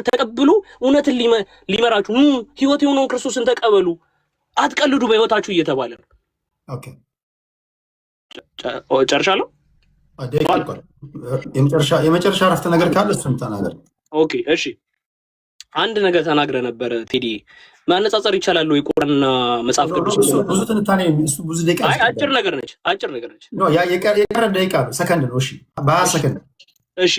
ተቀብሎ እውነትን ሊመራችሁ ህይወት የሆነውን ክርስቶስን ተቀበሉ፣ አትቀልዱ በህይወታችሁ እየተባለ ነው። ኦኬ ጨርሻለሁ። የመጨረሻ አረፍተ ነገር ካለ እሱን ተናገር። ኦኬ እሺ፣ አንድ ነገር ተናግረ ነበር ቴዲ። ማነጻጸር ይቻላል ወይ ቁርአንና መጽሐፍ ቅዱስ? ብዙ ትንታኔ እሱ ብዙ ደቂቃ አይ አጭር ነገር ነች፣ አጭር ነገር ነች። ኖ ያ የቀረ ደቂቃ ነው፣ ሰከንድ ነው። እሺ በ20 ሰከንድ እሺ፣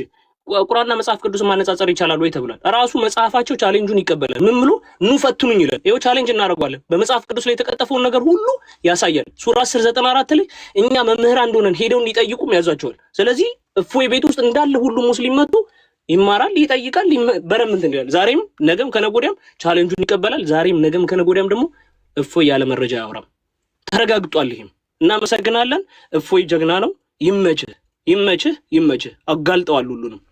ቁርአንና መጽሐፍ ቅዱስ ማነጻጸር ይቻላል ወይ ተብሏል። ራሱ መጽሐፋቸው ቻሌንጁን ይቀበላል። ምን ብሎ ኑ ፈትኑኝ ይላል። ይኸው ቻሌንጅ እናደርጋለን። በመጽሐፍ ቅዱስ ላይ የተቀጠፈውን ነገር ሁሉ ያሳያል። ሱራ 10:94 ላይ እኛ መምህራን እንደሆነን ሄደው እንዲጠይቁም ያዟቸዋል። ስለዚህ እፎይ ቤት ውስጥ እንዳለ ሁሉ ሙስሊም መጥቶ ይማራል፣ ይጠይቃል፣ በረም እንትን ይላል። ዛሬም ነገም ከነጎዲያም ቻሌንጁን ይቀበላል። ዛሬም ነገም ከነጎዲያም ደግሞ እፎይ ያለ መረጃ ያወራም። ተረጋግጧል። ይሄም እናመሰግናለን። እፎይ ጀግና ነው። ይመችህ፣ ይመችህ፣ ይመችህ። አጋልጠዋል ሁሉንም።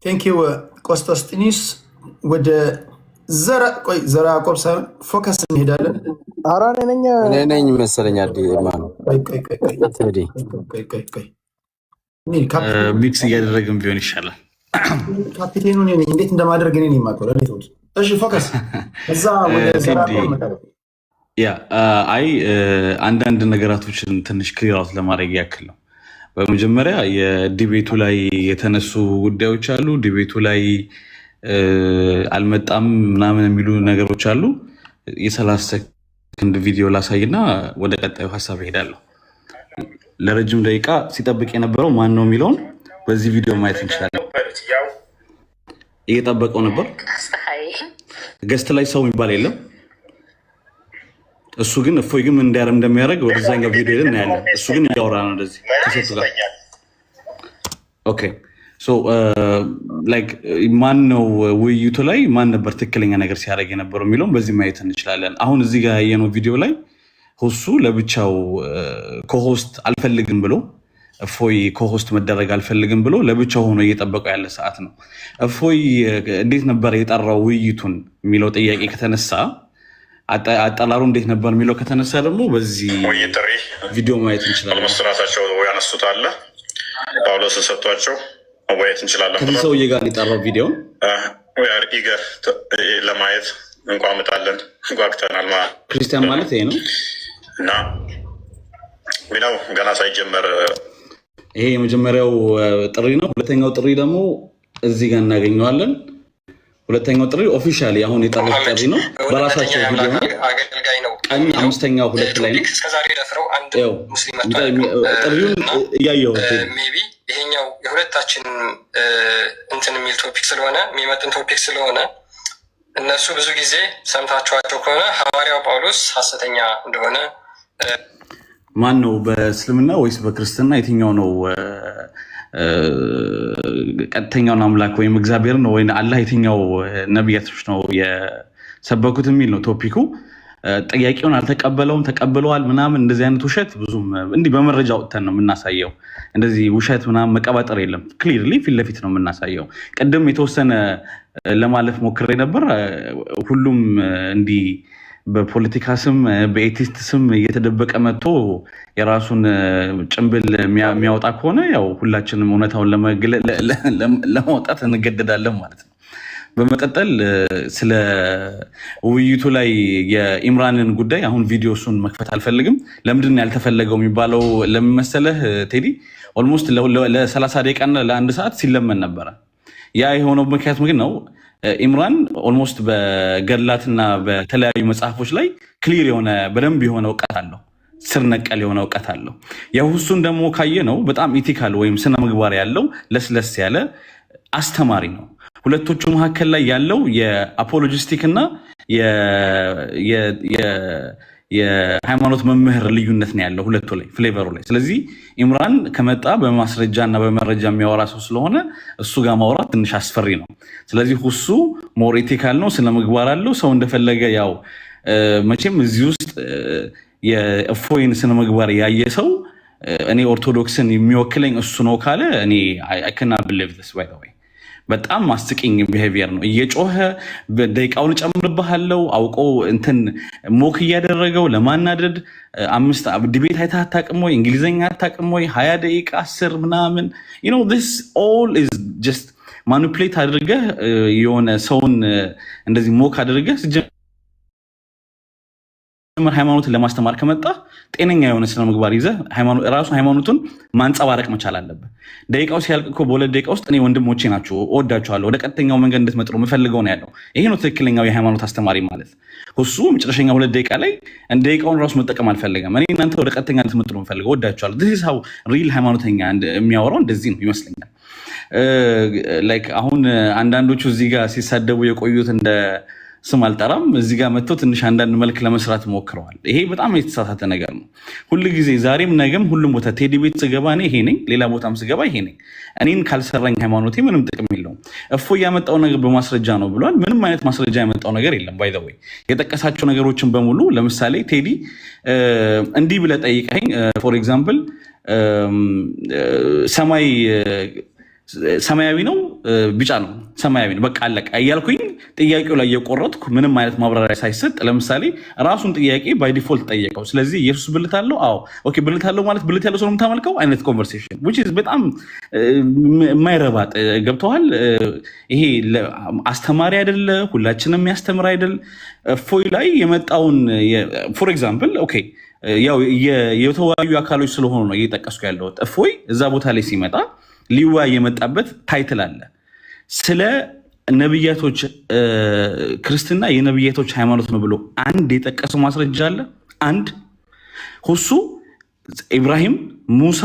ቴንክ ዩ ቆስጠንጢኖስ። ወደ ዘራ ያዕቆብ ሳይሆን ፎከስ እንሄዳለን። እኔ ነኝ መሰለኝ ሚክስ እያደረግን ቢሆን ይሻላል። ካፒቴኑ እኔ ነኝ። እንዴት እንደማደርግ እኔ ነኝ የማውቀው። እሺ ፎከስ እዛ ወደ ዘራ ያዕቆብ። ያ አይ አንዳንድ ነገራቶችን ትንሽ ክሊር አውት ለማድረግ ያክል ነው። በመጀመሪያ የዲቤቱ ላይ የተነሱ ጉዳዮች አሉ። ዲቤቱ ላይ አልመጣም ምናምን የሚሉ ነገሮች አሉ። የ30 ሰከንድ ቪዲዮ ላሳይና ወደ ቀጣዩ ሀሳብ እሄዳለሁ። ለረጅም ደቂቃ ሲጠብቅ የነበረው ማን ነው የሚለውን በዚህ ቪዲዮ ማየት እንችላለን። እየጠበቀው ነበር። ገስት ላይ ሰው የሚባል የለም። እሱ ግን እፎይ ግን ምን እንደሚያደርግ ወደዛኛው ቪዲዮ ላይ እናያለን። እሱ ግን እያወራ ነው እንደዚህ ከሴት ጋር። ኦኬ ሶ ላይክ ማን ነው ውይይቱ ላይ ማን ነበር ትክክለኛ ነገር ሲያደርግ የነበረው የሚለውን በዚህ ማየት እንችላለን። አሁን እዚህ ጋር ያየነው ቪዲዮ ላይ ሁሱ ለብቻው ኮሆስት አልፈልግም ብሎ እፎይ ኮሆስት መደረግ አልፈልግም ብሎ ለብቻው ሆኖ እየጠበቀው ያለ ሰዓት ነው። እፎይ እንዴት ነበር የጠራው ውይይቱን የሚለው ጥያቄ ከተነሳ አጠላሩ እንዴት ነበር የሚለው ከተነሳ ደግሞ በዚህ ቪዲዮ ማየት እንችላለን። ራሳቸው ያነሱት አለ ጳውሎስ ሰጥቷቸው ማየት እንችላለን። ከዚህ ሰውዬ ጋር የጠራው ቪዲዮን ኢገር ለማየት እንቋምጣለን፣ ጓግተናል። ክርስቲያን ማለት ይሄ ነው እና ሚናው ገና ሳይጀመር ይሄ የመጀመሪያው ጥሪ ነው። ሁለተኛው ጥሪ ደግሞ እዚህ ጋር እናገኘዋለን። ሁለተኛው ጥሪ ኦፊሻሊ አሁን የጠሩት ጥሪ ነው። በራሳቸው ቪዲዮ ነው። ቀን 5:02 ላይ ነው ጥሪውን እያየው ይሄኛው የሁለታችን እንትን የሚል ቶፒክ ስለሆነ የሚመጥን ቶፒክ ስለሆነ እነሱ ብዙ ጊዜ ሰምታችኋቸው ከሆነ ሐዋርያው ጳውሎስ ሐሰተኛ እንደሆነ ማን ነው በእስልምና ወይስ በክርስትና የትኛው ነው ቀጥተኛውን አምላክ ወይም እግዚአብሔር ነው ወይ አላህ የትኛው ነቢያቶች ነው የሰበኩት የሚል ነው ቶፒኩ። ጥያቄውን አልተቀበለውም ተቀብለዋል ምናምን እንደዚህ አይነት ውሸት ብዙም እንዲህ በመረጃ ወጥተን ነው የምናሳየው። እንደዚህ ውሸት ምናምን መቀባጠር የለም። ክሊርሊ ፊት ለፊት ነው የምናሳየው። ቅድም የተወሰነ ለማለፍ ሞክሬ ነበር። ሁሉም እንዲህ በፖለቲካ ስም በኤቲስት ስም እየተደበቀ መጥቶ የራሱን ጭንብል የሚያወጣ ከሆነ ያው ሁላችንም እውነታውን ለማውጣት እንገደዳለን ማለት ነው። በመቀጠል ስለ ውይይቱ ላይ የኢምራንን ጉዳይ አሁን ቪዲዮ እሱን መክፈት አልፈልግም። ለምንድን ያልተፈለገው የሚባለው ለምን መሰለህ ቴዲ? ኦልሞስት ለ30 ደቂቃና ለ1 ሰዓት ሲለመን ነበረ። ያ የሆነው ምክንያት ምንድን ነው? ኢምራን ኦልሞስት በገድላትና በተለያዩ መጽሐፎች ላይ ክሊር የሆነ በደንብ የሆነ እውቀት አለው፣ ስር ነቀል የሆነ እውቀት አለው። የሁሱን ደግሞ ካየ ነው በጣም ኢቲካል ወይም ስነ ምግባር ያለው ለስለስ ያለ አስተማሪ ነው። ሁለቶቹ መካከል ላይ ያለው የአፖሎጂስቲክ እና የሃይማኖት መምህር ልዩነት ነው ያለው ሁለቱ ላይ ፍሌቨሩ ላይ። ስለዚህ ኢምራን ከመጣ በማስረጃ እና በመረጃ የሚያወራ ሰው ስለሆነ እሱ ጋር ማውራት ትንሽ አስፈሪ ነው። ስለዚህ ሁሱ ሞር ኢቲካል ነው፣ ስነ ምግባር አለው። ሰው እንደፈለገ ያው መቼም እዚህ ውስጥ የእፎይን ስነ ምግባር ያየ ሰው እኔ ኦርቶዶክስን የሚወክለኝ እሱ ነው ካለ እኔ አይ ካንት ቢሊቭ ዲስ ባይ ዘ ዌይ በጣም ማስቂኝ ቢሄቪየር ነው። እየጮኸ ደቂቃውን ጨምርብሃለው አውቆ እንትን ሞክ እያደረገው ለማናደድ 5 ዲቤት አይተህ አታውቅም ወይ? እንግሊዝኛ አታውቅም ወይ? 20 ደቂቃ 10 ምናምን this all is just ማኒፕሌት አድርገህ የሆነ ሰውን እንደዚህ ሞክ አድርገህ ሲጀምር ሃይማኖትን ለማስተማር ከመጣ ጤነኛ የሆነ ስነ ምግባር ይዘህ ራሱ ሃይማኖቱን ማንጸባረቅ መቻል አለብህ። ደቂቃው ሲያልቅ እኮ በ2 ደቂቃ ውስጥ እኔ ወንድሞቼ ናቸው እወዳቸዋለሁ ወደ ቀጥተኛው መንገድ እንድትመጡ የምፈልገው ነው ያለው። ይሄ ነው ትክክለኛው የሃይማኖት አስተማሪ ማለት። እሱ መጨረሻኛ 2 ደቂቃ ላይ ደቂቃውን ራሱ መጠቀም አልፈለገም። እኔ እናንተ ወደ ቀጥተኛ እንድትመጡ ነው የምፈልገው፣ እወዳቸዋለሁ። this is how ሪል ሃይማኖተኛ የሚያወራው እንደዚህ ነው ይመስለኛል። ላይክ አሁን አንዳንዶቹ እዚህ ጋር ሲሳደቡ የቆዩት እንደ ስም አልጠራም እዚህ ጋር መጥተው ትንሽ አንዳንድ መልክ ለመስራት ሞክረዋል። ይሄ በጣም የተሳሳተ ነገር ነው። ሁልጊዜ ዛሬም ነገም ሁሉም ቦታ ቴዲ ቤት ስገባ እኔ ይሄ ነኝ፣ ሌላ ቦታም ስገባ ይሄ ነኝ። እኔን ካልሰራኝ ሃይማኖቴ ምንም ጥቅም የለውም። እፎይ ያመጣው ነገር በማስረጃ ነው ብሏል። ምንም አይነት ማስረጃ ያመጣው ነገር የለም። ባይ ዘ ወይ የጠቀሳቸው ነገሮችን በሙሉ ለምሳሌ ቴዲ እንዲህ ብለህ ጠይቀኝ ፎር ኤግዛምፕል ሰማያዊ ነው ቢጫ ነው ሰማያዊ ነው በቃ አለቀ እያልኩኝ ጥያቄው ላይ የቆረጥኩ ምንም አይነት ማብራሪያ ሳይሰጥ ለምሳሌ ራሱን ጥያቄ ባይ ዲፎልት ጠየቀው። ስለዚህ ኢየሱስ ብልት አለው? አዎ ኦኬ ብልት አለው ማለት ብልት ያለው ሰው ነው የምታመልከው አይነት ኮንቨርሴሽን which is በጣም የማይረባጥ ገብተዋል። ይሄ አስተማሪ አይደለ፣ ሁላችንም የሚያስተምር አይደል። እፎይ ላይ የመጣውን ፎር ኤግዛምፕል ኦኬ ያው የተወያዩ አካሎች ስለሆኑ ነው እየጠቀስኩ ያለሁት። እፎይ እዛ ቦታ ላይ ሲመጣ ሊወያይ የመጣበት ታይትል አለ። ስለ ነብያቶች ክርስትና የነብያቶች ሃይማኖት ነው ብሎ አንድ የጠቀሰው ማስረጃ አለ። አንድ ሁሱ ኢብራሂም፣ ሙሳ፣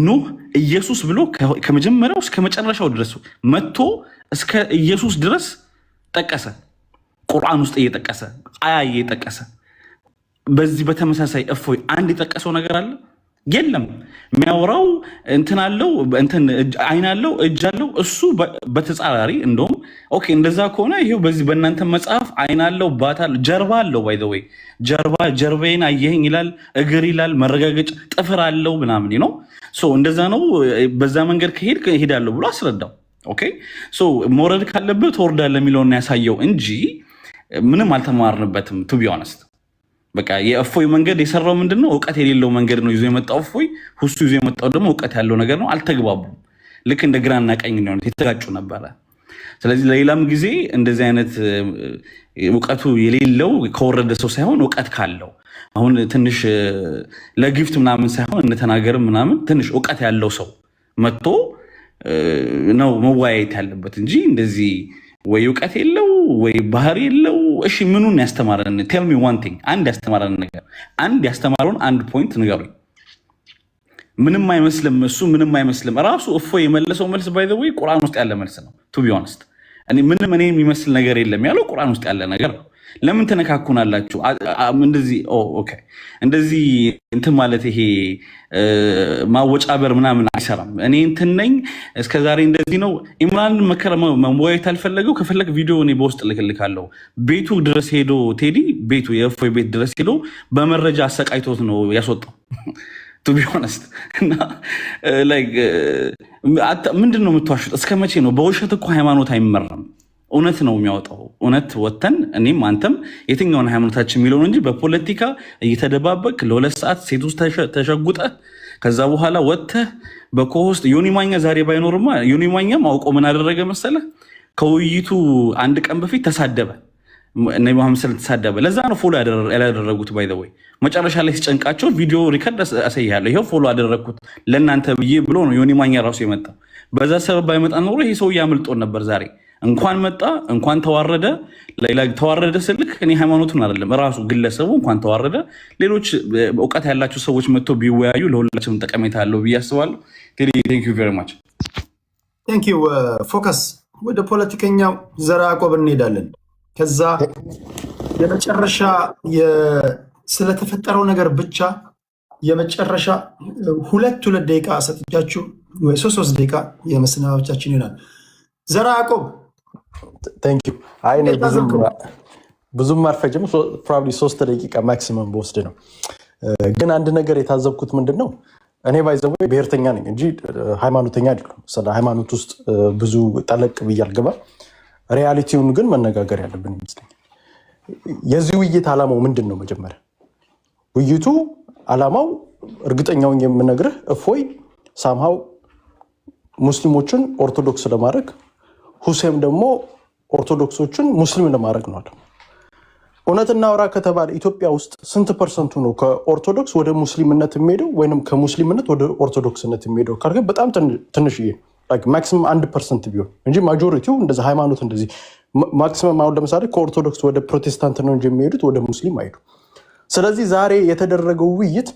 ኑህ፣ ኢየሱስ ብሎ ከመጀመሪያው እስከ መጨረሻው ድረስ መጥቶ እስከ ኢየሱስ ድረስ ጠቀሰ። ቁርአን ውስጥ እየጠቀሰ አያ እየጠቀሰ በዚህ በተመሳሳይ እፎይ አንድ የጠቀሰው ነገር አለ የለም። የሚያወራው እንትን አለው እንትን አይን አለው እጅ አለው። እሱ በተጻራሪ እንደውም ኦኬ እንደዛ ከሆነ ይሄው በዚህ በእናንተ መጽሐፍ አይን አለው ባት አለው ጀርባ አለው ባይ ዘ ወይ ጀርባዬን አየኸኝ ይላል፣ እግር ይላል፣ መረጋገጫ ጥፍር አለው ምናምን ነው። ሶ እንደዛ ነው። በዛ መንገድ ከሄድ እሄዳለሁ ብሎ አስረዳው። ኦኬ ሶ መውረድ ካለበት ትወርዳለህ የሚለውን ያሳየው እንጂ ምንም አልተማርንበትም ቱ ቢ ኦነስት። በቃ የእፎይ መንገድ የሰራው ምንድነው? እውቀት የሌለው መንገድ ነው ይዞ የመጣው እፎይ። ሁሱ ይዞ የመጣው ደግሞ እውቀት ያለው ነገር ነው። አልተግባቡም። ልክ እንደ ግራና ቀኝ ነው የተጋጩ ነበረ። ስለዚህ ለሌላም ጊዜ እንደዚህ አይነት እውቀቱ የሌለው ከወረደ ሰው ሳይሆን እውቀት ካለው አሁን ትንሽ ለጊፍት ምናምን ሳይሆን እንተናገርም ምናምን ትንሽ እውቀት ያለው ሰው መጥቶ ነው መወያየት ያለበት እንጂ እንደዚህ ወይ እውቀት የለው ወይ ባህሪ የለው። እሺ ምኑን ያስተማረን? ቴል ሚ ዋን ቲንግ። አንድ ያስተማረን ነገር አንድ ያስተማረውን አንድ ፖይንት ንገሩኝ። ምንም አይመስልም። እሱ ምንም አይመስልም። ራሱ እፎይ የመለሰው መልስ ባይ ዘ ወይ ቁርአን ውስጥ ያለ መልስ ነው። ቱ ቢ ኦነስት ምንም እኔ የሚመስል ነገር የለም ያለው ቁርአን ውስጥ ያለ ነገር ነው። ለምን ተነካኩናላችሁ? እንደዚህ ኦኬ እንደዚህ እንትን ማለት ይሄ ማወጫበር ምናምን አይሰራም። እኔ እንትን ነኝ እስከዛሬ እንደዚህ ነው። ኢምራን መወያየት አልፈለገው ከፈለግ ቪዲዮ እኔ በውስጥ ልክልካለሁ። ቤቱ ድረስ ሄዶ ቴዲ ቤቱ የእፎይ ቤት ድረስ ሄዶ በመረጃ አሰቃይቶት ነው ያስወጣው። ቱ ቢ ኦነስት እና ላይክ ምንድን ነው የምትዋሹት? እስከ መቼ ነው? በውሸት እኮ ሃይማኖት አይመራም። እውነት ነው የሚያወጣው። እውነት ወተን እኔም አንተም የትኛውን ሃይማኖታችን የሚለውን እንጂ በፖለቲካ እየተደባበቅ ለ2 ሰዓት ሴት ውስጥ ተሸጉጠህ ከዛ በኋላ ወጥተህ በኮሆስት ዮኒ ማኛ ዛሬ ባይኖርማ ዮኒ ማኛም አውቆ ምን አደረገ መሰለህ? ከውይይቱ 1 ቀን በፊት ተሳደበ። ነብዩ መሐመድ ሰለላሁ ዐለይሂ ወሰለም ተሳደበ። ለዛ ነው ፎሎ ያላደረጉት። ባይ ዘ ወይ መጨረሻ ላይ ሲጨንቃቸው ቪዲዮ ሪከርድ አሳይሃለሁ፣ ይሄው ፎሎ አደረግኩት ለእናንተ ብዬ ብሎ ነው ዮኒ ማኛ ራሱ የመጣው። በዛ ሰበብ ባይመጣ ኖሮ ይሄ ሰው ያመልጦን ነበር ዛሬ። እንኳን መጣ እንኳን ተዋረደ። ሌላ ተዋረደ ስልክ እኔ ሃይማኖቱን አይደለም ራሱ ግለሰቡ እንኳን ተዋረደ። ሌሎች እውቀት ያላቸው ሰዎች መጥቶ ቢወያዩ ለሁላችንም ጠቀሜታ አለው ብዬ አስባለሁ። ቴንክ ዩ ቬሪ ማች። ቴንክ ዩ ፎከስ። ወደ ፖለቲከኛው ዘራ ያዕቆብ እንሄዳለን። ከዛ የመጨረሻ ስለተፈጠረው ነገር ብቻ የመጨረሻ 2 ደቂቃ ሰጥቻችሁ ወይ 3 ደቂቃ የመሰናበቻችን ይሆናል። ዘራ ያዕቆብ ብዙም አልፈጅም። ፕሮባብሊ 3 ደቂቃ ማክሲመም በወስድ ነው። ግን አንድ ነገር የታዘብኩት ምንድን ነው፣ እኔ ባይዘው ብሔርተኛ ነኝ እንጂ ሃይማኖተኛ አይደለም። ስለ ሃይማኖት ውስጥ ብዙ ጠለቅ ብዬ አልገባም። ሪያሊቲውን ግን መነጋገር ያለብን ይመስለኛል። የዚህ ውይይት ዓላማው ምንድን ነው? መጀመሪያ ውይይቱ ዓላማው እርግጠኛውን የምነግርህ እፎይ ሳምሃው ሙስሊሞችን ኦርቶዶክስ ለማድረግ ሁሴም ደግሞ ኦርቶዶክሶችን ሙስሊም ለማድረግ ነው። እውነት እናውራ ከተባለ ኢትዮጵያ ውስጥ ስንት ፐርሰንቱ ነው ከኦርቶዶክስ ወደ ሙስሊምነት የሚሄደው ወይንም ከሙስሊምነት ወደ ኦርቶዶክስነት የሚሄደው ካልከኝ በጣም ትንሽዬ ማክሲመም 1% ቢሆን እንጂ ማጆሪቲው እንደዚህ ሃይማኖት እንደዚህ ማክሲመም አሁን ለምሳሌ ከኦርቶዶክስ ወደ ፕሮቴስታንት ነው እንጂ የሚሄዱት ወደ ሙስሊም አይሄዱ። ስለዚህ ዛሬ የተደረገው ውይይት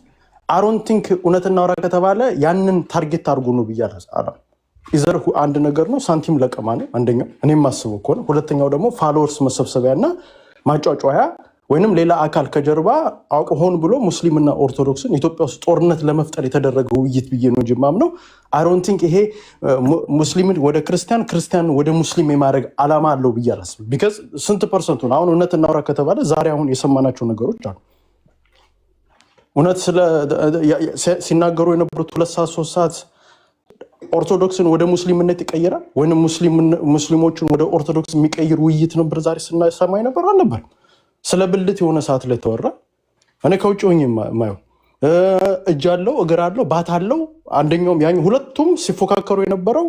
አሮን ቲንክ እውነት እናውራ ከተባለ ያንን ታርጌት አድርጎ ነው ብያለሁ። ኢዘር አንድ ነገር ነው ሳንቲም ለቀማ ነው አንደኛው እኔም ማስበው ከሆነ፣ ሁለተኛው ደግሞ ፋሎወርስ መሰብሰቢያና ማጫጫያ ወይንም ሌላ አካል ከጀርባ አውቆ ሆን ብሎ ሙስሊምና ኦርቶዶክስን ኢትዮጵያ ውስጥ ጦርነት ለመፍጠር የተደረገ ውይይት ብዬ ነው እንጂ የማምነው አሮን ቲንክ ይሄ ሙስሊምን ወደ ክርስቲያን ክርስቲያን ወደ ሙስሊም የማድረግ አላማ አለው ብዬ አላስብም። ቢካዝ ስንት ፐርሰንቱን አሁን እውነት እናውራ ከተባለ ዛሬ አሁን የሰማናቸው ነገሮች አሉ። እውነት ሲናገሩ የነበሩት 2 ሰዓት 3 ሰዓት ኦርቶዶክስን ወደ ሙስሊምነት ይቀይራል ወይንም ሙስሊሞችን ወደ ኦርቶዶክስ የሚቀይር ውይይት ነበር ዛሬ ስናሰማኝ ነበር አልነበር? ስለ ብልት የሆነ ሰዓት ላይ ተወራ። እኔ ከውጭ ሆኜ የማየው እጅ አለው እግር አለው ባት አለው አንደኛውም ያኛው ሁለቱም ሲፎካከሩ የነበረው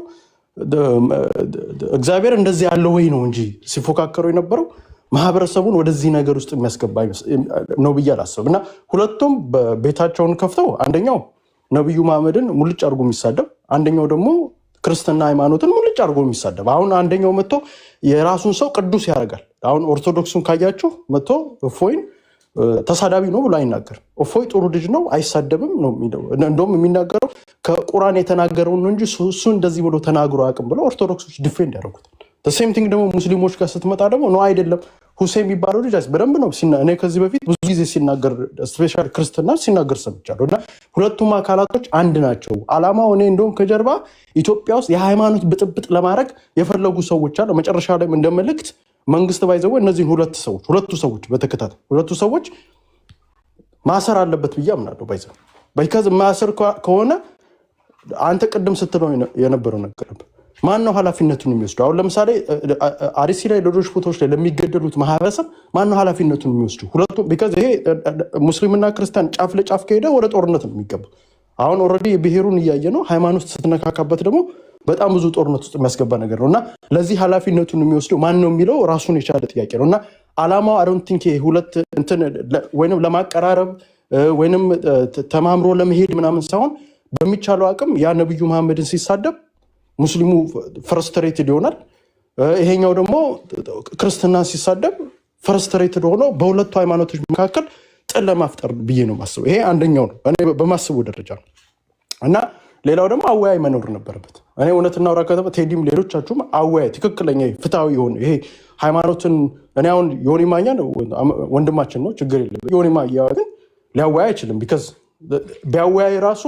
እግዚአብሔር እንደዚህ ያለው ወይ ነው እንጂ ሲፎካከሩ የነበረው ማህበረሰቡን ወደዚህ ነገር ውስጥ የሚያስገባ ነው ብዬ አላስብም። እና ሁለቱም ቤታቸውን ከፍተው አንደኛው ነብዩ መሐመድን ሙልጭ አድርጎ የሚሳደብ አንደኛው ደግሞ ክርስትና ሃይማኖትን ሙልጭ አድርጎ የሚሳደብ አሁን አንደኛው መጥቶ የራሱን ሰው ቅዱስ ያደርጋል። አሁን ኦርቶዶክሱን ካያችሁ መጥቶ እፎይን ተሳዳቢ ነው ብሎ አይናገር። እፎይ ጥሩ ልጅ ነው አይሳደብም ነው የሚለው። እንደውም የሚናገረው ከቁርአን የተናገረውን ነው እንጂ እሱ እንደዚህ ብሎ ተናግሮ አያውቅም ብለው ኦርቶዶክሶች ዲፌንድ ያደርጉት። ሴም ቲንግ ደግሞ ሙስሊሞች ጋር ስትመጣ ደግሞ ነው አይደለም ሁሴን የሚባለው ልጅ በደንብ ነው እኔ ከዚህ በፊት ብዙ ጊዜ ሲናገር ስፔሻል ክርስትና ሲናገር ሰምቻለሁ። እና ሁለቱም አካላቶች አንድ ናቸው። አላማው እኔ እንደውም ከጀርባ ኢትዮጵያ ውስጥ የሃይማኖት ብጥብጥ ለማድረግ የፈለጉ ሰዎች አለ። መጨረሻ ላይ እንደ መልእክት መንግስት ባይዘው እነዚህን ሁለቱ ሰዎች በተከታታይ ሁለቱ ሰዎች ማሰር አለበት ብዬ አምናለሁ። ባይዘው በይከዝ ማሰር ከሆነ አንተ ቅድም ስትለው የነበረው ነገር ነበር። ማን ነው ኃላፊነቱን የሚወስደው? አሁን ለምሳሌ አርሲ ላይ ሌሎች ቦታዎች ላይ ለሚገደሉት ማህበረሰብ ማን ነው ኃላፊነቱን የሚወስደው? ሁለቱም ቢካዝ ይሄ ሙስሊምና ክርስቲያን ጫፍ ለጫፍ ከሄደ ወደ ጦርነት ነው የሚገባው። አሁን ኦልሬዲ የብሔሩን እያየ ነው። ሃይማኖት ስትነካካበት ደግሞ በጣም ብዙ ጦርነት ውስጥ የሚያስገባ ነገር ነው እና ለዚህ ኃላፊነቱን የሚወስደው ማን ነው የሚለው ራሱን የቻለ ጥያቄ ነው እና አላማው አሮን ቲንክ ሁለት እንትን ወይንም ለማቀራረብ ወይንም ተማምሮ ለመሄድ ምናምን ሳይሆን በሚቻለው አቅም ያ ነብዩ መሐመድን ሲሳደብ ሙስሊሙ ፍረስትሬትድ ይሆናል። ይሄኛው ደግሞ ክርስትና ሲሳደብ ፍረስትሬትድ ሆኖ በሁለቱ ሃይማኖቶች መካከል ጥል ለማፍጠር ብዬ ነው ማስበው። ይሄ አንደኛው ነው እኔ በማስበው ደረጃ ነው እና ሌላው ደግሞ አወያይ መኖር ነበረበት። እኔ እውነት እናውራ ከተባለ ቴዲም ሌሎቻችሁም አወያይ ትክክለኛ ፍትሃዊ የሆነ ይሄ ሃይማኖትን እኔ አሁን ዮኒ ማኛ ነው ወንድማችን ነው ችግር የለም። ዮኒ ማኛ ግን ሊያወያይ አይችልም። ቢካዝ ቢያወያይ ራሱ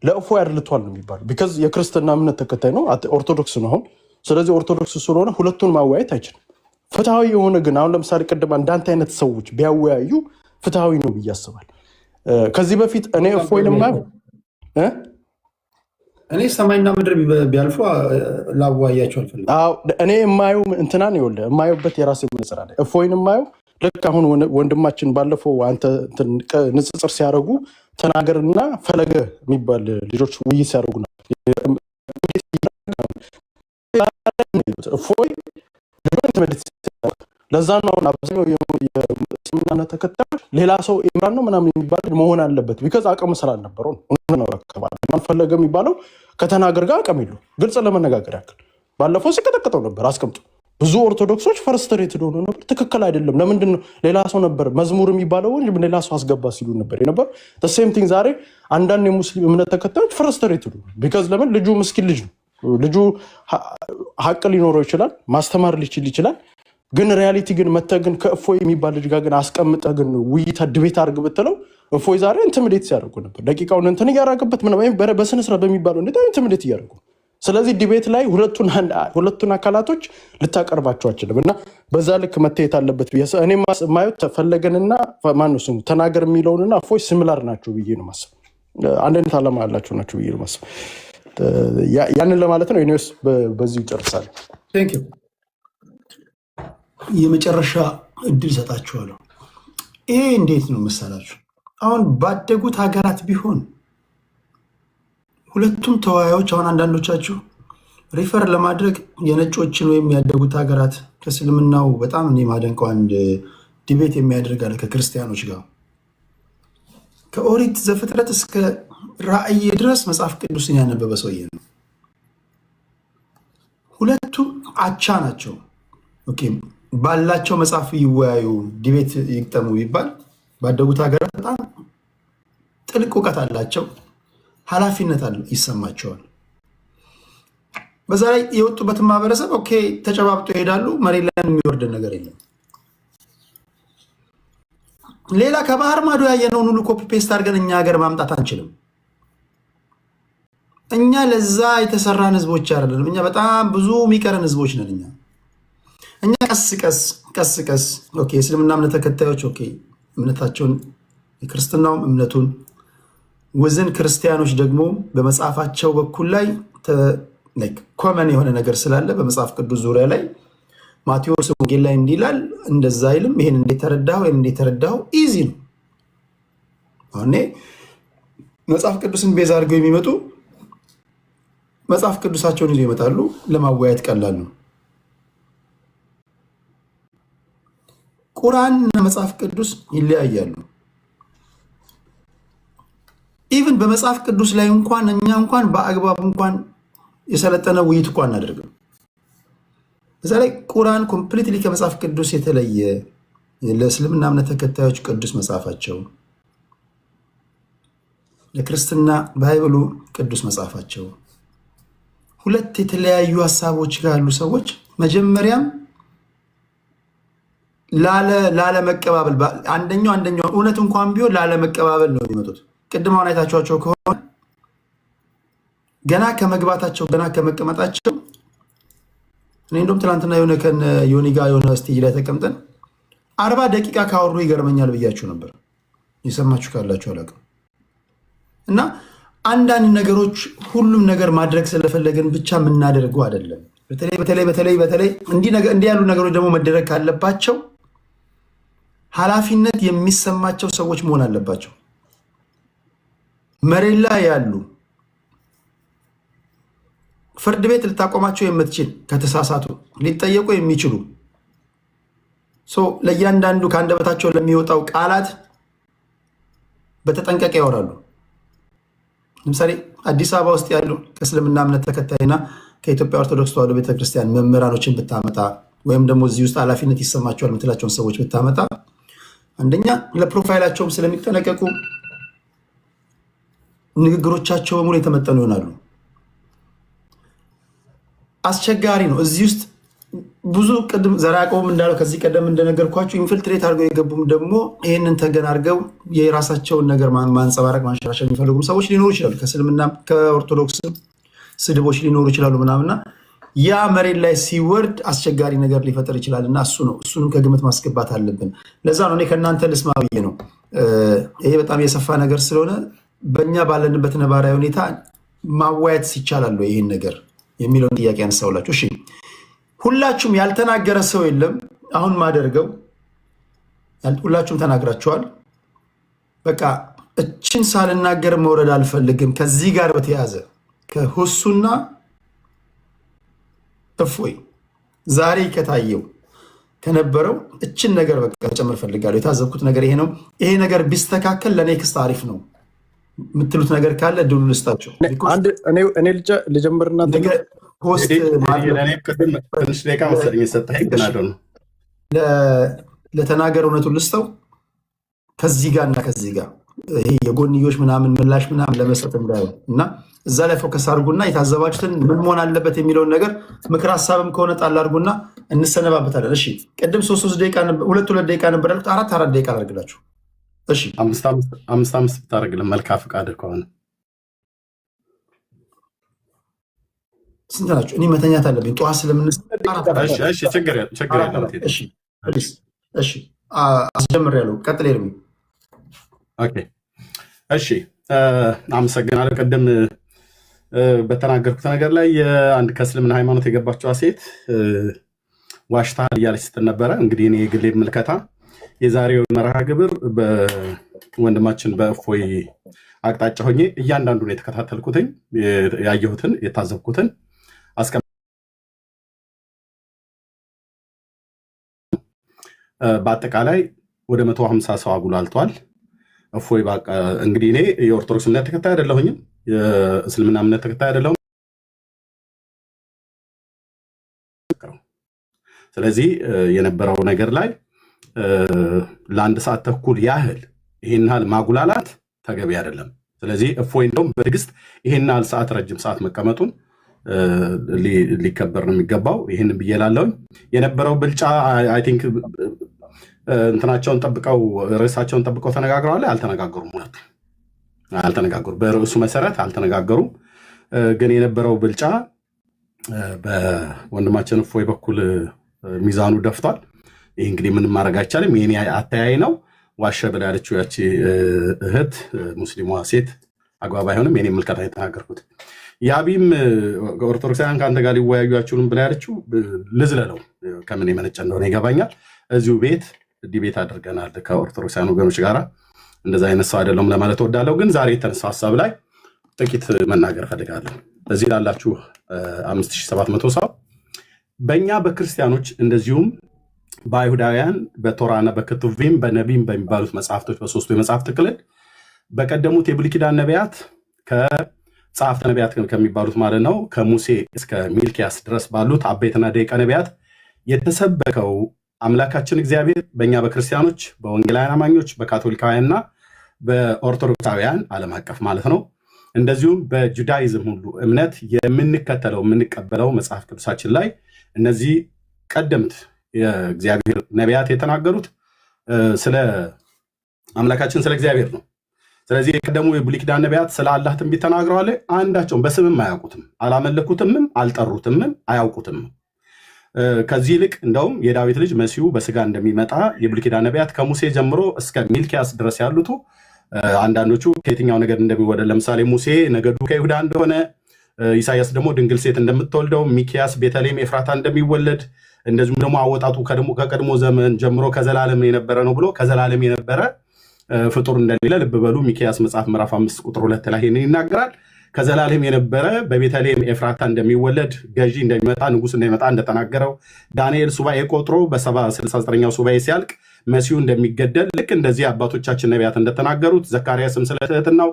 ለእፎ ያድልቷል ነው የሚባለው። ቢካዝ የክርስትና እምነት ተከታይ ነው ኦርቶዶክስ ነው አሁን። ስለዚህ ኦርቶዶክስ ስለሆነ ሁለቱን ማወያየት አይችልም። ፍትሃዊ የሆነ ግን አሁን ለምሳሌ ቅድም እንዳንተ አይነት ሰዎች ቢያወያዩ ፍትሃዊ ነው ብዬ አስባለሁ። ከዚህ በፊት እኔ እፎይን የማየው እኔ ሰማይና ምድር ቢያልፉ ላወያያቸው አልፈልግም። እኔ የማየው እንትና ነው ይኸውልህ የማየውበት የራሴ መነጽር አለ። እፎይን የማየው ልክ አሁን ወንድማችን ባለፈው አንተ ንጽጽር ሲያደርጉ ተናገርና ፈለገ የሚባል ልጆች ውይይት ሲያደርጉ ነው። እፎይ ለዛ ነው አብዛኛው የእስልምና ተከታዮች ሌላ ሰው ኢምራን ነው ምናምን የሚባል መሆን አለበት። ቢካዝ አቅም ስላልነበረው ነው። ፈለገ የሚባለው ከተናገር ጋር አቅም የለው። ግልጽ ለመነጋገር ያክል ባለፈው ሲቀጠቅጠው ነበር አስቀምጡ። ብዙ ኦርቶዶክሶች ፈርስትሬትድ ሆኖ ነበር። ትክክል አይደለም። ለምንድን ነው ሌላ ሰው ነበር መዝሙር የሚባለው እንጂ ሌላ ሰው አስገባ ሲሉ ነበር የነበር። ሴም ቲንግ ዛሬ አንዳንድ የሙስሊም እምነት ተከታዮች ፈርስትሬትድ ነው። ቢካዝ ለምን ልጁ ምስኪን ልጅ ነው። ልጁ ሀቅ ሊኖረው ይችላል፣ ማስተማር ሊችል ይችላል። ግን ሪያሊቲ ግን መተህ ግን ከእፎይ የሚባል ልጅ ጋር ግን አስቀምጠህ ግን ውይይት ድቤት አድርግ ብትለው እፎይ ዛሬ ኢንቲሚዴት ሲያደርጉ ነበር። ደቂቃውን እንትን እያደረገበት በስነስርዓት በሚባለው እንዴት ኢንቲሚዴት እያደረጉ። ስለዚህ ዲቤት ላይ ሁለቱን አካላቶች ልታቀርባቸው አችልም እና በዛ ልክ መታየት አለበት ብዬ እኔ ማየው ተፈለገንና ማነው ስሙ ተናገር የሚለውንና እፎይ ሲሚላር ናቸው ብዬ ነው ማስብ። አንድ አይነት ዓላማ ያላቸው ናቸው ብዬ ነው ማስብ። ያንን ለማለት ነው። ዩኒቨርስ በዚህ ይጨርሳል። ቴንክ ዩ። የመጨረሻ እድል ሰጣችኋለሁ። ይሄ እንዴት ነው መሰላችሁ? አሁን ባደጉት ሀገራት ቢሆን ሁለቱም ተወያዮች አሁን አንዳንዶቻችሁ ሪፈር ለማድረግ የነጮችን ወይም ያደጉት ሀገራት ከእስልምናው በጣም እኔ ማደንቀው አንድ ዲቤት የሚያደርግ አለ ከክርስቲያኖች ጋር። ከኦሪት ዘፍጥረት እስከ ራእይ ድረስ መጽሐፍ ቅዱስን ያነበበ ሰውዬ ነው። ሁለቱም አቻ ናቸው። ኦኬ ባላቸው መጽሐፍ ይወያዩ፣ ዲቤት ይግጠሙ ቢባል ባደጉት ሀገራት በጣም ጥልቅ እውቀት አላቸው፣ ኃላፊነት ይሰማቸዋል። በዛ ላይ የወጡበትን ማህበረሰብ ኦኬ ተጨባብጦ ይሄዳሉ። መሬት ላይ የሚወርድን ነገር የለም። ሌላ ከባህር ማዶ ያየነውን ሁሉ ኮፒ ፔስት አድርገን እኛ ሀገር ማምጣት አንችልም። እኛ ለዛ የተሰራን ህዝቦች አይደለም። እኛ በጣም ብዙ የሚቀረን ህዝቦች ነን። እኛ ቀስ ቀስ ኦኬ እስልምና እምነት ተከታዮች ኦኬ እምነታቸውን የክርስትናውም እምነቱን ወዘን ክርስቲያኖች ደግሞ በመጽሐፋቸው በኩል ላይ ኮመን የሆነ ነገር ስላለ በመጽሐፍ ቅዱስ ዙሪያ ላይ ማቴዎስ ወንጌል ላይ እንዲህ ይላል እንደዛ አይልም። ይሄን እንዴት ተረዳኸው? ኢዚ ነው። አሁን መጽሐፍ ቅዱስን ቤዛ አድርገው የሚመጡ መጽሐፍ ቅዱሳቸውን ይዘው ይመጣሉ። ለማወያየት ቀላል ነው። ቁርአንና መጽሐፍ ቅዱስ ይለያያሉ። ኢቭን በመጽሐፍ ቅዱስ ላይ እንኳን እኛ እንኳን በአግባብ እንኳን የሰለጠነ ውይይት እንኳን አናደርግም። በዛ ላይ ቁርአን ኮምፕሊትሊ ከመጽሐፍ ቅዱስ የተለየ ለእስልምና እምነት ተከታዮች ቅዱስ መጽሐፋቸው፣ ለክርስትና ባይብሉ ቅዱስ መጽሐፋቸው ሁለት የተለያዩ ሀሳቦች ጋር ያሉ ሰዎች መጀመሪያም ላለመቀባበል አንደኛው እውነት እንኳን ቢሆን ላለመቀባበል ነው የሚመጡት። ቅድም አሁን አይታችኋቸው ከሆነ ገና ከመግባታቸው ገና ከመቀመጣቸው እኔ እንደውም ትናንትና የሆነ ከነ ዮኒ ጋር የሆነ ስቴጅ ላይ ተቀምጠን 40 ደቂቃ ካወሩ ይገርመኛል ብያችሁ ነበር። የሰማችሁ ካላችሁ አላውቅም። እና አንዳንድ ነገሮች ሁሉም ነገር ማድረግ ስለፈለግን ብቻ የምናደርገው አይደለም። በተለይ እንዲህ ያሉ ነገሮች ደግሞ መደረግ ካለባቸው ኃላፊነት የሚሰማቸው ሰዎች መሆን አለባቸው። መሬት ላይ ያሉ ፍርድ ቤት ልታቆማቸው የምትችል ከተሳሳቱ ሊጠየቁ የሚችሉ ለእያንዳንዱ ከአንደበታቸው ለሚወጣው ቃላት በተጠንቀቅ ያወራሉ። ለምሳሌ አዲስ አበባ ውስጥ ያሉ ከእስልምና እምነት ተከታይና ከኢትዮጵያ ኦርቶዶክስ ተዋሕዶ ቤተክርስቲያን መምህራኖችን ብታመጣ ወይም ደግሞ እዚህ ውስጥ ኃላፊነት ይሰማቸዋል የምትላቸውን ሰዎች ብታመጣ አንደኛ ለፕሮፋይላቸውም ስለሚጠነቀቁ ንግግሮቻቸው በሙሉ የተመጠኑ ይሆናሉ። አስቸጋሪ ነው። እዚህ ውስጥ ብዙ ቅድም ዘርዓ ያዕቆብም እንዳለው ከዚህ ቀደም እንደነገርኳቸው ኢንፊልትሬት አድርገው የገቡም ደግሞ ይህንን ተገን አድርገው የራሳቸውን ነገር ማንጸባረቅ ማንሸራሸር የሚፈልጉ ሰዎች ሊኖሩ ይችላሉ። ከእስልምና ከኦርቶዶክስ ስድቦች ሊኖሩ ይችላሉ ምናምና ያ መሬት ላይ ሲወርድ አስቸጋሪ ነገር ሊፈጠር ይችላል እና እሱንም ከግምት ማስገባት አለብን። ለዛ ነው እኔ ከእናንተ ልስማ ብዬ ነው። ይሄ በጣም የሰፋ ነገር ስለሆነ በእኛ ባለንበት ነባራዊ ሁኔታ ማዋየት ይቻላል ይህን ነገር የሚለውን ጥያቄ ያነሳውላችሁ። እሺ ሁላችሁም ያልተናገረ ሰው የለም። አሁን ማደርገው ሁላችሁም ተናግራችኋል። በቃ እችን ሳልናገር መውረድ አልፈልግም። ከዚህ ጋር በተያያዘ ከሁሱና እፎይ ዛሬ ከታየው ከነበረው እችን ነገር በቃ መጨመር ፈልጋለሁ። የታዘብኩት ነገር ይሄ ነው። ይሄ ነገር ቢስተካከል ለኔክስት አሪፍ ነው የምትሉት ነገር ካለ ድሉ ልስጣቸው። እኔ ልጀምርና ለተናገር እውነቱን ልስጠው ከዚህ ጋር እና ከዚህ ጋር ይሄ የጎንዮሽ ምናምን ምላሽ ምናምን ለመስጠት እንዳይሆን እና እዛ ላይ ፎከስ አድርጉና የታዘባችሁትን ምን መሆን አለበት የሚለውን ነገር ምክር ሀሳብም ከሆነ ጣል አድርጉና እንሰነባበታለን። እሺ ቅድም 3 ደቂቃ 2 ደቂቃ ነበር ያልኩት 4 ደቂቃ አድርግላችሁ። እሺ 5 ብታደርግልን መልካም ፈቃድ ከሆነ ስንት ናቸው? እኔ መተኛት አለብኝ ጠዋት እሺ አስጀምሬያለሁ። ቀጥል ኤርሚ። እሺ አመሰግናለሁ። ቅድም በተናገርኩት ነገር ላይ አንድ ከእስልምና ሃይማኖት የገባችዋ ሴት ዋሽታል እያለች ስትል ነበረ። እንግዲህ እኔ የግሌ ምልከታ የዛሬው መርሃ ግብር በወንድማችን በእፎይ አቅጣጫ ሆኜ እያንዳንዱን የተከታተልኩትኝ ያየሁትን የታዘብኩትን በአጠቃላይ ወደ 150 ሰው አጉላልቷል። እፎይ በቃ እንግዲህ እኔ የኦርቶዶክስ እምነት ተከታይ አይደለሁኝም፣ የእስልምና እምነት ተከታይ አይደለሁም። ስለዚህ የነበረው ነገር ላይ ለአንድ ሰዓት ተኩል ያህል ይህን ያህል ማጉላላት ተገቢ አይደለም። ስለዚህ እፎይ እንደውም በትዕግስት ይህን ያህል ሰዓት ረጅም ሰዓት መቀመጡን ሊከበር ነው የሚገባው። ይህን ብዬ እላለሁኝ። የነበረው ብልጫ አይ ቲንክ እንትናቸውን ጠብቀው ርዕሳቸውን ጠብቀው ተነጋግረዋል። አልተነጋገሩም፣ ሁለቱ አልተነጋገሩም። በርዕሱ መሰረት አልተነጋገሩም። ግን የነበረው ብልጫ በወንድማችን እፎይ በኩል ሚዛኑ ደፍቷል። ይህ እንግዲህ ምንም ማድረግ አይቻልም። ይህን አተያይ ነው። ዋሸ ብላ ያለችው ያቺ እህት ሙስሊሟ ሴት አግባብ አይሆንም። የኔ ምልከታ የተናገርኩት የአቢም ኦርቶዶክሳውያን ከአንተ ጋር ሊወያዩ አይችሉም ብላ ያለችው ልዝለለው ከምን የመነጨ እንደሆነ ይገባኛል። እዚሁ ቤት ዲቤት አድርገናል ከኦርቶዶክሳውያን ወገኖች ጋር። እንደዛ አይነት ሰው አይደለም ለማለት እወዳለሁ። ግን ዛሬ የተነሳው ሀሳብ ላይ ጥቂት መናገር ፈልጋለሁ። እዚህ ላላችሁ 5700 ሰው በእኛ በክርስቲያኖች እንደዚሁም በአይሁዳውያን በቶራና በክቱቪም በነቢም በሚባሉት መጽሐፍቶች በሶስቱ የመጽሐፍ ጥቅልል በቀደሙት የብሉይ ኪዳን ነቢያት ከጸሐፍተ ነቢያት ከሚባሉት ማለት ነው ከሙሴ እስከ ሚልኪያስ ድረስ ባሉት አበይትና ደቂቀ ነቢያት የተሰበከው አምላካችን እግዚአብሔር በእኛ በክርስቲያኖች በወንጌላውያን አማኞች በካቶሊካውያንና በኦርቶዶክሳውያን ዓለም አቀፍ ማለት ነው እንደዚሁም በጁዳይዝም ሁሉ እምነት የምንከተለው የምንቀበለው መጽሐፍ ቅዱሳችን ላይ እነዚህ ቀደምት የእግዚአብሔር ነቢያት የተናገሩት ስለ አምላካችን ስለ እግዚአብሔር ነው። ስለዚህ የቀደሙ የብሉይ ኪዳን ነቢያት ስለ አላህ ትንቢት ተናግረዋል። አንዳቸውም በስምም አያውቁትም፣ አላመለኩትምም፣ አልጠሩትምም፣ አያውቁትም። ከዚህ ይልቅ እንደውም የዳዊት ልጅ መሲሁ በስጋ እንደሚመጣ የብሉይ ኪዳን ነቢያት ከሙሴ ጀምሮ እስከ ሚልኪያስ ድረስ ያሉት አንዳንዶቹ ከየትኛው ነገድ እንደሚወለድ ለምሳሌ ሙሴ ነገዱ ከይሁዳ እንደሆነ፣ ኢሳያስ ደግሞ ድንግል ሴት እንደምትወልደው፣ ሚኪያስ ቤተልሔም ኤፍራታ እንደሚወለድ እንደዚሁም ደግሞ አወጣጡ ከቀድሞ ዘመን ጀምሮ ከዘላለም የነበረ ነው ብሎ ከዘላለም የነበረ ፍጡር እንደሌለ ልብ በሉ። ሚኪያስ መጽሐፍ ምዕራፍ 5 ቁጥር 2 ላይ ይህንን ይናገራል። ከዘላለም የነበረ በቤተልሔም ኤፍራታ እንደሚወለድ ገዢ እንደሚመጣ ንጉሥ እንደሚመጣ እንደተናገረው ዳንኤል ሱባኤ ቆጥሮ በ69ኛው ሱባኤ ሲያልቅ መሲሁ እንደሚገደል ልክ እንደዚህ አባቶቻችን ነቢያት እንደተናገሩት ዘካርያስም ስለ ትሕትናው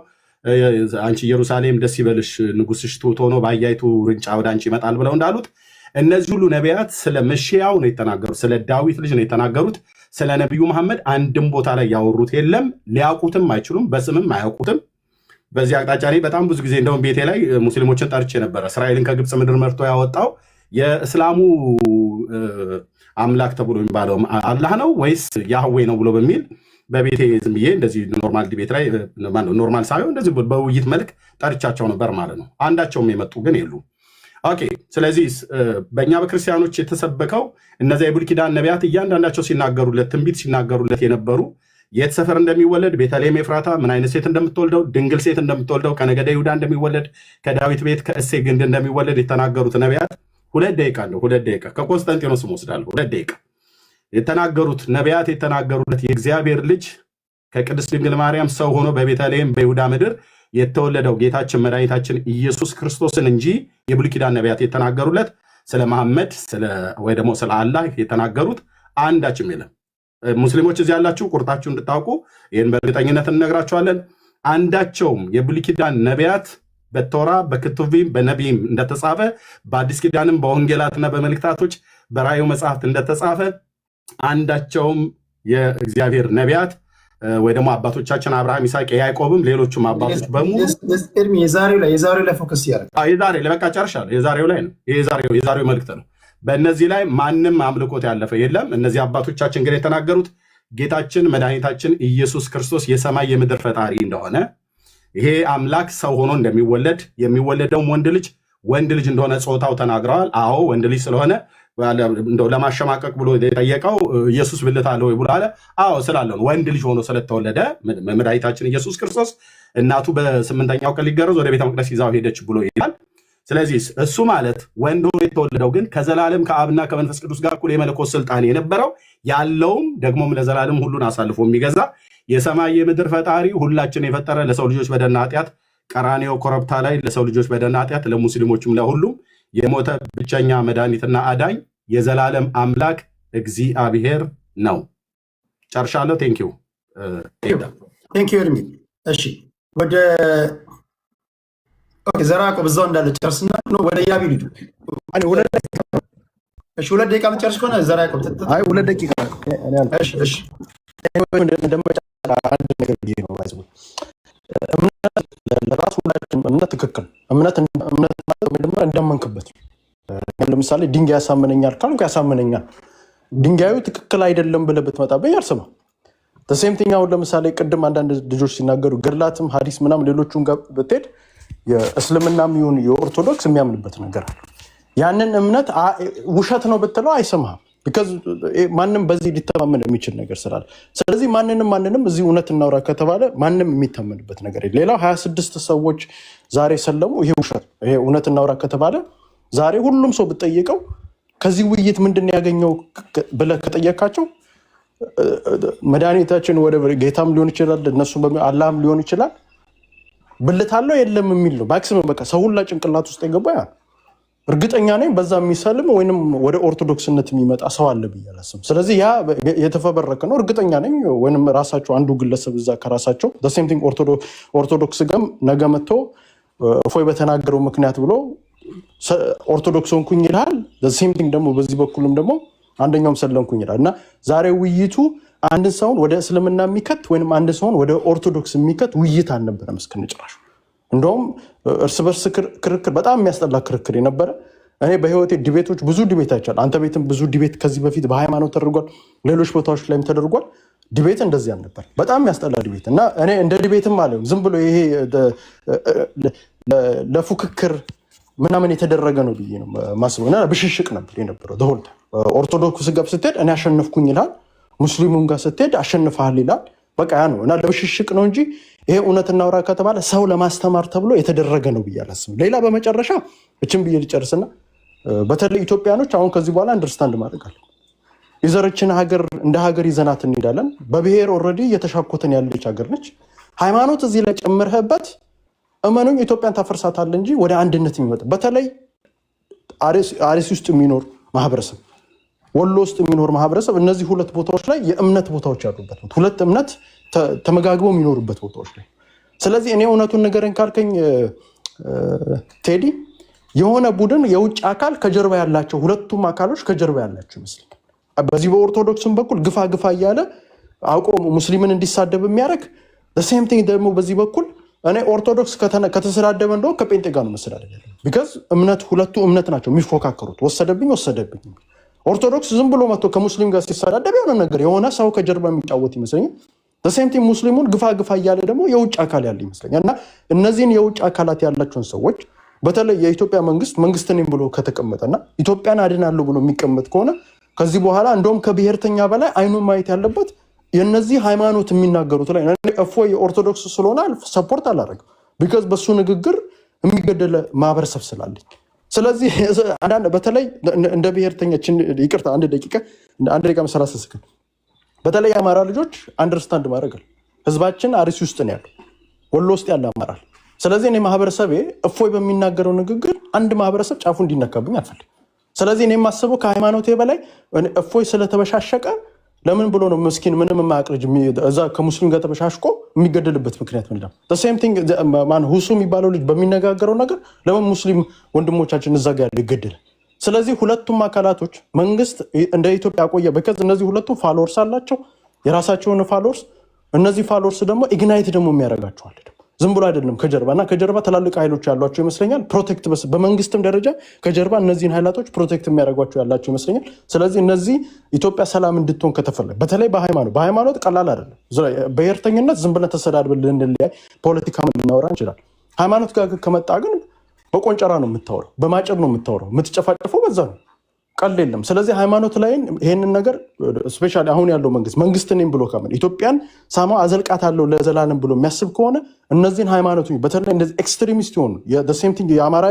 አንቺ ኢየሩሳሌም ደስ ይበልሽ ንጉሥሽ ትሑት ሆኖ በአህያይቱ ውርንጫ ወደ አንቺ ይመጣል ብለው እንዳሉት እነዚህ ሁሉ ነቢያት ስለ መሺያው ነው የተናገሩት፣ ስለ ዳዊት ልጅ ነው የተናገሩት። ስለ ነቢዩ መሐመድ አንድም ቦታ ላይ ያወሩት የለም። ሊያውቁትም አይችሉም፣ በስምም አያውቁትም። በዚህ አቅጣጫ ላይ በጣም ብዙ ጊዜ እንደውም ቤቴ ላይ ሙስሊሞችን ጠርቼ ነበረ። እስራኤልን ከግብፅ ምድር መርቶ ያወጣው የእስላሙ አምላክ ተብሎ የሚባለው አላህ ነው ወይስ ያህዌ ነው ብሎ በሚል በቤቴ ዝም ብዬ እንደዚህ ኖርማል ዲቤት ላይ ኖርማል ሳይሆን እንደዚህ በውይይት መልክ ጠርቻቸው ነበር ማለት ነው። አንዳቸውም የመጡ ግን የሉ። ኦኬ። ስለዚህ በእኛ በክርስቲያኖች የተሰበከው እነዚያ የብሉይ ኪዳን ነቢያት እያንዳንዳቸው ሲናገሩለት ትንቢት ሲናገሩለት የነበሩ የት ሰፈር እንደሚወለድ ቤተልሔም ኤፍራታ ምን አይነት ሴት እንደምትወልደው ድንግል ሴት እንደምትወልደው ከነገደ ይሁዳ እንደሚወለድ ከዳዊት ቤት ከእሴይ ግንድ እንደሚወለድ የተናገሩት ነቢያት 2 ደቂቃ ነው። 2 ደቂቃ ከኮንስታንቲኖስም ወስዳለሁ። 2 ደቂቃ የተናገሩት ነቢያት የተናገሩለት የእግዚአብሔር ልጅ ከቅድስት ድንግል ማርያም ሰው ሆኖ በቤተልሔም በይሁዳ ምድር የተወለደው ጌታችን መድኃኒታችን ኢየሱስ ክርስቶስን እንጂ የብሉይ ኪዳን ነቢያት የተናገሩለት ስለ መሐመድ ወይ ደግሞ ስለ አላህ የተናገሩት አንዳችም የለም። ሙስሊሞች እዚህ ያላችሁ ቁርጣችሁ እንድታውቁ ይህን በእርግጠኝነት እንነግራችኋለን። አንዳቸውም የብሉይ ኪዳን ነቢያት በቶራ በክቱቪም በነቢይም እንደተጻፈ በአዲስ ኪዳንም በወንጌላትና በመልእክታቶች በራእዩ መጽሐፍት እንደተጻፈ አንዳቸውም የእግዚአብሔር ነቢያት ወይ ደግሞ አባቶቻችን አብርሃም፣ ይስሐቅ፣ ያዕቆብም ሌሎችም አባቶች በሙሉ የዛሬው ላይ ፎከስ ያደርጋል። ለበቃ ጨርሻለሁ። የዛሬው ላይ ነው። የዛሬው መልእክት ነው። በእነዚህ ላይ ማንም አምልኮት ያለፈ የለም። እነዚህ አባቶቻችን ግን የተናገሩት ጌታችን መድኃኒታችን ኢየሱስ ክርስቶስ የሰማይ የምድር ፈጣሪ እንደሆነ፣ ይሄ አምላክ ሰው ሆኖ እንደሚወለድ የሚወለደውም ወንድ ልጅ እንደሆነ ጾታው ተናግረዋል። አዎ ወንድ ልጅ ስለሆነ እንደው ለማሸማቀቅ ብሎ የጠየቀው ኢየሱስ ብልት አለ ወይ ብሎ አለ። አዎ ስላለው ወንድ ልጅ ሆኖ ስለተወለደ መድኃኒታችን ኢየሱስ ክርስቶስ እናቱ በ8ኛው ቀን ሊገረዝ ወደ ቤተ መቅደስ ይዛው ሄደች ብሎ ይላል። ስለዚህ እሱ ማለት ወንድ ሆኖ የተወለደው ግን ከዘላለም ከአብና ከመንፈስ ቅዱስ ጋር እኩል የመለኮት ስልጣን የነበረው ያለውም ደግሞም ለዘላለም ሁሉን አሳልፎ የሚገዛ የሰማይ የምድር ፈጣሪ ሁላችን የፈጠረ ለሰው ልጆች በደልና ኃጢአት ቀራንዮ ኮረብታ ላይ ለሰው ልጆች በደልና ኃጢአት ለሙስሊሞችም ለሁሉም የሞተ ብቸኛ መድኃኒትና አዳኝ የዘላለም አምላክ እግዚአብሔር ነው። ጨርሻለሁ። ቴንኪው ቴንኪው ኤርሚ። እሺ ወደ ዘራ ያዕቆብ እዛው እንዳለ ጨርስና ወደ ያቢ ልጁ እሺ 2 ደቂቃ መጨረስ ከሆነ ዘራ ያዕቆብ 2 ደቂቃ እሺ አንድ ነገር ብዬ ነው ባይዘው እምነት ለራሱ እምነት ትክክል እምነት ማለት ምንድነው እንደማንከበት ለምሳሌ ድንጋይ ያሳመነኛል ካልኩ ያሳመነኛል ድንጋዩ ትክክል አይደለም ብለህ ብትመጣብኝ አልሰማም the same thing አሁን ለምሳሌ ቅድም አንዳንድ ልጆች ሲናገሩ ገድላትም ሐዲስ ምናምን ሌሎቹን ጋር ብትሄድ የእስልምናም ይሁን የኦርቶዶክስ የሚያምንበት ነገር አለ ያንን እምነት ውሸት ነው ብትለው አይሰማም because ማንንም በዚህ ሊተማመን የሚችል ነገር ስላለ ስለዚህ ማንንም እዚህ እውነት እናውራ ከተባለ ማንንም የሚተማመንበት ነገር የለም ሌላው 26 ሰዎች ዛሬ ሰለሙ ይሄ ውሸት ይሄ እውነት እናውራ ከተባለ ዛሬ ሁሉም ሰው ብትጠይቀው ከዚህ ውይይት ምንድን ያገኘው ብለህ ከጠየካቸው መድኃኒታችን ወደ ጌታም ሊሆን ይችላል እነሱ አላህም ሊሆን ይችላል ብልታለው የለም የሚል ነው ማክሲመም በቃ ሰው ሁላ ጭንቅላት ውስጥ የገባ ያ እርግጠኛ ነኝ በዛ የሚሰልም ወይንም ወደ ኦርቶዶክስነት የሚመጣ ሰው አለ ብያለስም ስለዚህ ያ የተፈበረከ ነው እርግጠኛ ነኝ ወይንም ራሳቸው አንዱ ግለሰብ እዛ ከራሳቸው the same thing ኦርቶዶክስ ጋም ነገ መጥቶ እፎይ በተናገረው ምክንያት ብሎ ኦርቶዶክስ ሆንኩኝ ይላል the same thing ደግሞ በዚህ በኩልም ደግሞ አንደኛውም ሰለምኩኝ ይላል እና ዛሬ ውይይቱ አንድ ሰውን ወደ እስልምና የሚከት ወይንም አንድ ሰውን ወደ ኦርቶዶክስ የሚከት ውይይት አልነበረም እስከነጭራሽ እንደውም እርስ በርስ ክርክር በጣም የሚያስጠላ ክርክር የነበረ እኔ በህይወቴ ዲቤቶች ብዙ ዲቤት አይቻል አንተ ቤትም ብዙ ዲቤት ከዚህ በፊት በሃይማኖት ተደርጓል ሌሎች ቦታዎች ላይም ተደርጓል ዲቤት እንደዚህ አልነበር በጣም የሚያስጠላ ዲቤት እና እኔ እንደ ዲቤትም አለ ዝም ብሎ ይሄ ለፉክክር ምናምን የተደረገ ነው ብዬ ነው ማስበው እና ብሽሽቅ ነበር የነበረው the whole time ኦርቶዶክስ ጋር ስትሄድ እኔ አሸነፍኩኝ ይላል ሙስሊሙን ጋር ስትሄድ አሸንፈሃል ይላል በቃ ያ ነው እና ለብሽሽቅ ነው እንጂ ይሄ እውነት እናውራ ከተባለ ሰው ለማስተማር ተብሎ የተደረገ ነው ብዬ አላስብም ሌላ በመጨረሻ እቺም ብዬ ልጨርስና በተለይ ኢትዮጵያኖች አሁን ከዚህ በኋላ አንደርስታንድ ማድረግ አለ የዘረችን ሀገር እንደ ሀገር ይዘናት እንሄዳለን በብሔር ኦልሬዲ እየተሻኮተን ያለች ሀገር ነች ሃይማኖት እዚህ ላይ ጨምረህበት እመኑኝ ኢትዮጵያን ታፈርሳታለህ እንጂ ወደ አንድነት የሚመጣ በተለይ አርሲ ውስጥ የሚኖር ማህበረሰብ ወሎ ውስጥ የሚኖር ማህበረሰብ እነዚህ ሁለት ቦታዎች ላይ የእምነት ቦታዎች ያሉበት ሁለት እምነት ተመጋግበው የሚኖሩበት ቦታዎች ላይ ስለዚህ እኔ እውነቱን ነገርን ካልከኝ ቴዲ የሆነ ቡድን የውጭ አካል ከጀርባ ያላቸው ሁለቱም አካሎች ከጀርባ ያላቸው ይመስለኛል በዚህ በኦርቶዶክስም በኩል ግፋ እያለ አውቆ ሙስሊምን እንዲሳደብ የሚያደርግ the same thing ደግሞ በዚህ በኩል እኔ ኦርቶዶክስ ከተሰዳደበ እንደው ከጴንጤ ጋር ነው መሰዳደብ ያለው because እምነት ሁለቱ እምነት ናቸው የሚፎካከሩት ወሰደብኝ ኦርቶዶክስ ዝም ብሎ መጥቶ ከሙስሊም ጋር ሲሰዳደብ የሆነ ነገር የሆነ ሰው ከጀርባ የሚጫወት ይመስለኛል the same thing ሙስሊሙን ግፋ እያለ ደግሞ የውጭ አካል ያለ ይመስለኛል እና እነዚህን የውጭ አካላት ያላቸውን ሰዎች በተለይ የኢትዮጵያ መንግስት ነኝ ብሎ ከተቀመጠና ኢትዮጵያን አድናለሁ ብሎ የሚቀመጥ ከሆነ ከዚህ በኋላ እንደውም ከብሔርተኛ በላይ አይኑን ማየት ያለበት የነዚህ ሃይማኖት የሚናገሩት ላይ እፎይ የኦርቶዶክስ ስለሆነ ሰፖርት አላደረግም because በሱ ንግግር የሚገደለ ማህበረሰብ ስላለኝ ስለዚህ አንዳንድ በተለይ እንደ ብሔርተኛችን ይቅርታ አንድ ደቂቃ መሰራት ሰስከ በተለይ አማራ ልጆች አንደርስታንድ ማድረግ ህዝባችን አርሲ ውስጥ ነው ያለው ወሎ ውስጥ ያለ አማራ ስለዚህ እኔ ማህበረሰቤ እፎይ በሚናገረው ንግግር አንድ ማህበረሰብ ጫፉ እንዲነካብኝ አልፈልግም ስለዚህ እኔ የማስበው ከሃይማኖቴ በላይ እፎይ ስለተበሻሸቀ ለምን ብሎ ነው መስኪን ምንም የማያቅርጅ እዛ ከሙስሊም ጋር ተበሻሽቆ የሚገደልበት ምክንያት ምንድነው the same thing ማን ሁሱ የሚባለው ልጅ በሚነጋገረው ነገር ለምን ሙስሊም ወንድሞቻችን እዛ ጋር ይገደል ስለዚህ ሁለቱም አካላቶች መንግስት እንደ ኢትዮጵያ ቆየ በከዝ እነዚህ ሁለቱም ፋሎወርስ አላቸው የራሳቸውን ፋሎወርስ እነዚህ ፋሎወርስ ደግሞ ኢግናይት ደግሞ የሚያረጋቸዋል ዝም ብሎ አይደለም ከጀርባ ተላልቅ ኃይሎች ያሏቸው ይመስለኛል ፕሮቴክት በመንግስትም ደረጃ ከጀርባ እነዚህን ኃይላቶች ፕሮቴክት የሚያደርጓቸው ያላቸው ይመስለኛል ስለዚህ እነዚህ ኢትዮጵያ ሰላም እንድትሆን ከተፈለገ በተለይ በሃይማኖት ቀላል አይደለም በየርተኝነት ዝም ብለን ተሰዳድበን ልንለያይ ፖለቲካ ልናወራ እንችላለን ሃይማኖት ጋር ከመጣ ግን በቆንጨራ ነው የምታወራው በማጨድ ነው የምታወራው የምትጨፋጨፈው በዛ ነው ቀል የለም ስለዚህ ሃይማኖት ላይ ይሄንን ነገር ስፔሻሊ አሁን ያለው መንግስት ነኝ ብሎ ካመን ኢትዮጵያን ሳማ አዘልቃታለሁ ለዘላለም ብሎ የሚያስብ ከሆነ እነዚህን ሃይማኖቶች በተለይ እንደዚህ ኤክስትሪሚስት ይሆኑ the same thing የአማራ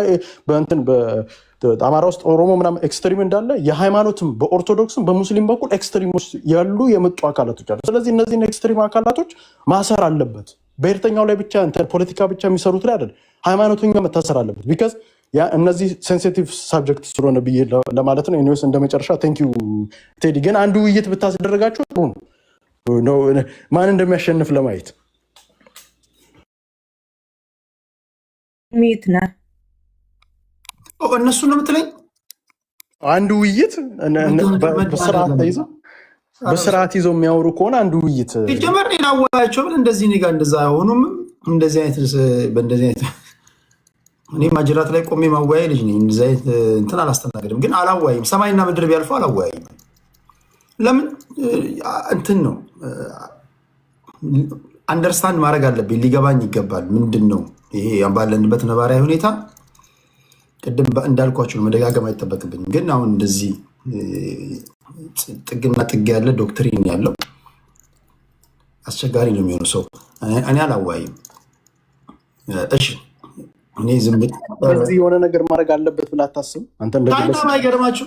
በአማራ ውስጥ ኦሮሞ ምናምን ኤክስትሪም እንዳለ የሃይማኖትም በኦርቶዶክስም በሙስሊም በኩል ኤክስትሪሞች ያሉ የመጡ አካላቶች አሉ ስለዚህ እነዚህን ኤክስትሪም አካላቶች ማሰር አለበት በኤርተኛው ላይ ብቻ ፖለቲካ ብቻ የሚሰሩት ላይ አይደል ሃይማኖተኛ መታሰር አለበት because ያ እነዚህ ሴንሲቲቭ ሳብጀክት ስለሆነ ብዬ ለማለት ነው ኤኒዌይስ እንደመጨረሻ ቴንክ ዩ ቴዲ ግን አንዱ ውይይት ብታስደረጋቸው ጥሩ ነው ማን እንደሚያሸንፍ ለማየት ሚት ነህ እነሱ ነው የምትለኝ? አንዱ ውይይት በስርዓት ይዘው የሚያወሩ ከሆነ አንዱ ውይይት ሲጀመር እኔን አወያያቸው ብል እንደዚህ እኔ ጋር እንደዛ አይሆኑም። እንደዚህ አይነት እኔ ማጅራት ላይ ቆሜ ማወያይ ልጅ ነኝ። እንደዚህ አይነት እንትን አላስተናግድም። ግን አላወያይም። ሰማይና ምድር ቢያልፈው አላወያይም። ለምን እንትን ነው አንደርስታንድ ማድረግ አለብኝ። ሊገባኝ ይገባል። ምንድን ነው ይሄ ባለንበት ነባራዊ ሁኔታ? ቅድም እንዳልኳቸው ነው፣ መደጋገም አይጠበቅብኝም። ግን አሁን እንደዚህ ጥግና ጥግ ያለ ዶክትሪን ያለው አስቸጋሪ ነው የሚሆኑ ሰው እኔ አላዋይም። እሺ እኔ ዝም በዚህ የሆነ ነገር ማድረግ አለበት ብላ አታስብ አንተ? ቻይና ማይገርማችሁ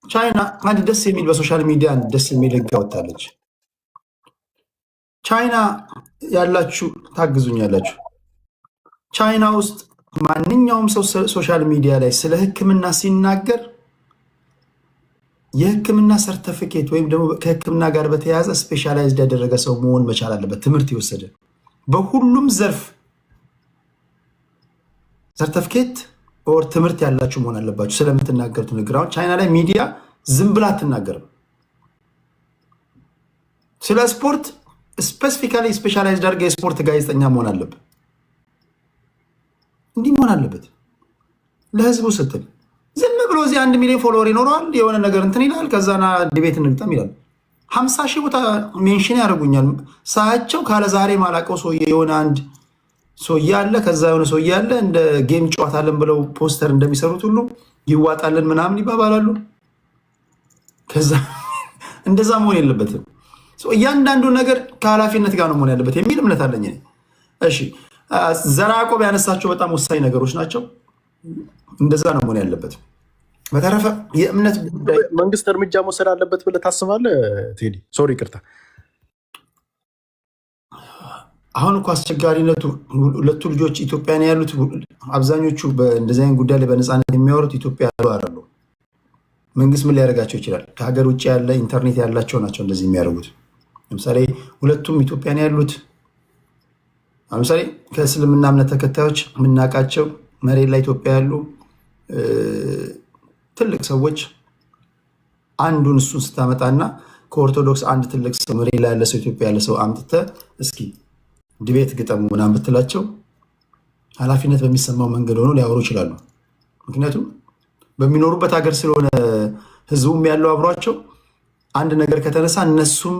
ቻይና አንድ ደስ የሚል በሶሻል ሚዲያ ደስ የሚል ህግ አወጣለች። ቻይና ያላችሁ ታግዙኛላችሁ። ቻይና ውስጥ ማንኛውም ሰው ሶሻል ሚዲያ ላይ ስለ ሕክምና ሲናገር የሕክምና ሰርተፊኬት ወይም ደግሞ ከሕክምና ጋር በተያያዘ ስፔሻላይዝድ ያደረገ ሰው መሆን መቻል አለበት። ትምህርት የወሰደ በሁሉም ዘርፍ ሰርተፊኬት ኦር ትምህርት ያላችሁ መሆን አለባችሁ ስለምትናገሩት ንግግር። አሁን ቻይና ላይ ሚዲያ ዝም ብላ አትናገርም። ስለ ስፖርት ስፔሲፊካሊ ስፔሻላይዝድ አድርገህ የስፖርት ጋዜጠኛ መሆን አለበት። እንዲህ መሆን አለበት ለህዝቡ ስትል። ዝም ብሎ እዚህ 1 ሚሊዮን ፎሎወር ይኖረዋል፣ የሆነ ነገር እንትን ይላል፣ ከዛና ዲቤት እንግጠም ይላል። 50 ሺህ ቦታ ሜንሽን ያደርጉኛል ሳያቸው። ካለ ዛሬ ማላቀው ሰውዬ የሆነ አንድ ሰውዬ አለ፣ ከዛ የሆነ ሰውዬ አለ፣ እንደ ጌም ጨዋታለን ብለው ፖስተር እንደሚሰሩት ሁሉ ይዋጣለን ምናምን ይባባላሉ። ከዛ እንደዛ መሆን የለበትም። እያንዳንዱ ነገር ከኃላፊነት ጋር ነው መሆን ያለበት የሚል እምነት አለኝ። እሺ ዘራ ያዕቆብ ያነሳቸው በጣም ወሳኝ ነገሮች ናቸው። እንደዛ ነው መሆን ያለበት። በተረፈ የእምነት ጉዳይ መንግስት እርምጃ መውሰድ አለበት ብለህ ታስባለህ ቴዲ? ሶሪ ይቅርታ። አሁን እኮ አስቸጋሪነቱ ሁለቱ ልጆች ኢትዮጵያ ነው ያሉት። አብዛኞቹ እንደዚህ አይነት ጉዳይ ላይ በነፃነት የሚያወሩት ኢትዮጵያ ያሉ። መንግስት ምን ሊያደርጋቸው ይችላል? ከሀገር ውጭ ያለ ኢንተርኔት ያላቸው ናቸው እንደዚህ የሚያደርጉት። ለምሳሌ ሁለቱም ኢትዮጵያ ነው ያሉት። ለምሳሌ ከእስልምና እምነት ተከታዮች የምናውቃቸው መሬት ላይ ኢትዮጵያ ያሉ ትልቅ ሰዎች አንዱን እሱን ስታመጣና ከኦርቶዶክስ አንድ ትልቅ ሰው መሬት ላይ ያለ ሰው ኢትዮጵያ ያለ ሰው አምጥተህ እስኪ ዲቤት ግጠሙ ምናምን ብትላቸው ኃላፊነት በሚሰማው መንገድ ሆኖ ሊያወሩ ይችላሉ። ምክንያቱም በሚኖሩበት ሀገር ስለሆነ ህዝቡም ያለው አብሯቸው አንድ ነገር ከተነሳ እነሱም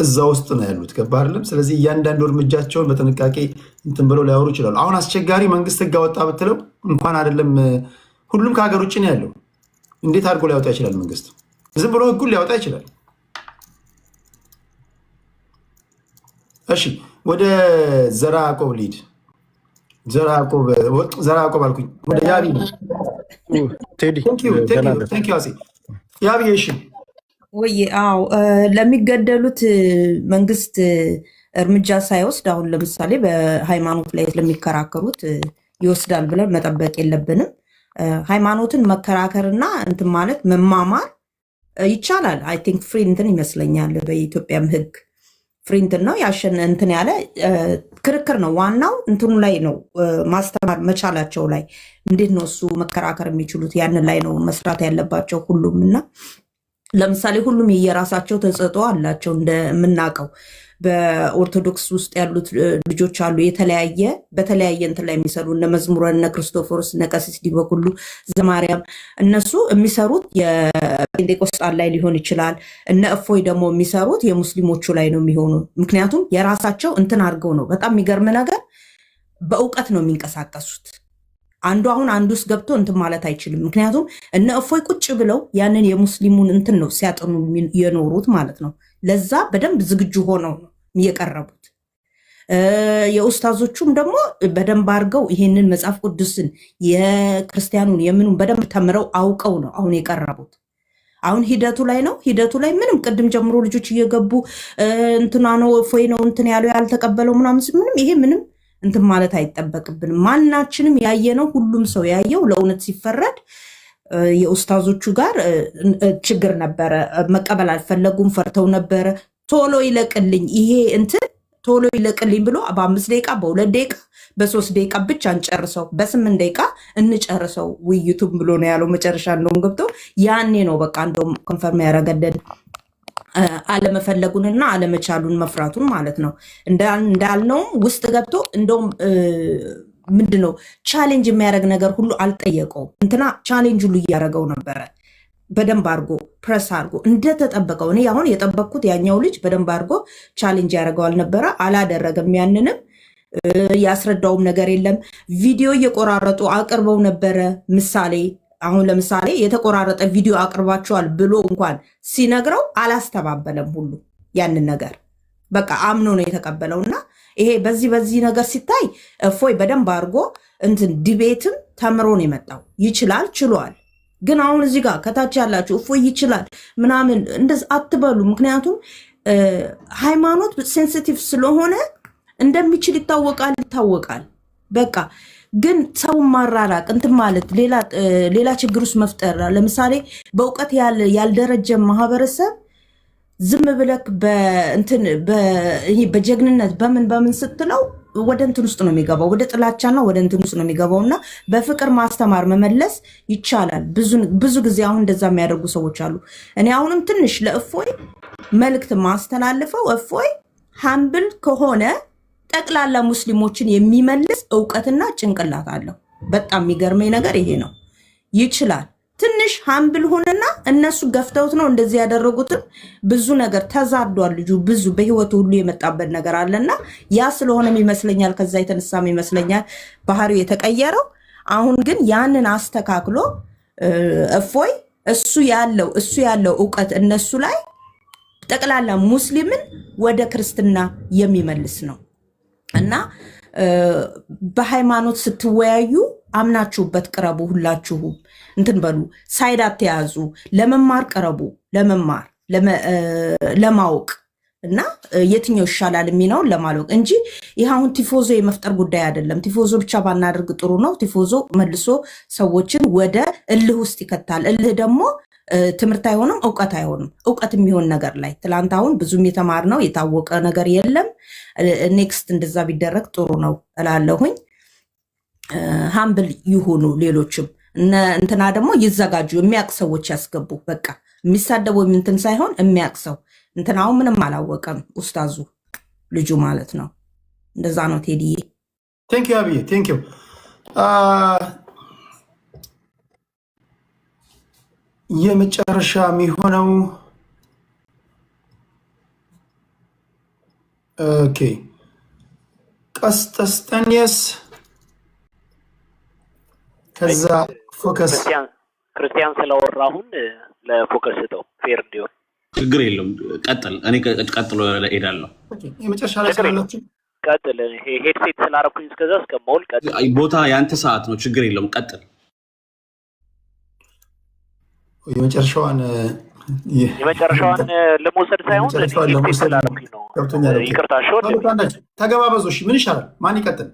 እዛ ውስጥ ነው ያሉት። ገባህ አይደለም? ስለዚህ እያንዳንዱ እርምጃቸውን በጥንቃቄ እንትን ብለው ሊያወሩ ይችላሉ። አሁን አስቸጋሪ መንግስት ህግ አወጣ ብትለው እንኳን አይደለም ሁሉም ከሀገር ውጭ ነው ያለው። እንዴት አድርጎ ሊያወጣ ይችላል? መንግስት ዝም ብሎ ህጉን ሊያወጣ ይችላል። እሺ ወደ ዘራ ያዕቆብ ሊድ ዘራ ያዕቆብ አልኩኝ። ወደ ያቢ ቴዲ ያቢ እሺ ወይ አዎ፣ ለሚገደሉት መንግስት እርምጃ ሳይወስድ አሁን ለምሳሌ በሃይማኖት ላይ ስለሚከራከሩት ይወስዳል ብለን መጠበቅ የለብንም። ሃይማኖትን መከራከርና እንትን ማለት መማማር ይቻላል። አይ ቲንክ ፍሪ እንትን ይመስለኛል። በኢትዮጵያም ህግ ፍሪ እንትን ነው ያሸነ እንትን ያለ ክርክር ነው። ዋናው እንትኑ ላይ ነው ማስተማር መቻላቸው ላይ እንዴት ነው እሱ መከራከር የሚችሉት ያንን ላይ ነው መስራት ያለባቸው ሁሉም እና ለምሳሌ ሁሉም የየራሳቸው ተሰጥኦ አላቸው። እንደምናውቀው በኦርቶዶክስ ውስጥ ያሉት ልጆች አሉ በተለያየ እንትን ላይ የሚሰሩ እነ መዝሙረ እነ ክርስቶፎርስ እነ ቀሲስ ዲበኩሉ ዘማርያም እነሱ የሚሰሩት የጴንጤቆስጣን ላይ ሊሆን ይችላል። እነ እፎይ ደግሞ የሚሰሩት የሙስሊሞቹ ላይ ነው የሚሆኑ። ምክንያቱም የራሳቸው እንትን አድርገው ነው። በጣም የሚገርም ነገር በእውቀት ነው የሚንቀሳቀሱት። አንዱ አሁን አንዱ ውስጥ ገብቶ እንትን ማለት አይችልም። ምክንያቱም እነ እፎይ ቁጭ ብለው ያንን የሙስሊሙን እንትን ነው ሲያጠኑ የኖሩት ማለት ነው። ለዛ በደንብ ዝግጁ ሆነው ነው የቀረቡት። የኡስታዞቹም ደግሞ በደንብ አድርገው ይሄንን መጽሐፍ ቅዱስን የክርስቲያኑን የምኑን በደንብ ተምረው አውቀው ነው አሁን የቀረቡት። አሁን ሂደቱ ላይ ነው። ሂደቱ ላይ ምንም ቅድም ጀምሮ ልጆች እየገቡ እንትና ነው እፎይ ነው እንትን ያለው ያልተቀበለው ምናምን ምንም ይሄ ምንም እንትን ማለት አይጠበቅብንም። ማናችንም ያየነው ሁሉም ሰው ያየው ለእውነት ሲፈረድ የኡስታዞቹ ጋር ችግር ነበረ። መቀበል አልፈለጉም፣ ፈርተው ነበረ። ቶሎ ይለቅልኝ ይሄ እንትን ቶሎ ይለቅልኝ ብሎ በ5 ደቂቃ በ2 ደቂቃ በ3 ደቂቃ ብቻ እንጨርሰው፣ በ8 ደቂቃ እንጨርሰው ውይይቱም ብሎ ነው ያለው። መጨረሻ እንደውም ገብቶ ያኔ ነው በቃ እንደውም ኮንፈርም ያደረገልን አለመፈለጉንና አለመቻሉን መፍራቱን ማለት ነው። እንዳልነውም ውስጥ ገብቶ እንደውም ምንድነው ቻሌንጅ የሚያደርግ ነገር ሁሉ አልጠየቀውም። እንትና ቻሌንጅ ሁሉ እያደረገው ነበረ በደንብ አድርጎ ፕረስ አድርጎ እንደተጠበቀው። እኔ አሁን የጠበቅኩት ያኛው ልጅ በደንብ አድርጎ ቻሌንጅ ያደርገው አልነበረ፣ አላደረገም። ያንንም ያስረዳውም ነገር የለም። ቪዲዮ እየቆራረጡ አቅርበው ነበረ። ምሳሌ አሁን ለምሳሌ የተቆራረጠ ቪዲዮ አቅርባቸዋል ብሎ እንኳን ሲነግረው አላስተባበለም ሁሉ ያንን ነገር በቃ አምኖ ነው የተቀበለውና ይሄ በዚህ ነገር ሲታይ እፎይ በደንብ አድርጎ እንትን ዲቤትም ተምሮ ነው የመጣው። ይችላል ችሏል። ግን አሁን እዚህ ጋር ከታች ያላችሁ እፎይ ይችላል ምናምን እንደዚህ አትበሉ። ምክንያቱም ሃይማኖት ሴንሲቲቭ ስለሆነ እንደሚችል ይታወቃል። በቃ ግን ሰው ማራራቅ እንትን ማለት ሌላ ችግር ውስጥ መፍጠር። ለምሳሌ በእውቀት ያልደረጀ ማህበረሰብ ዝም ብለክ በጀግንነት በምን ስትለው ወደ እንትን ውስጥ ነው የሚገባው፣ ወደ ጥላቻና ወደ እንትን ውስጥ ነው የሚገባው። እና በፍቅር ማስተማር መመለስ ይቻላል። ብዙ ጊዜ አሁን እንደዛ የሚያደርጉ ሰዎች አሉ። እኔ አሁንም ትንሽ ለእፎይ መልእክት ማስተላልፈው እፎይ ሀምብል ከሆነ ጠቅላላ ሙስሊሞችን የሚመልስ እውቀትና ጭንቅላት አለው። በጣም የሚገርመኝ ነገር ይሄ ነው። ይችላል። ትንሽ ሀምብል ሆነና እነሱ ገፍተውት ነው እንደዚህ ያደረጉትም። ብዙ ነገር ተዛዷል። ልጁ ብዙ በህይወቱ ሁሉ የመጣበት ነገር አለና ያ ስለሆነም ይመስለኛል ከዛ የተነሳም ይመስለኛል ባህሪው የተቀየረው። አሁን ግን ያንን አስተካክሎ እፎይ እሱ ያለው እውቀት እነሱ ላይ ጠቅላላ ሙስሊምን ወደ ክርስትና የሚመልስ ነው እና በሃይማኖት ስትወያዩ አምናችሁበት ቅረቡ። ሁላችሁም እንትን በሉ፣ ሳይድ አትያዙ። ለመማር ቅረቡ፣ ለማወቅ እና የትኛው ይሻላል የሚለውን ለማወቅ እንጂ ይህ አሁን ቲፎዞ የመፍጠር ጉዳይ አይደለም። ቲፎዞ ብቻ ባናደርግ ጥሩ ነው። ቲፎዞ መልሶ ሰዎችን ወደ እልህ ውስጥ ይከታል። እልህ ደግሞ ትምህርት አይሆንም፣ እውቀት አይሆንም። እውቀት የሚሆን ነገር ላይ ትላንት አሁን ብዙም የተማርነው የታወቀ ነገር የለም። ኔክስት እንደዛ ቢደረግ ጥሩ ነው እላለሁኝ። ሀምብል ይሁኑ ሌሎችም እንትና ደግሞ ይዘጋጁ። የሚያውቅ ሰዎች ያስገቡ። በቃ የሚሳደቡ እንትን ሳይሆን የሚያውቅ ሰው እንትናው ምንም አላወቀም ኡስታዙ ልጁ ማለት ነው። እንደዛ ነው ቴዲዬ። ቴንክ ዩ አብዬ፣ ቴንክ ዩ። የመጨረሻ የሚሆነው ኦኬ ቀስጠስጠንየስ ከዛ ፎከስ ክርስቲያን ስለወራ አሁን ለፎከስ ስጠው ፌር እንዲሆን። ችግር የለውም ቀጥል። እኔ ቀጥሎ እሄዳለሁ። የመጨረሻ ላይ ስላላችሁ ቀጥል። ሄድሴት ስላረኩኝ እስከዛ እስከማውል ቀጥል። ቦታ የአንተ ሰዓት ነው። ችግር የለውም ቀጥል። የመጨረሻዋን ለመውሰድ ሳይሆን ሄድሴት ስላረኩኝ ነው። ይቅርታ። ተገባበዙ። እሺ ምን ይሻላል? ማን ይቀጥል?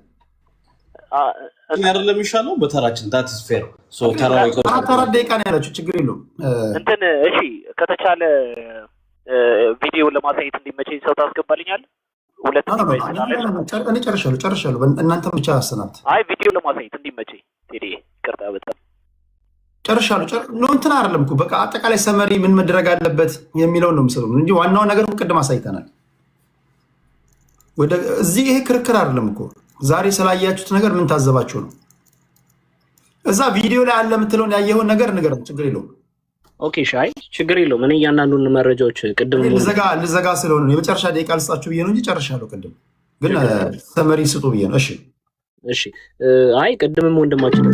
አይደለም የሚሻለው በተራችን ዳትስ ፌር ተራ ደቂቃ ነው ያላችሁ። ችግር የለውም እንትን እሺ፣ ከተቻለ ቪዲዮ ለማሳየት እንዲመቸኝ ሰው ታስገባልኛል። ሁለት እኔ ጨርሻለሁ። እናንተ ብቻ አሰናብት። አይ ቪዲዮ ለማሳየት እንዲመቸኝ ቴዲ፣ ይቅርታ በጣም ጨርሻለሁ። እንትን አይደለም እኮ በቃ አጠቃላይ ሰመሪ ምን መድረግ አለበት የሚለውን ነው የምሰለው እንጂ ዋናውን ነገር ቅድም አሳይተናል። እዚህ ይሄ ክርክር አይደለም እኮ። ዛሬ ስላያችሁት ነገር ምን ታዘባችሁ ነው? እዛ ቪዲዮ ላይ አለ የምትለውን ያየኸውን ነገር ንገረን። ችግር የለውም። ኦኬ ሻይ ችግር የለውም። እኔ እያንዳንዱን መረጃዎች ቅድም ልዘጋ ስለሆነ ነው የመጨረሻ ደቂቃ ልስጣችሁ ብዬ ነው እንጂ ጨርሻለሁ። ቅድም ግን ሰመሪ ስጡ ብዬ ነው። እሺ አይ ቅድምም ወንድማችን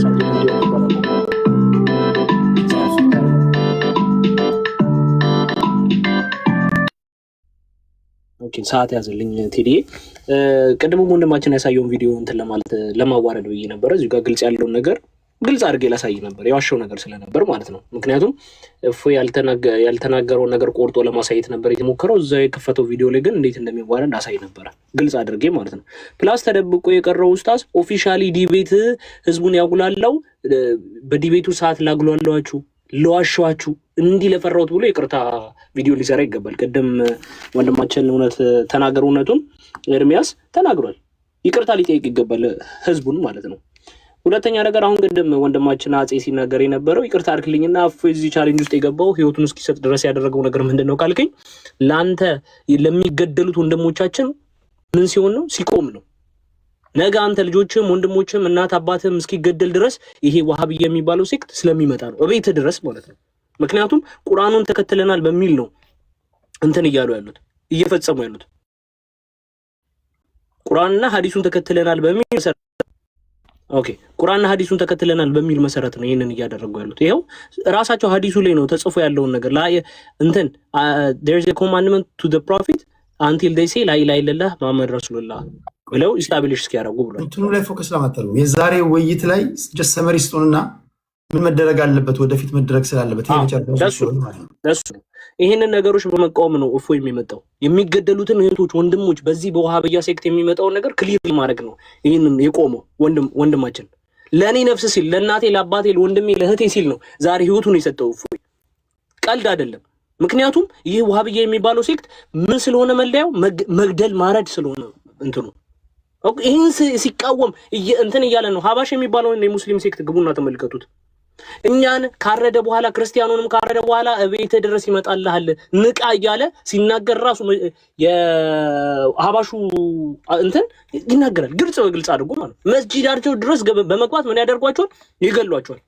ሰዓት ያዘልኝ ቴዲ። ቅድምም ወንድማችን ያሳየውን ቪዲዮ እንትን ለማለት ለማዋረድ ብዬ ነበረ። እዚህ ጋር ግልጽ ያለውን ነገር ግልጽ አድርጌ ላሳይ ነበር የዋሸው ነገር ስለነበር ማለት ነው። ምክንያቱም እፎይ ያልተናገረውን ነገር ቆርጦ ለማሳየት ነበር የተሞከረው። እዛ የከፈተው ቪዲዮ ላይ ግን እንዴት እንደሚዋረድ አሳይ ነበር ግልጽ አድርጌ ማለት ነው። ፕላስ ተደብቆ የቀረው ኡስታዝ ኦፊሻሊ ዲቤት ህዝቡን ያጉላላው በዲቤቱ ሰዓት ላጉላላችሁ ለዋሸዋችሁ እንዲህ ለፈራሁት ብሎ ይቅርታ ቪዲዮ ሊሰራ ይገባል። ቅድም ወንድማችን እውነት ተናገር እውነቱን ኤርሚያስ ተናግሯል። ይቅርታ ሊጠይቅ ይገባል ህዝቡን ማለት ነው። ሁለተኛ ነገር አሁን ቅድም ወንድማችን አጼ ሲናገር የነበረው ይቅርታ አድርግልኝና እፎይ እዚህ ቻሌንጅ ውስጥ የገባው ህይወቱን እስኪሰጥ ድረስ ያደረገው ነገር ምንድነው ካልከኝ ለአንተ ለሚገደሉት ወንድሞቻችን ምን ሲሆን ነው? ሲቆም ነው። ነገ አንተ ልጆችም ወንድሞችም እናት አባትም እስኪገደል ድረስ ይሄ ዋሃብያ የሚባለው ሴክት ስለሚመጣ ነው እቤት ድረስ ማለት ነው። ምክንያቱም ቁርአኑን ተከትለናል በሚል ነው እንትን እያሉ ያሉት እየፈጸሙ ያሉት ቁርአንና ሐዲሱን ተከትለናል በሚል መሰረት ኦኬ ቁርአንና ሐዲሱን ተከትለናል በሚል መሰረት ነው ይሄንን እያደረጉ ያሉት። ይሄው ራሳቸው ሐዲሱ ላይ ነው ተጽፎ ያለውን ነገር ላይ እንትን there is a commandment to the prophet until they say la ilaha illallah muhammad rasulullah ብለው ኢስታብሊሽ እስኪያደርጉ ብሏል። እንትኑ ላይ ፎከስ ለማድረግ የዛሬ ውይይት ላይ ጀስት ሰመሪ ስጡንና ምን መደረግ አለበት ወደፊት መደረግ ስላለበት ይሄ መጨረሻው ማለት ነው። ይሄንን ነገሮች በመቃወም ነው እፎይ የሚመጣው። የሚገደሉትን እህቶች ወንድሞች በዚህ በዋሃብያ ሴክት የሚመጣውን ነገር ክሊር ማድረግ ነው። ይሄንን የቆመው ወንድማችን ለኔ ነፍስ ሲል ለእናቴ ለአባቴ ለወንድሜ ለእህቴ ሲል ነው ዛሬ ህይወቱን የሰጠው እፎይ። ቀልድ አይደለም። ምክንያቱም ይህ ዋሃብያ የሚባለው ሴክት ምን ስለሆነ መለያው መግደል ማረድ ስለሆነ እንትኑ ይህን ሲቃወም እንትን እያለ ነው። ሀባሽ የሚባለውን የሙስሊም ሴክት ግቡና ተመልከቱት። እኛን ካረደ በኋላ ክርስቲያኑንም ካረደ በኋላ እቤት ድረስ ይመጣልሃል ንቃ እያለ ሲናገር ራሱ የሀባሹ እንትን ይናገራል። ግልጽ አድርጎ ማለት መስጂዳቸው ድረስ በመግባት ምን ያደርጓቸዋል? ይገሏቸዋል።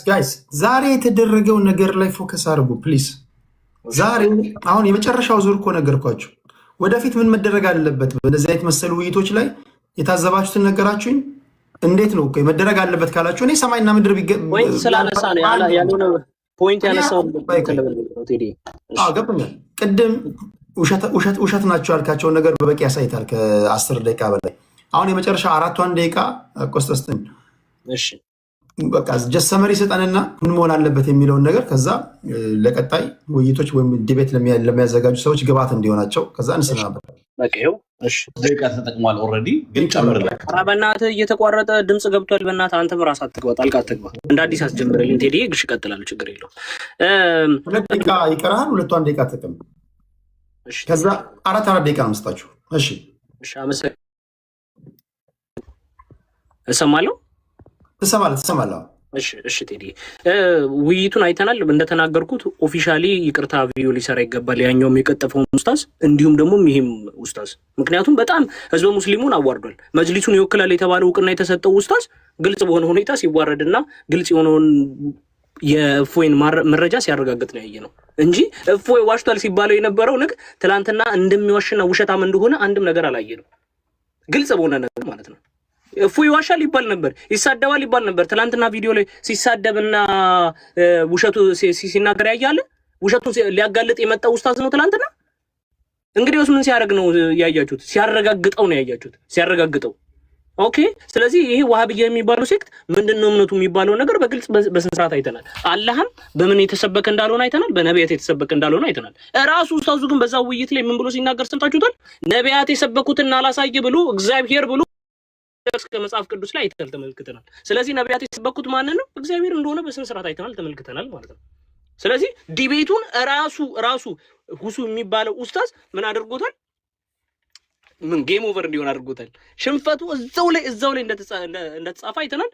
ጋይስ ዛሬ የተደረገው ነገር ላይ ፎከስ አድርጉ ፕሊዝ። ዛሬ አሁን የመጨረሻው ዙር እኮ ነገርኳችሁ። ወደፊት ምን መደረግ አለበት በእነዚህ አይነት መሰሉ ውይይቶች ላይ የታዘባችሁትን ነገራችሁኝ። እንዴት ነው መደረግ አለበት ካላችሁ እኔ ሰማይና ምድር ፖይንት ስላነሳ ነው ያልሆነ ፖይንት ያነሳው ገብቶኛል። ቅድም ውሸት ናቸው ያልካቸውን ነገር በበቂ ያሳይታል ከ10 ደቂቃ በላይ። አሁን የመጨረሻ 4 ደቂቃ ቆስጠስትን እሺ በቃ ጀስት ሰመሪ ሰጠንና ምን መሆን አለበት የሚለውን ነገር ከዛ ለቀጣይ ውይይቶች ወይም ዲቤት ለሚያዘጋጁ ሰዎች ግብዓት እንዲሆናቸው ከዛ እንሰናበታለን። በቃ ይኸው እሺ ደቂቃ ተጠቅሟል። ኦልሬዲ ግን ጨምርልህ። ኧረ በእናትህ እየተቋረጠ ድምጽ ገብቷል። በእናትህ አንተም ራስህ አትግባ፣ ጣልቃ አትግባ። እንደ አዲስ አስጀምርልኝ ቴዲ። እሺ እቀጥላለሁ፣ ችግር የለውም። 2 ደቂቃ ይቀርሃል። 2 ደቂቃ ተጠቅም። ከዛ 4 ደቂቃ ነው የምሰጣችሁ። እሺ እሺ አመሰግናለሁ። እሰማለሁ። ትሰማለህ? እሺ ቴዲ ውይይቱን አይተናል። እንደተናገርኩት ኦፊሻሊ ይቅርታ ቪዲዮ ሊሰራ ይገባል። ያኛውም የቀጠፈውን ኡስታዝ እንዲሁም ደግሞ ይሄም ኡስታዝ ምክንያቱም በጣም ህዝበ ሙስሊሙን አዋርዷል። መጅሊሱን ይወክላል የተባለ እውቅና የተሰጠው ኡስታዝ ግልጽ በሆነ ሁኔታ ሲዋረድና ግልጽ የሆነውን የእፎይን መረጃ ሲያረጋግጥ ነው ያየነው እንጂ እፎይ ዋሽቷል ሲባለው የነበረው ንግ ትላንትና እንደሚዋሽና ውሸታም እንደሆነ አንድም ነገር አላየንም። ግልጽ በሆነ ነገር ማለት ነው። እፎይ ይዋሻል ይባል ነበር፣ ይሳደባል ይባል ነበር። ትላንትና ቪዲዮ ላይ ሲሳደብና ውሸቱ ሲናገር ያያለ ውሸቱን ሊያጋልጥ የመጣው ኡስታዝ ነው ትላንትና። እንግዲህ ምን ሲያደርግ ነው ያያችሁት? ሲያረጋግጠው ነው ያያችሁት፣ ሲያረጋግጠው። ኦኬ። ስለዚህ ይሄ ዋሃብያ የሚባለው ሴክት ምንድነው እምነቱ የሚባለው ነገር በግልጽ በስነ ስርዓት አይተናል። አላህም በምን የተሰበከ እንዳልሆነ አይተናል፣ በነቢያት የተሰበከ እንዳልሆነ አይተናል። ራሱ ኡስታዙ ግን በዛው ውይይት ላይ ምን ብሎ ሲናገር ሰምታችሁታል? ነቢያት የሰበኩትና አላሳየ ብሎ እግዚአብሔር ብሎ እስከ መጽሐፍ ቅዱስ ላይ አይተናል፣ ተመልክተናል። ስለዚህ ነቢያት የሰበኩት ማንን ነው? እግዚአብሔር እንደሆነ በስነ ስርዓት አይተናል፣ ተመልክተናል ማለት ነው። ስለዚህ ዲቤቱን ራሱ ሁሱ የሚባለው ኡስታዝ ምን አድርጎታል? ምን ጌም ኦቨር እንዲሆን አድርጎታል። ሽንፈቱ እዛው ላይ እንደተጻፈ አይተናል።